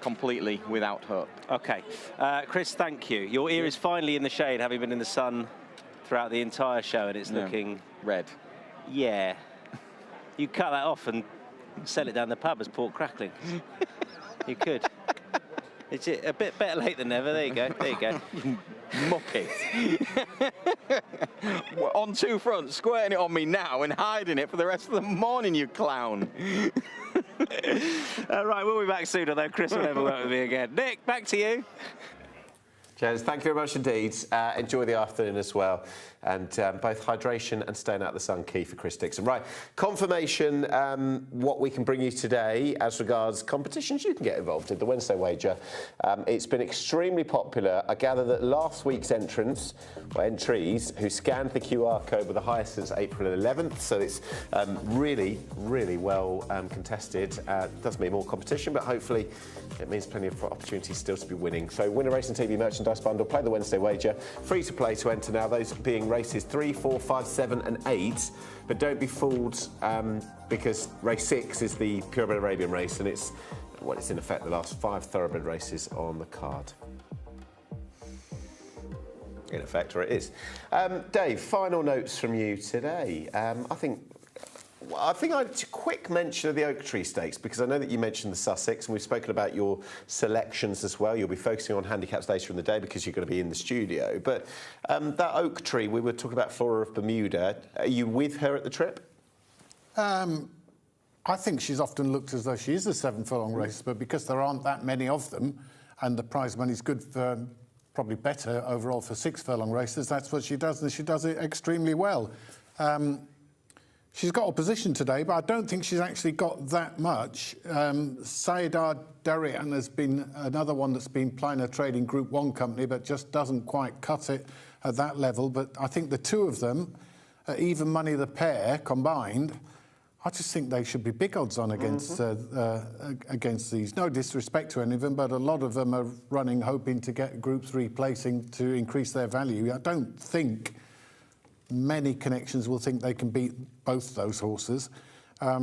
completely without hope. Okay, Chris, thank you. Your ear is finally in the shade, having been in the sun throughout the entire show, and it's looking red. Yeah, you cut that off and sell it down the pub as pork crackling. You could. It's a bit better late than never. There you go. There you go. Muppet. On two fronts, squirting it on me now and hiding it for the rest of the morning, you clown. Right, we'll be back soon, although Chris will never work with me again. Nick, back to you. James, thank you very much indeed. Enjoy the afternoon as well. And both hydration and staying out of the sun key for Chris Dixon. Right, confirmation what we can bring you today as regards competitions you can get involved in, the Wednesday Wager. It's been extremely popular. I gather that last week's entries who scanned the QR code were the highest since April 11th, so it's really, really well contested. Does mean more competition, but hopefully it means plenty of opportunities still to be winning. So win a Racing TV merchandise bundle, play the Wednesday Wager, free to play to enter now, those being races 3, 4, 5, 7 and 8, but don't be fooled because race 6 is the Purebred Arabian race, and it's in effect the last 5 thoroughbred races on the card. In effect, or it is. Dave, final notes from you today. I think I'd quick mention of the Oak Tree Stakes, because I know that you mentioned the Sussex, and we've spoken about your selections as well. You'll be focusing on handicaps later in the day because you're going to be in the studio. But that Oak Tree, we were talking about Flora of Bermuda. Are you with her at the trip? I think she's often looked as though she is a 7 furlong race, but because there aren't that many of them, and the prize money's good for, probably better overall for 6 furlong races, that's what she does, and she does it extremely well. She's got opposition today, but I don't think she's actually got that much. Saidar Darian has been another one that's been playing a trading Group 1 company, but just doesn't quite cut it at that level. But I think the two of them, even money the pair combined, I just think they should be big odds on against against these. No disrespect to any of them, but a lot of them are running hoping to get Group 3 placing to increase their value. I don't think many connections will think they can beat both those horses. I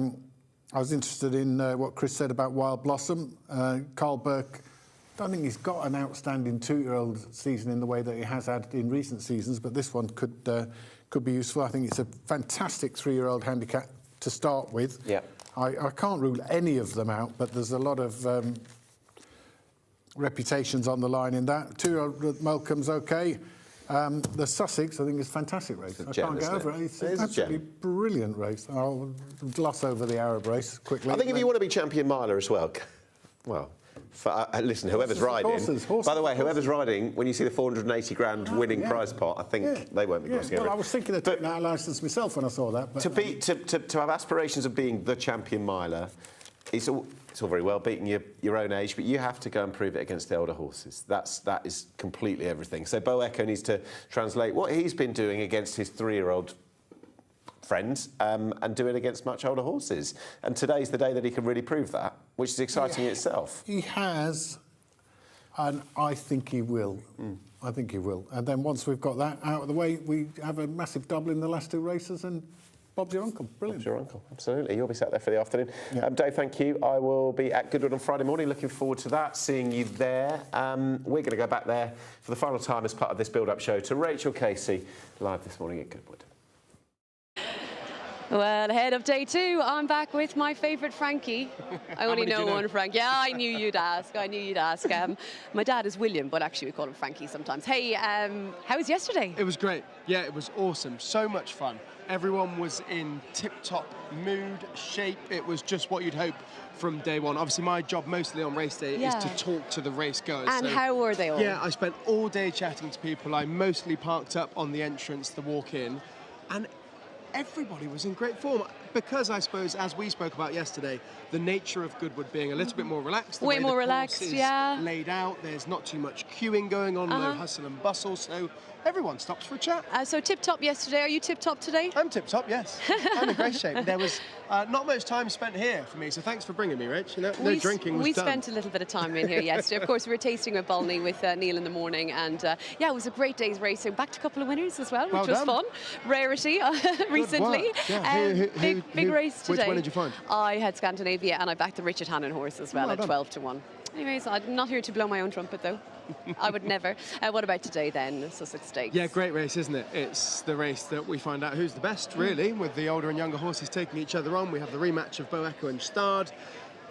was interested in what Chris said about Wild Blossom. Carl Burke, I don't think he's got an outstanding 2-year-old season in the way that he has had in recent seasons, but this one could be useful. I think it's a fantastic 3-year-old handicap to start with. Yeah. I can't rule any of them out, but there's a lot of reputations on the line in that. 2-year-old Malcolm's okay. The Sussex, I think, is a fantastic race. I can't get over it. It's an absolutely brilliant race. I'll gloss over the Arab race quickly. I think if you want to be champion miler as well, listen, whoever's riding. Horses, by the way, whoever's riding, when you see the 480 grand winning prize pot, I think they won't be glossing over. Well, I was thinking of taking out a licence myself when I saw that. But, to have aspirations of being the champion miler, it's all very well beating your own age, but you have to go and prove it against the older horses. That is completely everything. So Bo Echo needs to translate what he's been doing against his 3-year-old friends and do it against much older horses. And today's the day that he can really prove that, which is exciting in itself. He has, and I think he will. I think he will. And then once we've got that out of the way, we have a massive double in the last 2 races, and Bob's your uncle. Brilliant. Bob's your uncle, absolutely. You'll be sat there for the afternoon. Dave, thank you. I will be at Goodwood on Friday morning. Looking forward to that, seeing you there. We're going to go back there for the final time as part of this build-up show to Rachel Casey, live this morning at Goodwood. Well, ahead of day 2, I'm back with my favourite Frankie. I only know one Frank. Yeah, I knew you'd ask. My dad is William, but actually we call him Frankie sometimes. Hey, how was yesterday? It was great. Yeah, it was awesome. So much fun. Everyone was in tip-top mood, shape. It was just what you'd hope from day one. Obviously, my job mostly on race day is to talk to the race goers. And how were they all? Yeah, I spent all day chatting to people. I mostly parked up on the entrance, the walk-in, and everybody was in great form, because I suppose, as we spoke about yesterday, the nature of Goodwood being a little bit more relaxed. Way more relaxed, yeah. Laid out, there's not too much queuing going on, no hustle and bustle, so everyone stops for a chat. So tip-top yesterday, are you tip-top today? I'm tip-top, yes. I'm in great shape. There was not much time spent here for me, so thanks for bringing me, Rach. No drinking was We done. spent a little bit of time in here yesterday. Of course, we were tasting with Balney with Neil in the morning, and yeah, it was a great day's racing. Backed a couple of winners as well, which was fun. Rarity recently. Yeah. Big race today. Which one did you find? I had Scandinavia, and I backed the Richard Hannon horse as well at 12-1. Anyways, I'm not here to blow my own trumpet, though. I would never. What about today, then, Sussex Stakes? Yeah, great race, isn't it? It's the race that we find out who's the best, really, with the older and younger horses taking each other on. We have the rematch of Bo Echo and Gstaad.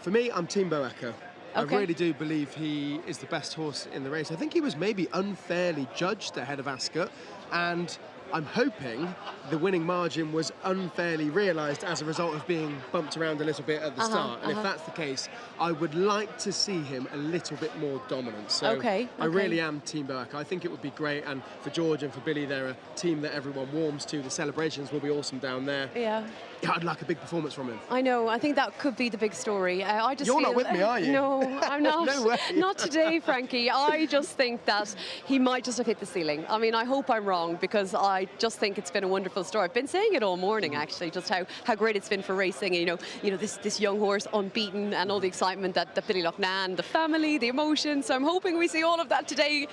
For me, I'm Team Bo Echo. I really do believe he is the best horse in the race. I think he was maybe unfairly judged ahead of Ascot, and I'm hoping the winning margin was unfairly realised as a result of being bumped around a little bit at the start. And if that's the case, I would like to see him a little bit more dominant. So I really am Team Bo Echo. I think it would be great. And for George and for Billy, they're a team that everyone warms to. The celebrations will be awesome down there. Yeah, I'd like a big performance from him. I know. I think that could be the big story. I just You're not with me, are you? No, I'm not. No way. Not today, Frankie. I just think that he might just have hit the ceiling. I mean, I hope I'm wrong, because I just think it's been a wonderful story. I've been saying it all morning, actually, just how great it's been for racing. You know, this young horse unbeaten, and all the excitement that Billy Loughnane, the family, the emotion. So I'm hoping we see all of that today,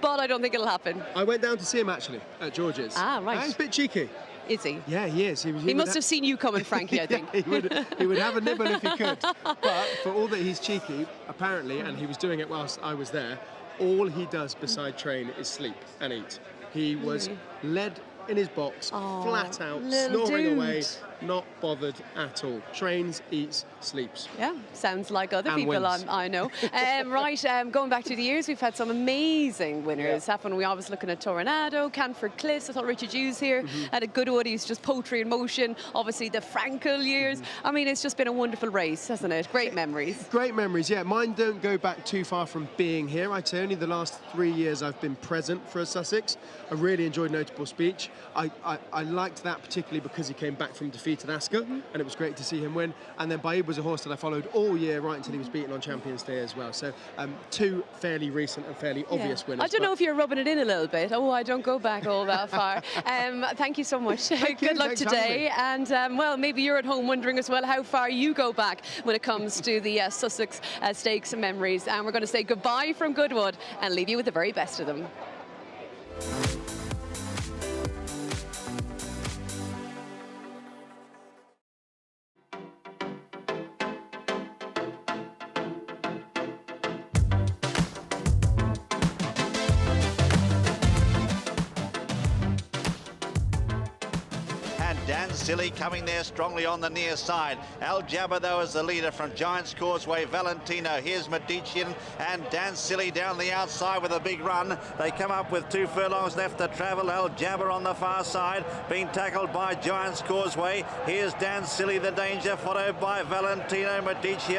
but I don't think it'll happen. I went down to see him, actually, at George's. Ah, right. He's a bit cheeky. Is he? Yeah, he is. He must have seen you coming, Frankie, I think. He would have a nibble if he could. But for all that he's cheeky, apparently, and he was doing it whilst I was there, all he does beside train is sleep and eat. He was led in his box, flat out, snoring away, not bothered at all. Trains, eats, sleeps. Yeah, sounds like other And people wins. I know. Going back through the years, we've had some amazing winners happen. We always looking at Tornado, Canford Cliffs. I thought Richard Hughes here had a good one. He's just poetry in motion. Obviously, the Frankel years. I mean, it's just been a wonderful race, hasn't it? Great memories. Great memories, yeah. Mine don't go back too far from being here. I'd say only the last 3 years I've been present for a Sussex. I really enjoyed Notable Speech. I liked that particularly because he came back from defeat at Ascot, and it was great to see him win. And then Baib was a horse that I followed all year, right until he was beaten on Champions Day as well. So 2 fairly recent and fairly obvious winners. I don't know if you're rubbing it in a little bit. Oh, I don't go back all that far. Thank you so much. Good luck today. And, well, maybe you're at home wondering as well how far you go back when it comes to the Sussex Stakes memories. And we're going to say goodbye from Goodwood and leave you with the very best of them. Dan Silly coming there strongly on the near side. Al Jabba, though, is the leader from Giant's Causeway. Valentino, here's Medician, and Dan Silly down the outside with a big run. They come up with 2 furlongs left to travel. Al Jabba on the far side, being tackled by Giant's Causeway. Here's Dan Silly, the danger, followed by Valentino, Medician.